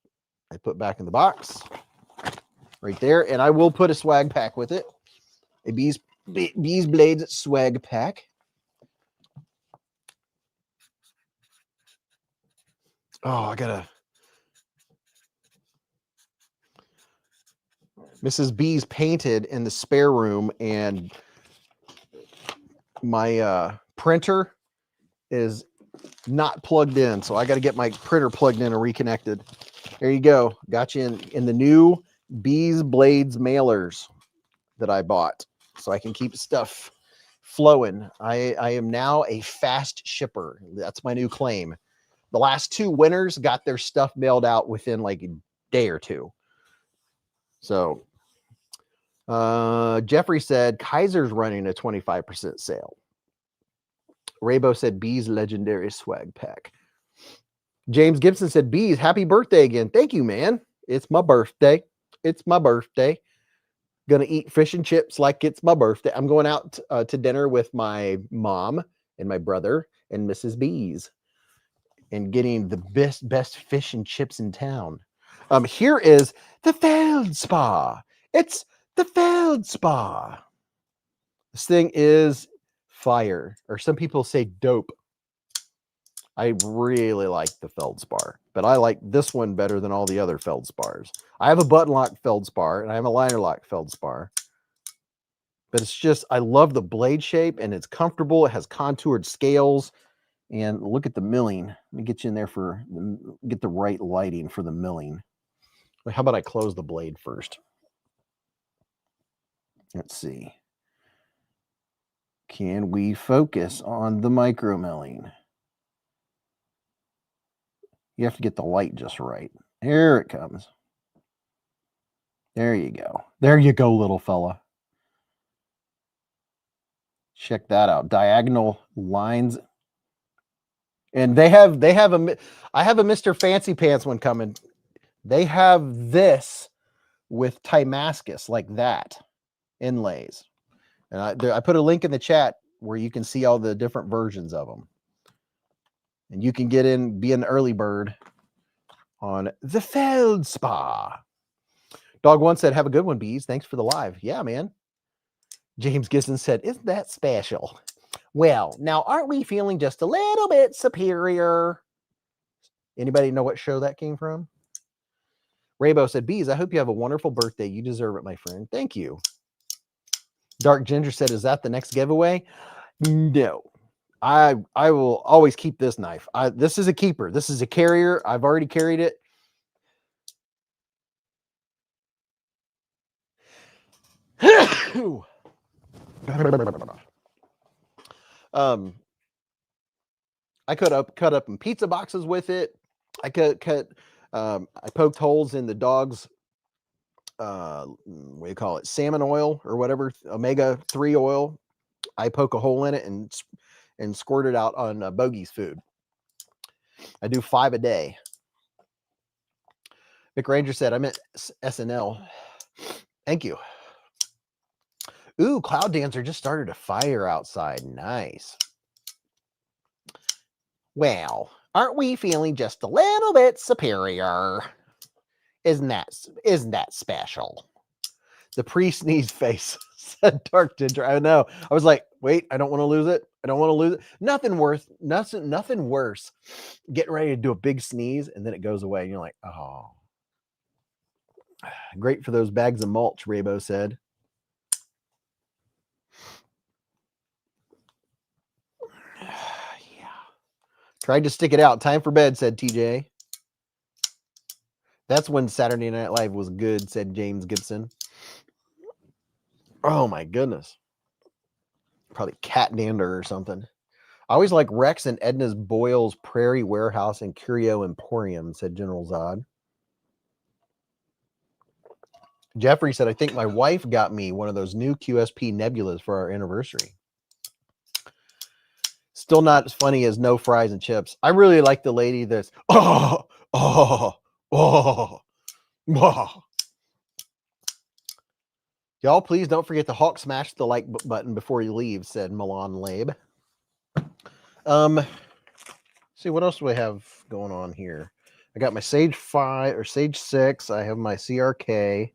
I put back in the box right there, and I will put a swag pack with it, a Beez Blades swag pack. Oh, Mrs. Beez painted in the spare room, and my printer is not plugged in, so I got to get my printer plugged in and reconnected. There you go. Got you in the new Beez Blades mailers that I bought, so I can keep stuff flowing. I am now a fast shipper. That's my new claim. The last 2 winners got their stuff mailed out within like a day or 2. So Jeffrey said Kaiser's running a 25% sale. Raybo said Beez legendary swag pack. James Gibson said, Beez, happy birthday again. Thank you, man. It's my birthday. Gonna eat fish and chips like it's my birthday. I'm going out to dinner with my mom and my brother and Mrs. Beez, and getting the best fish and chips in town. Here is the feldspar. It's the feldspar. This thing is fire, or some people say dope. I really like the feldspar, but I like this one better than all the other feldspars. I have a button lock feldspar and I have a liner lock feldspar, But it's just, I love the blade shape and it's comfortable. It has contoured scales. And look at the milling. Let me get you in there get the right lighting for the milling. How about I close the blade first? Let's see. Can we focus on the micro milling? You have to get the light just right. Here it comes. There you go. There you go, little fella. Check that out. Diagonal lines. And I have a Mr. Fancy Pants one coming. They have this with Timascus like that inlays. And I put a link in the chat where you can see all the different versions of them. And you can be an early bird on the Feldspar. Dog One said, have a good one, Beez. Thanks for the live. Yeah, man. James Gisson said, isn't that special? Well, now aren't we feeling just a little bit superior? Anybody know what show that came from? Raybo said, Beez, I hope you have a wonderful birthday. You deserve it, my friend. Thank you. Dark Ginger said, is that the next giveaway? No. I will always keep this knife. This is a keeper. This is a carrier. I've already carried it. I cut up in pizza boxes with it. I poked holes in the dog's what do you call it, salmon oil or whatever, omega-3 oil. I poke a hole in it and squirt it out on Bogey's food. I do 5 a day. Vic Ranger said, I'm at SNL. Thank you. Ooh, Cloud Dancer just started a fire outside. Nice. Well, aren't we feeling just a little bit superior? Isn't that special? The pre-sneeze face, said Dark Ginger. I know. I was like, wait, I don't want to lose it. I don't want to lose it. Nothing worse. Getting ready to do a big sneeze and then it goes away. And you're like, oh. Great for those bags of mulch, Raybo said. Yeah. Tried to stick it out. Time for bed, said TJ. That's when Saturday Night Live was good, said James Gibson. Oh my goodness. Probably cat dander or something. I always like Rex and Edna's Boyle's Prairie Warehouse and Curio Emporium, said General Zod. Jeffrey said, I think my wife got me one of those new QSP nebulas for our anniversary. Still not as funny as no fries and chips. I really like the lady that's, oh. Y'all, please don't forget to Hawk smash the like button before you leave, said Milan Labe. See, what else do I have going on here? I got my Sage 5 or Sage 6. I have my CRK.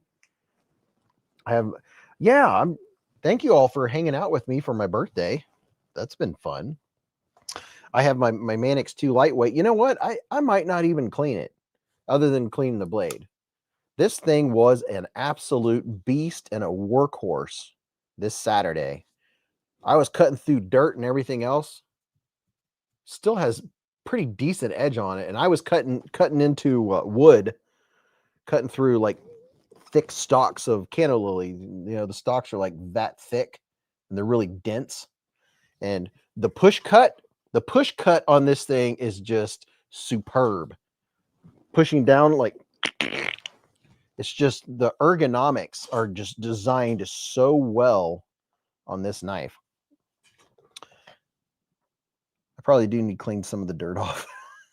Thank you all for hanging out with me for my birthday. That's been fun. I have my Manix 2 lightweight. You know what? I might not even clean it other than cleaning the blade. This thing was an absolute beast and a workhorse this Saturday. I was cutting through dirt and everything else. Still has pretty decent edge on it. And I was cutting into wood, cutting through like thick stalks of canna lily. You know, the stalks are like that thick and they're really dense. And the push cut on this thing is just superb. Pushing down, like, it's just, the ergonomics are just designed so well on this knife. I probably do need to clean some of the dirt off.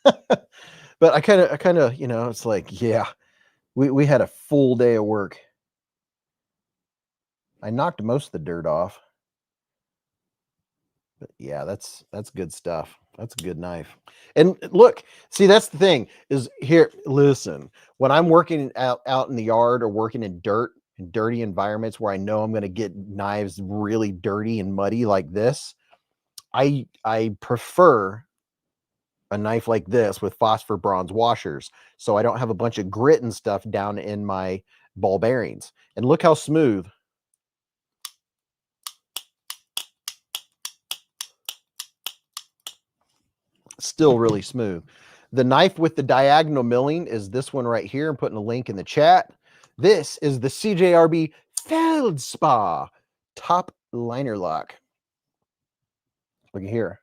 But I kind of, you know, it's like, yeah, we had a full day of work. I knocked most of the dirt off. But yeah, that's good stuff. That's a good knife. And look, see, that's the thing is here, listen, when I'm working out in the yard or working in dirt and dirty environments where I know I'm going to get knives really dirty and muddy like this, I prefer a knife like this with phosphor bronze washers. So I don't have a bunch of grit and stuff down in my ball bearings. And look how smooth Still really smooth. The knife with the diagonal milling is this one right here. I'm putting a link in the chat. This is the CJRB Feldspar top liner lock. Look at here.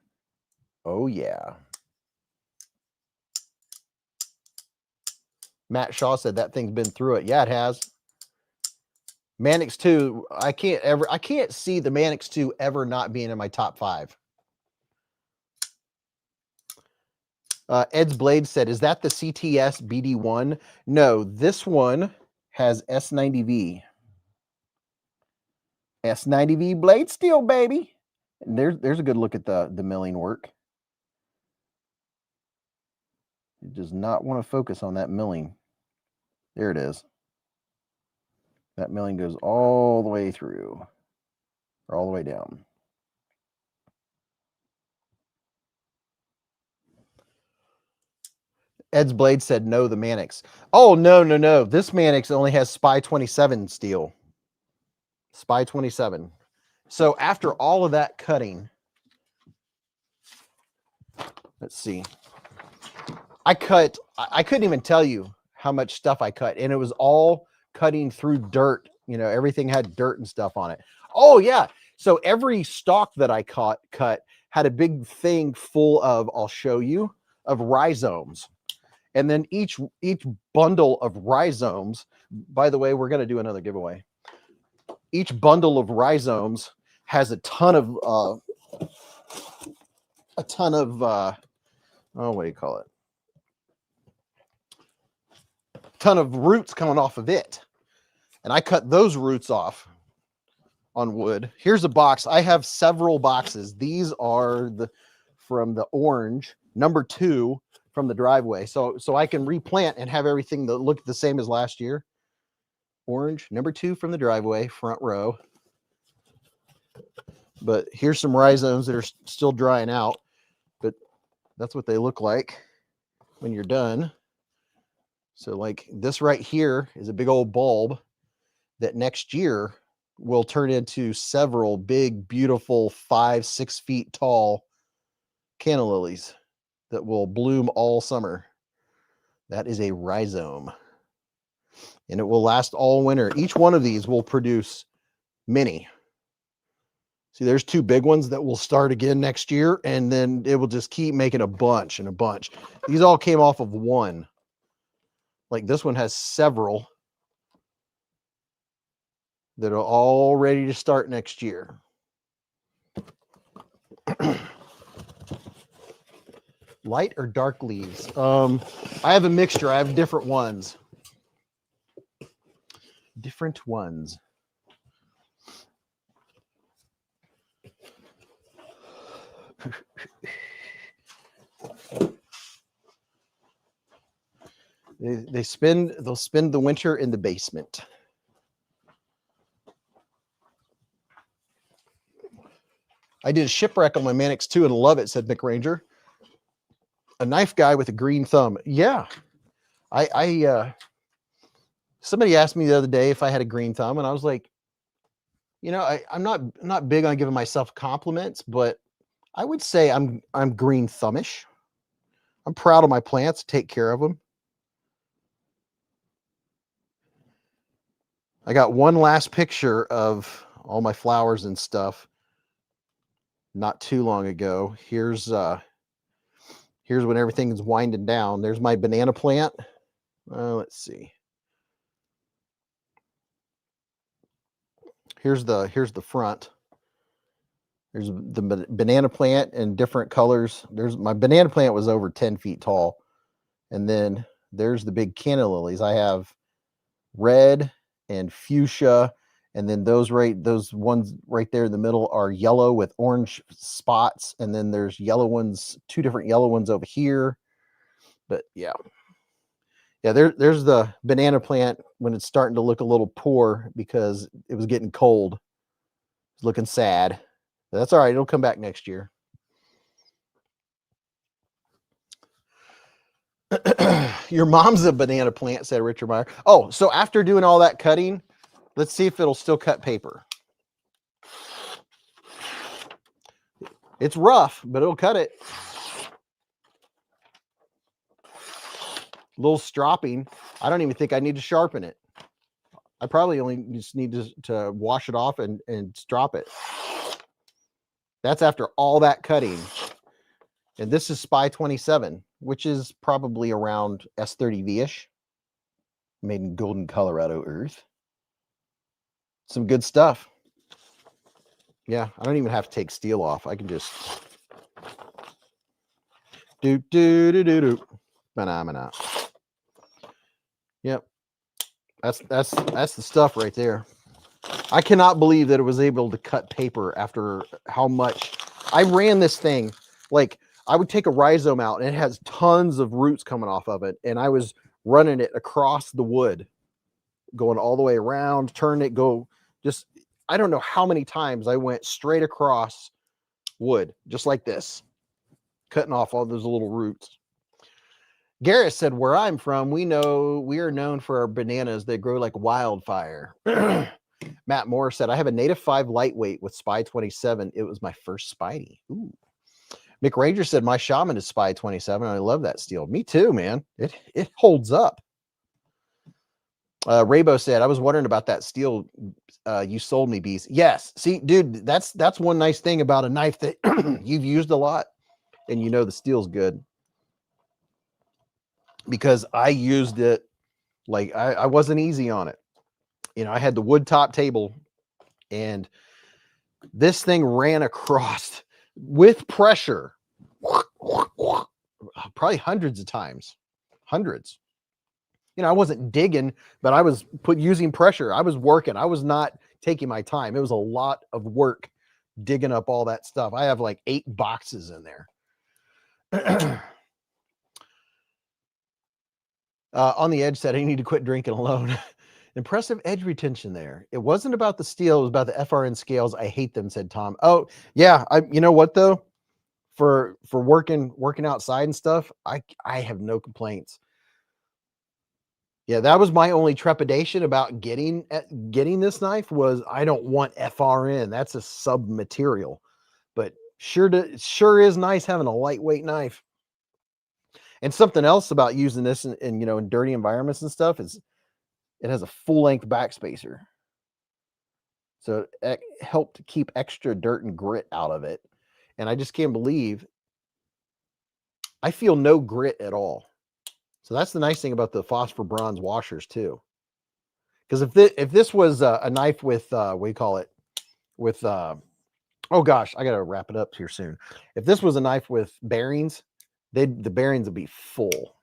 Oh yeah. Matt Shaw said that thing's been through it. Yeah, it has. Manix 2, I can't see the Manix 2 ever not being in my top 5. Ed's Blade said, is that the CTS BD1? No, this one has S90V. S90V blade steel, baby. And there's a good look at the milling work. It does not want to focus on that milling. There it is. That milling goes all the way through, or all the way down. Ed's Blade said, no, the Manix. Oh, no. This Manix only has SPY 27 steel. SPY 27. So after all of that cutting, let's see. I couldn't even tell you how much stuff I cut, and it was all cutting through dirt. You know, everything had dirt and stuff on it. Oh, yeah. So every stalk that I cut had a big thing full of, I'll show you, of rhizomes. And then each bundle of rhizomes, by the way, we're going to do another giveaway. Each bundle of rhizomes has a ton of oh, what do you call it? Ton of roots coming off of it. And I cut those roots off on wood. Here's a box. I have several boxes. These are from the orange, number 2 from the driveway. So I can replant and have everything that looked the same as last year. Orange, number 2 from the driveway, front row. But here's some rhizomes that are still drying out. But that's what they look like when you're done. So like this right here is a big old bulb that next year will turn into several big, beautiful 5-6 feet tall canna lilies that will bloom all summer. That is a rhizome. And it will last all winter. Each one of these will produce many. See, there's 2 big ones that will start again next year, and then it will just keep making a bunch and a bunch. These all came off of one. Like this one has several that are all ready to start next year. Light or dark leaves? I have a mixture. I have different ones. Different ones. They'll spend the winter in the basement. I did a shipwreck on my Manix 2 and love it, said Mick Ranger. A knife guy with a green thumb. Yeah. Somebody asked me the other day if I had a green thumb, and I was like, you know, I'm not big on giving myself compliments, but I would say I'm green thumbish. I'm proud of my plants, take care of them. I got one last picture of all my flowers and stuff not too long ago. Here's when everything is winding down. There's my banana plant. Let's see. Here's the front. There's the banana plant in different colors. My banana plant was over 10 feet tall. And then there's the big canna lilies. I have red and fuchsia, and then those ones right there in the middle are yellow with orange spots, and then there's yellow ones, 2 different yellow ones over here. But yeah, there's the banana plant when it's starting to look a little poor because it was getting cold. It's looking sad. But that's all right. It'll come back next year. Your mom's a banana plant, said Richard Meyer. Oh, so after doing all that cutting, let's see if it'll still cut paper. It's rough, but it'll cut it. little stropping. I don't even think I need to sharpen it. I probably only just need to wash it off and strop it. That's after all that cutting. And this is Spy 27, which is probably around S30V-ish. Made in Golden, Colorado earth. Some good stuff. Yeah, I don't even have to take steel off. I can just do. Phenomena. Yep. That's the stuff right there. I cannot believe that it was able to cut paper after how much I ran this thing. Like, I would take a rhizome out and it has tons of roots coming off of it, and I was running it across the wood, going all the way around, turn it, go just, I don't know how many times I went straight across wood, just like this, cutting off all those little roots. Garrett said, where I'm from, we are known for our bananas. They grow like wildfire. Matt Moore said, I have a Native 5 lightweight with Spy 27. It was my first Spidey. Ooh. Mick Ranger said, my Shaman is Spy 27. I love that steel. Me too, man. It holds up. Raybo said, I was wondering about that steel you sold me, Beez. Yes. See, dude, that's one nice thing about a knife that you've used a lot and you know the steel's good. Because I used it, like, I wasn't easy on it. You know, I had the wood top table and this thing ran across with pressure probably hundreds of times. Hundreds. You know, I wasn't digging, but I was using pressure. I was working. I was not taking my time. It was a lot of work digging up all that stuff. I have like 8 boxes in there. On the Edge said, I need to quit drinking alone. Impressive edge retention there. It wasn't about the steel. It was about the FRN scales. I hate them, said Tom. Oh, yeah. You know what, though? For working outside and stuff, I have no complaints. Yeah, that was my only trepidation about getting this knife was I don't want FRN. That's a sub material. But sure is nice having a lightweight knife. And something else about using this in you know, in dirty environments and stuff is it has a full-length backspacer. So it helped keep extra dirt and grit out of it. And I just can't believe I feel no grit at all. So that's the nice thing about the phosphor bronze washers too. Because if this was a knife with what do you call it? With oh gosh, I gotta wrap it up here soon. If this was a knife with bearings, the bearings would be full.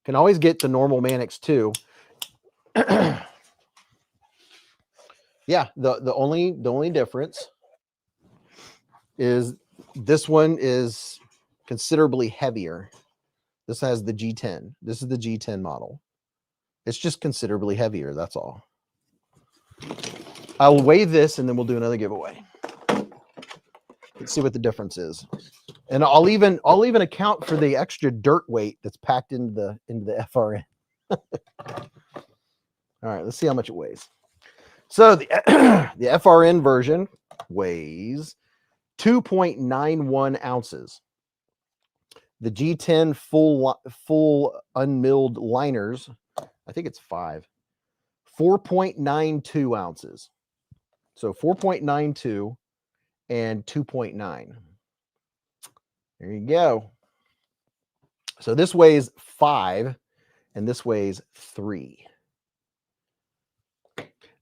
Can always get the normal Mannix too. Yeah, the only difference is this one is considerably heavier. This has the G10. This is the G10 model. It's just considerably heavier, that's all. I'll weigh this and then we'll do another giveaway. Let's see what the difference is. And I'll even account for the extra dirt weight that's packed into the FRN. All right, let's see how much it weighs. So the FRN version weighs 2.91 ounces. The G10 full unmilled liners, I think it's 4.92 ounces. So 4.92 and 2.9. There you go. So this weighs 5 and this weighs 3.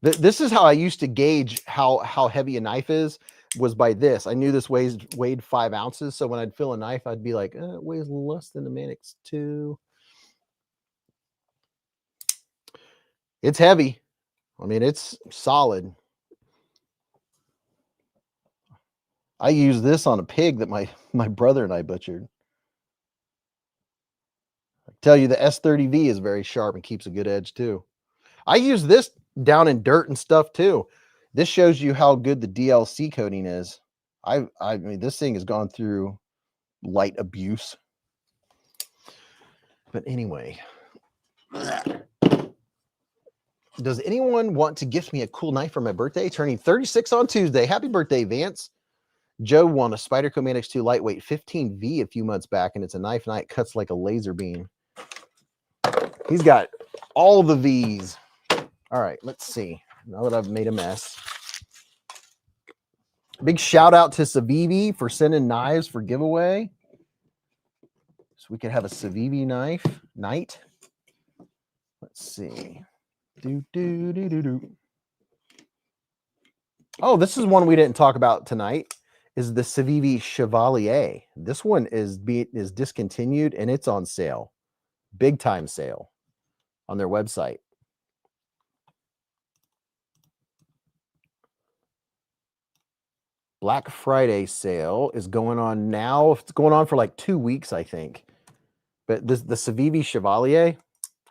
This is how I used to gauge how heavy a knife is, was by this. I knew this weighed 5 ounces. So when I'd fill a knife, I'd be like, it weighs less than the Mannix 2. It's heavy. I mean, it's solid. I use this on a pig that my brother and I butchered. I tell you, the S30V is very sharp and keeps a good edge too. I use this down in dirt and stuff too. This shows you how good the DLC coating is. I mean, this thing has gone through light abuse. But anyway, does anyone want to gift me a cool knife for my birthday? Turning 36 on Tuesday. Happy birthday, Vance. Joe won a Spyderco Mannix 2 lightweight 15V a few months back, and it's a knife and it cuts like a laser beam. He's got all the V's. All right, let's see. Now that I've made a mess. Big shout out to Civivi for sending knives for giveaway. So we could have a Civivi knife night. Let's see. Oh, this is one we didn't talk about tonight. Is the Civivi Chevalier. This one is discontinued and it's on sale. Big time sale on their website. Black Friday sale is going on now. It's going on for like 2 weeks, I think. But the Civivi Chevalier,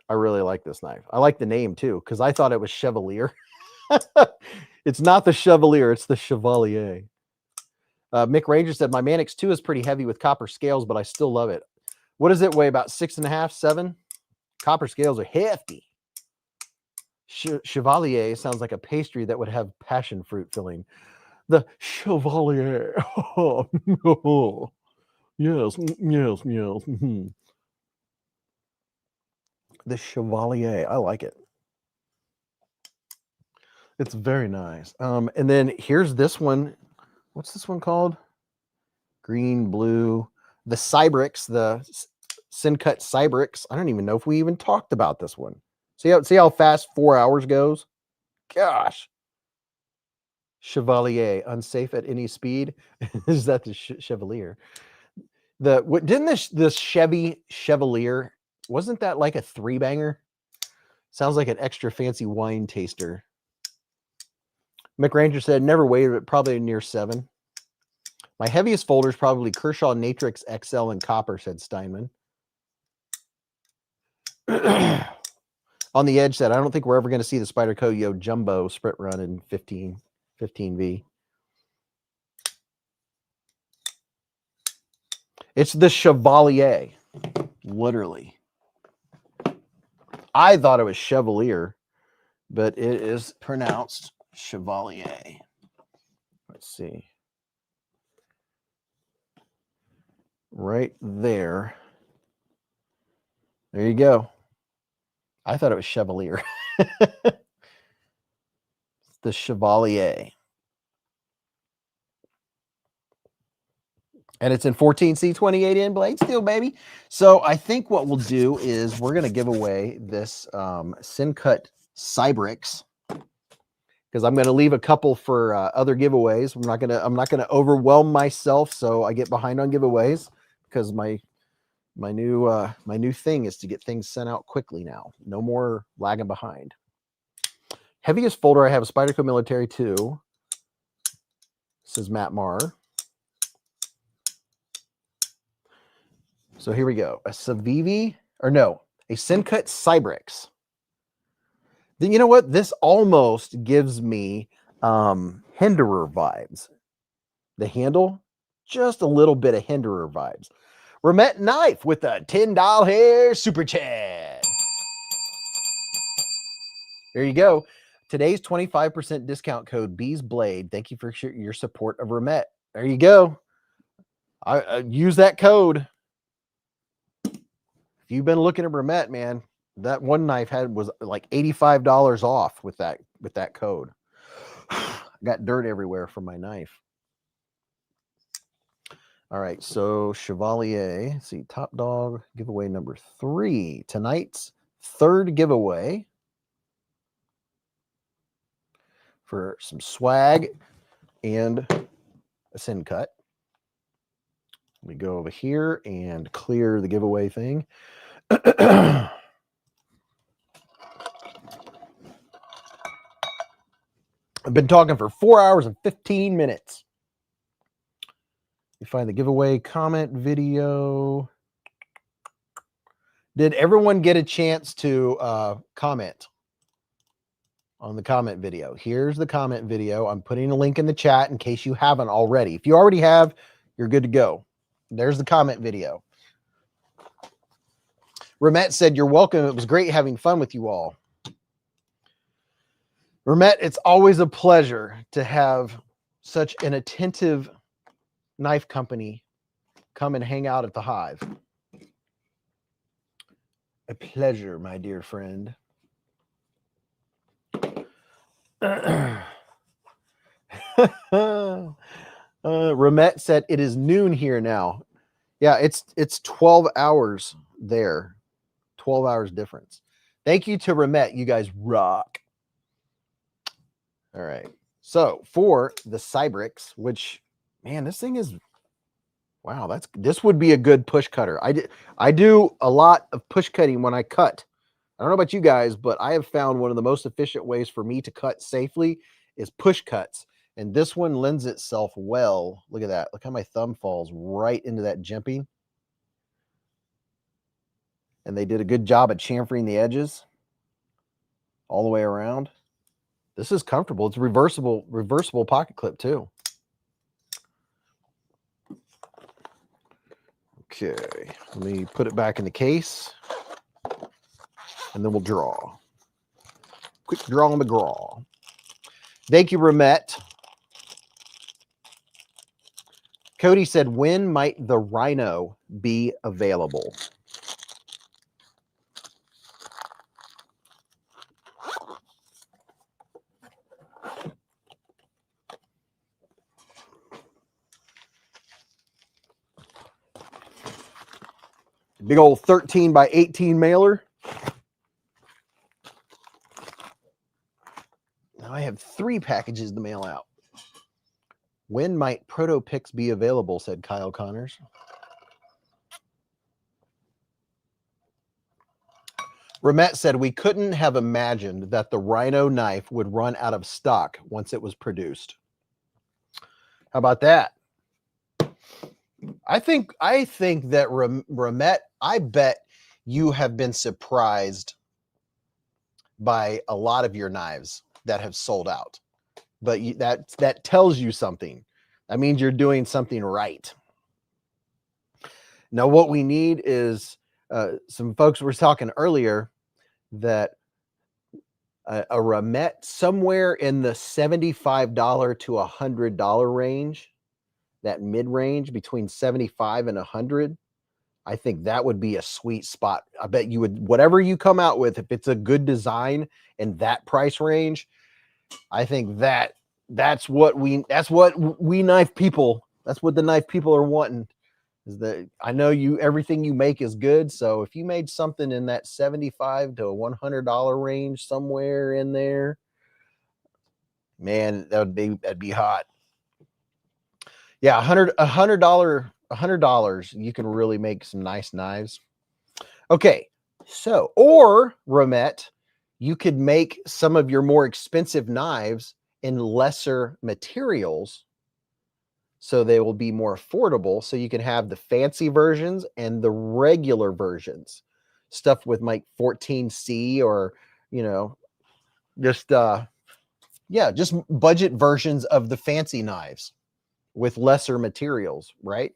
I really like this knife. I like the name too, because I thought it was Chevalier. It's not the Chevalier, it's the Chevalier. Mick Ranger said, my Manix 2 is pretty heavy with copper scales, but I still love it. What does it weigh? About 6.5, 7? Copper scales are hefty. Chevalier sounds like a pastry that would have passion fruit filling. The Chevalier. Oh, no. Yes, yes, yes. The Chevalier. I like it. It's very nice. And then here's this one. What's this one called? Green, blue. The Cybrix, the Sencut Cybrix. I don't even know if we even talked about this one. See how fast 4 hours goes? Gosh. Chevalier, unsafe at any speed. Is that the Chevalier? Didn't this Chevy Chevalier, wasn't that like a 3-banger? Sounds like an extra fancy wine taster. Mick Ranger said, never weighed it, probably near 7. My heaviest folder is probably Kershaw Natrix XL in copper, said Steinman. On the Edge said, I don't think we're ever going to see the Spyderco Yo Jumbo sprint run in 15V. It's the Chevalier, literally. I thought it was Chevalier, but it is pronounced Chevalier. Let's see. Right there. There you go. I thought it was Chevalier. The Chevalier. And it's in 14C 28N blade steel, baby. So I think what we'll do is we're going to give away this Sencut Cybrix, because I'm going to leave a couple for other giveaways. I'm not going to overwhelm myself, so I get behind on giveaways, because my new thing is to get things sent out quickly now. No more lagging behind. Heaviest folder I have is Spyderco Military 2. Says Matt Marr. So here we go. A Civivi, or no, a Sencut Cybrix. Then you know what? This almost gives me Hinderer vibes. The handle, just a little bit of Hinderer vibes. Remet Knife with a $10 super chat. There you go. Today's 25% discount code Beez Blade. Thank you for your support of Remet. There you go. I use that code. If you've been looking at Remet, man, that one knife was like $85 off with that code. I got dirt everywhere from my knife. All right, so Chevalier, let's see, Top Dog giveaway number 3. Tonight's 3rd giveaway for some swag and a Sencut. We go over here and clear the giveaway thing. I've been talking for 4 hours and 15 minutes. You find the giveaway comment video. Did everyone get a chance to comment on the comment video? Here's the comment video. I'm putting a link in the chat in case you haven't already. If you already have, you're good to go. There's the comment video. Remet said, you're welcome. It was great having fun with you all. Remet, it's always a pleasure to have such an attentive knife company come and hang out at the Hive. A pleasure, my dear friend. Remet said it is noon here now. Yeah, it's 12 hours there. 12 hours difference. Thank you to Remet. You guys rock. All right. So for the Cybrix, which, man, this thing is, wow, this would be a good push cutter. I do a lot of push cutting when I cut. I don't know about you guys, but I have found one of the most efficient ways for me to cut safely is push cuts. And this one lends itself well. Look at that. Look how my thumb falls right into that jimping. And they did a good job at chamfering the edges all the way around. This is comfortable. It's reversible pocket clip too. Okay, let me put it back in the case. And then we'll draw. Quick draw McGraw. Thank you, Remet. Cody said, when might the Rhino be available? Big old 13 by 18 mailer. Now I have 3 packages to mail out. When might Proto Picks be available, said Kyle Connors. Remet said, we couldn't have imagined that the Rhino knife would run out of stock once it was produced. How about that? I think that Remet, I bet you have been surprised by a lot of your knives that have sold out. But that tells you something. That means you're doing something right. Now, what we need is some folks were talking earlier that a Remet somewhere in the $75 to $100 range, that mid-range between 75 and 100, I think that would be a sweet spot. I bet you would, whatever you come out with, if it's a good design in that price range, I think that's what we knife people, that's what the knife people are wanting. Is that I know everything you make is good. So if you made something in that $75 to $100 range, somewhere in there, man, that'd be hot. Yeah, $100, you can really make some nice knives. Okay, so, or Remet, you could make some of your more expensive knives in lesser materials, so they will be more affordable. So you can have the fancy versions and the regular versions, stuff with like 14C or, just budget versions of the fancy knives with lesser materials, right?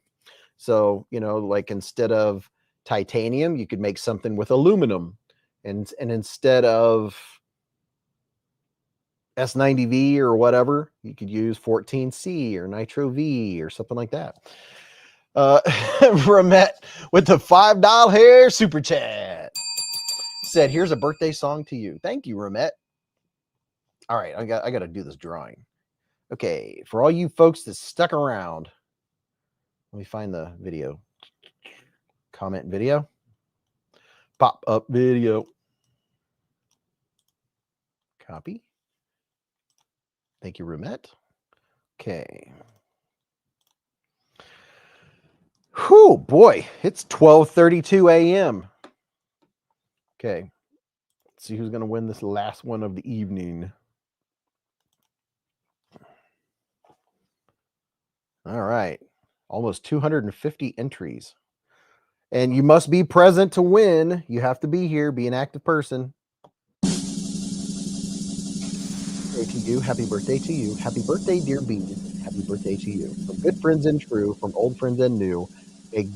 So, like instead of titanium, you could make something with aluminum, and instead of S90V or whatever, you could use 14C or Nitro V or something like that. Remet with the $5 hair super chat said, here's a birthday song to you. Thank you, Remet. All right, I got to do this drawing. Okay, for all you folks that stuck around, let me find the video. Comment video. Pop up video. Copy. Thank you, Remet. Okay. Whew, boy, it's 12:32 a.m. Okay. Let's see who's going to win this last one of the evening. All right. Almost 250 entries. And you must be present to win. You have to be here, be an active person. To you, happy birthday to you. Happy birthday, dear Beez. Happy birthday to you. From good friends and true, from old friends and new, a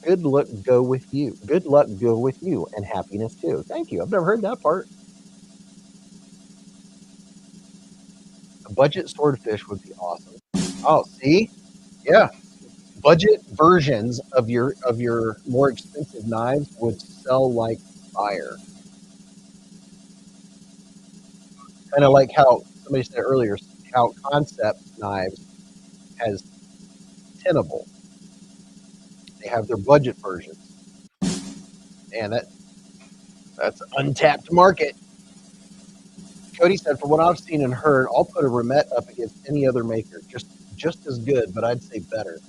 good luck go with you. Good luck go with you, and happiness too. Thank you. I've never heard that part. A budget swordfish would be awesome. Oh, see? Yeah. budget versions of your more expensive knives would sell like fire. Kind of like how somebody said earlier, how Concept Knives has Tenable. They have their budget versions, and that's an untapped market. Cody said, "For what I've seen and heard, I'll put a Remet up against any other maker, just as good, but I'd say better."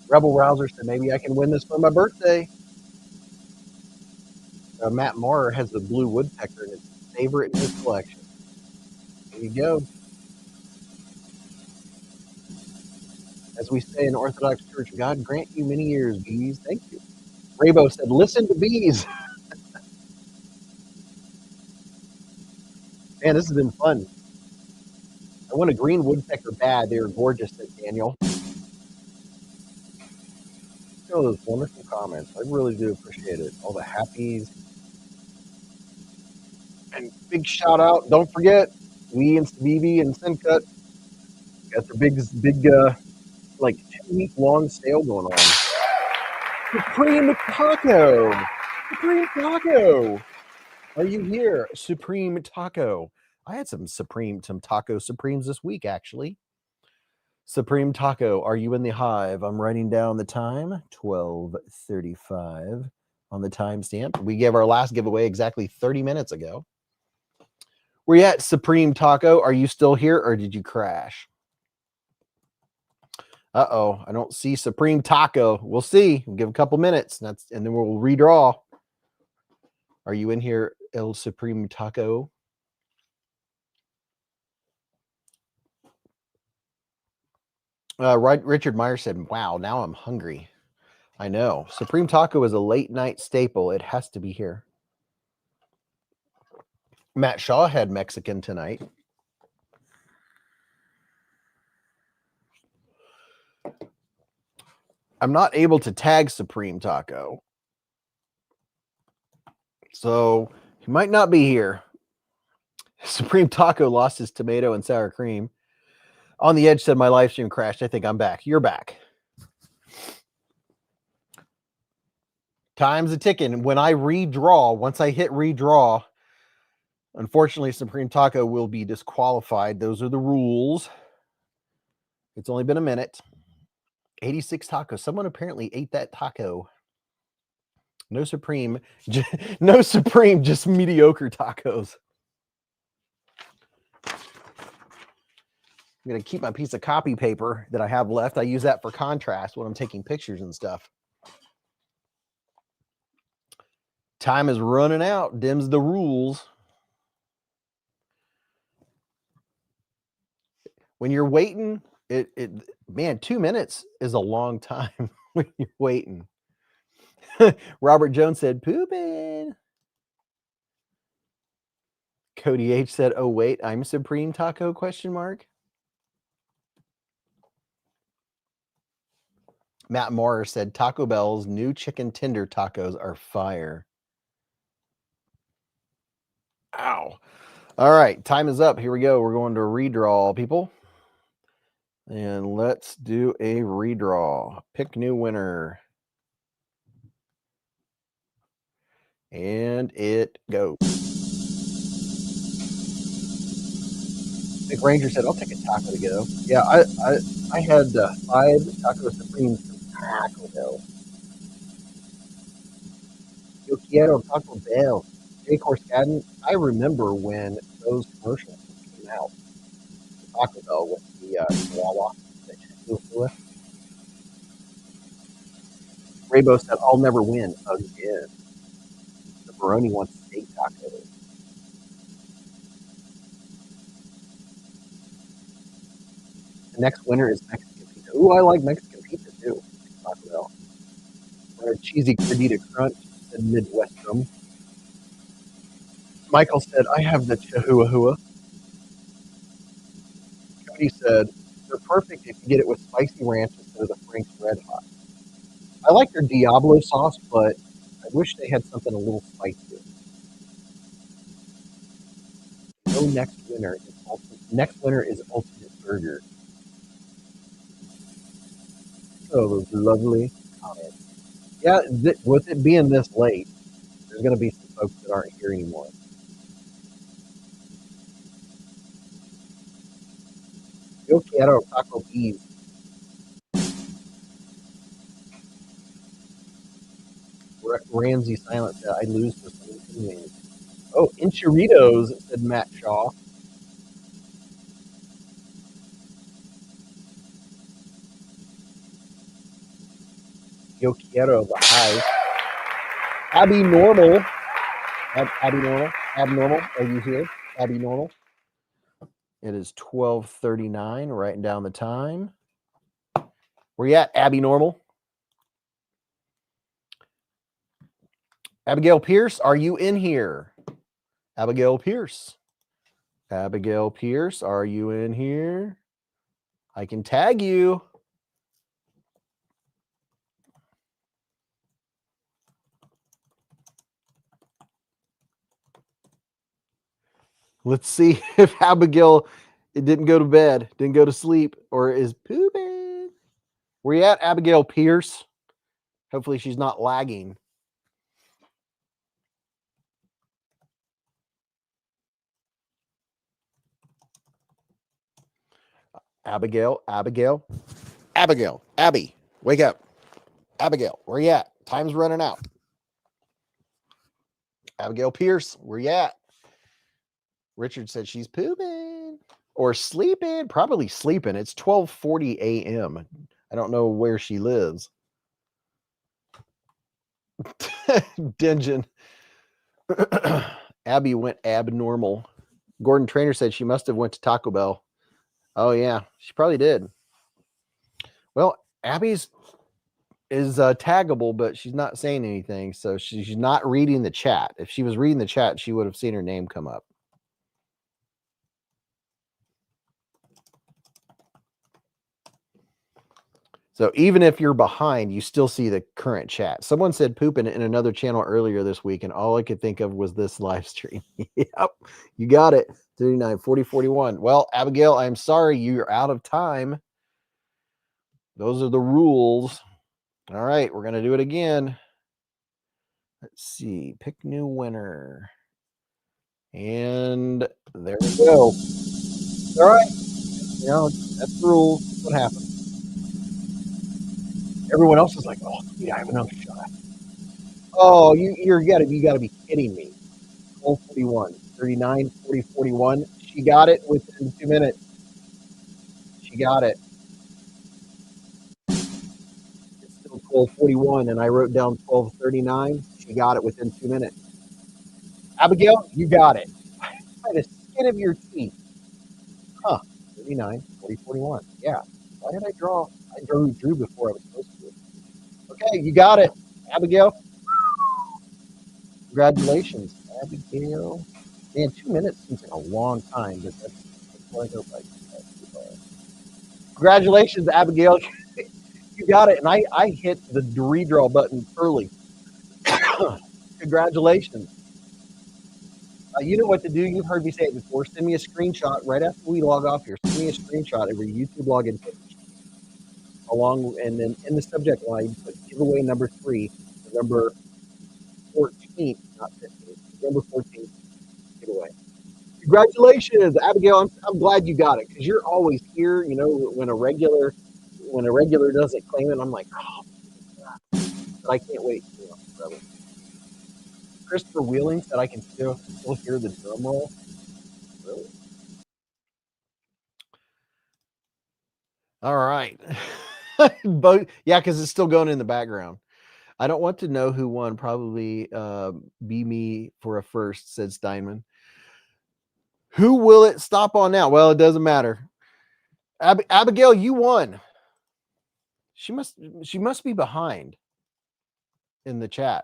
Rebel Rouser said, "Maybe I can win this for my birthday." Matt Maurer has the blue woodpecker, and it's his favorite in his collection. There you go. As we say in Orthodox Church, God grant you many years, Beez. Thank you. Raybo said, "Listen to Beez." Man, this has been fun. I want a green woodpecker bad. They are gorgeous, said Daniel. All those wonderful comments. I really do appreciate it. All the happies. And big shout out. Don't forget, we and Civivi and Sencut got their big like 2-week long sale going on. Supreme Taco. Supreme Taco. Are you here? Supreme Taco. I had some Taco Supremes this week, actually. Supreme Taco, are you in the hive? I'm writing down the time, 12:35 on the timestamp. We gave our last giveaway exactly 30 minutes ago. We're at Supreme Taco. Are you still here or did you crash? Uh-oh, I don't see Supreme Taco. We'll see. We'll give a couple minutes, and then we'll redraw. Are you in here, El Supreme Taco? Richard Meyer said, "Wow, now I'm hungry." I know. Supreme Taco is a late night staple. It has to be here. Matt Shaw had Mexican tonight. I'm not able to tag Supreme Taco, so he might not be here. Supreme Taco lost his tomato and sour cream. On the Edge said, "My live stream crashed. I think I'm back." You're back. Time's a ticking. When I redraw, once I hit redraw, unfortunately, Supreme Taco will be disqualified. Those are the rules. It's only been a minute. 86 tacos. Someone apparently ate that taco. No Supreme. No Supreme, just mediocre tacos. I'm going to keep my piece of copy paper that I have left. I use that for contrast when I'm taking pictures and stuff. Time is running out. Dims the rules. When you're waiting, man, 2 minutes is a long time when you're waiting. Robert Jones said, "Pooping." Cody H said, "Oh, wait, I'm Supreme Taco, question mark." Matt Moore said, "Taco Bell's new chicken tender tacos are fire." Ow. All right, time is up. Here we go. We're going to redraw, people. And let's do a redraw. Pick new winner. And it goes. Nick Ranger said, "I'll take a taco to go." Yeah, I had 5 Taco Supremes from Taco Bell. Yo quiero Taco Bell. Jay Corskadden, I remember when those commercials came out. Taco Bell with the Chihuahua. Raybo said, "I'll never win again." The Baroni wants steak tacos. The next winner is Mexican pizza. Ooh, I like Mexican pizza too. Taco Bell. Or a cheesy gordita crunch in Midwestern. Michael said, "I have the Chihuahua." Cody said, "They're perfect if you get it with spicy ranch instead of the Frank's Red Hot." I like their Diablo sauce, but I wish they had something a little spicier. No, next winner is Ultimate Burger. Oh, those lovely comments. Yeah, with it being this late, there's going to be some folks that aren't here anymore. Yo quiero taco Beez. Ramsey Silent said, I lose to some inconvenience. Oh, enchiritos, said Matt Shaw. Yo quiero the eyes. Abby Normal. Abby Normal. Abnormal. Are you here? Abby Normal. It is 12:39. Writing down the time. Where you at, Abby Normal? Abigail Pierce, are you in here? Abigail Pierce. Abigail Pierce, are you in here? I can tag you. Let's see if Abigail didn't go to bed, didn't go to sleep, or is pooping. Where you at, Abigail Pierce? Hopefully she's not lagging. Abigail, Abby, wake up. Abigail, where you at? Time's running out. Abigail Pierce, where you at? Richard said she's pooping or sleeping, probably sleeping. It's 12:40 a.m. I don't know where she lives. Dingen. Abby went abnormal. Gordon Trainer said she must have went to Taco Bell. Oh yeah, she probably did. Well, Abby's is taggable, but she's not saying anything, so she's not reading the chat. If she was reading the chat, she would have seen her name come up. So even if you're behind, you still see the current chat. Someone said pooping in another channel earlier this week, and all I could think of was this live stream. Yep, you got it. 39, 40, 41. Well, Abigail, I'm sorry you're out of time. Those are the rules. All right, we're going to do it again. Let's see. Pick new winner. And there we go. All right. You know, that's the rules. That's what happened. Everyone else is like, oh, yeah, I have another shot. Oh, you gotta be kidding me. 41, 39, 40, 41. She got it within 2 minutes. She got it. It's still 12:41, and I wrote down 12:39. She got it within 2 minutes. Abigail, you got it. By the skin of your teeth. Huh. 39, 40, 41. Yeah. Why did I draw? I drew before I was supposed to. Okay, you got it. Abigail. Congratulations, Abigail. Man, 2 minutes seems like a long time, but that's what I go by. Congratulations, Abigail. You got it. And I hit the redraw button early. Congratulations. You know what to do. You've heard me say it before. Send me a screenshot right after we log off here. Send me a screenshot of your YouTube login page. And then in the subject line, put giveaway number 3, November 14th, not 15th, November 14th giveaway. Congratulations, Abigail. I'm glad you got it because you're always here. You know, when a regular doesn't claim it, I'm like, oh, but I can't wait. Forever. Christopher Wheeling said I can still hear the drum roll. Really? All right. Both, yeah, because it's still going in the background. I don't want to know who won. Probably be me for a first, said Steinman. Who will it stop on now? Well, it doesn't matter. Abigail, you won. She must be behind in the chat.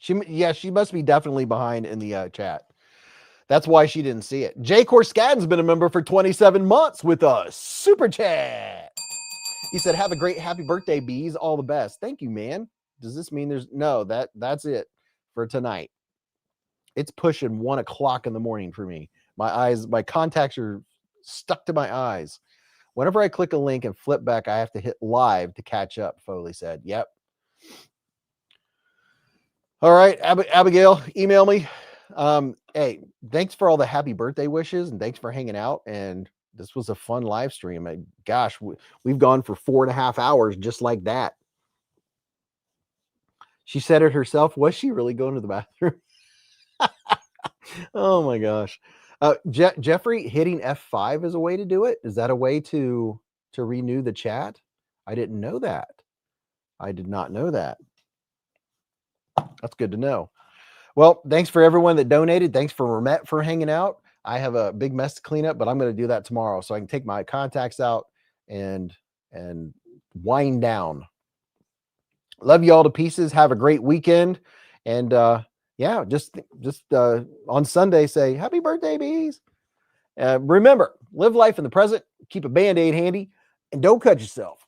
She must be definitely behind in the chat. That's why she didn't see it. Jay Corskadden's been a member for 27 months with us. Super chat. He said, have a great happy birthday, Beez. All the best. Thank you, man. Does this mean there's no, that's it for tonight. It's pushing 1 o'clock in the morning for me. My contacts are stuck to my eyes. Whenever I click a link and flip back, I have to hit live to catch up, Foley said. Yep. All right, Abigail, email me. Hey, thanks for all the happy birthday wishes and thanks for hanging out. And this was a fun live stream. Gosh, we've gone for 4.5 hours just like that. She said it herself. Was she really going to the bathroom? Oh my gosh. Jeffrey, hitting F5 is a way to do it. Is that a way to renew the chat? I didn't know that. I did not know that. That's good to know. Well, thanks for everyone that donated. Thanks for Remet for hanging out. I have a big mess to clean up, but I'm going to do that tomorrow so I can take my contacts out and wind down. Love you all to pieces. Have a great weekend. And yeah, just on Sunday, say happy birthday, Beez. Remember, live life in the present, keep a Band-Aid handy, and don't cut yourself.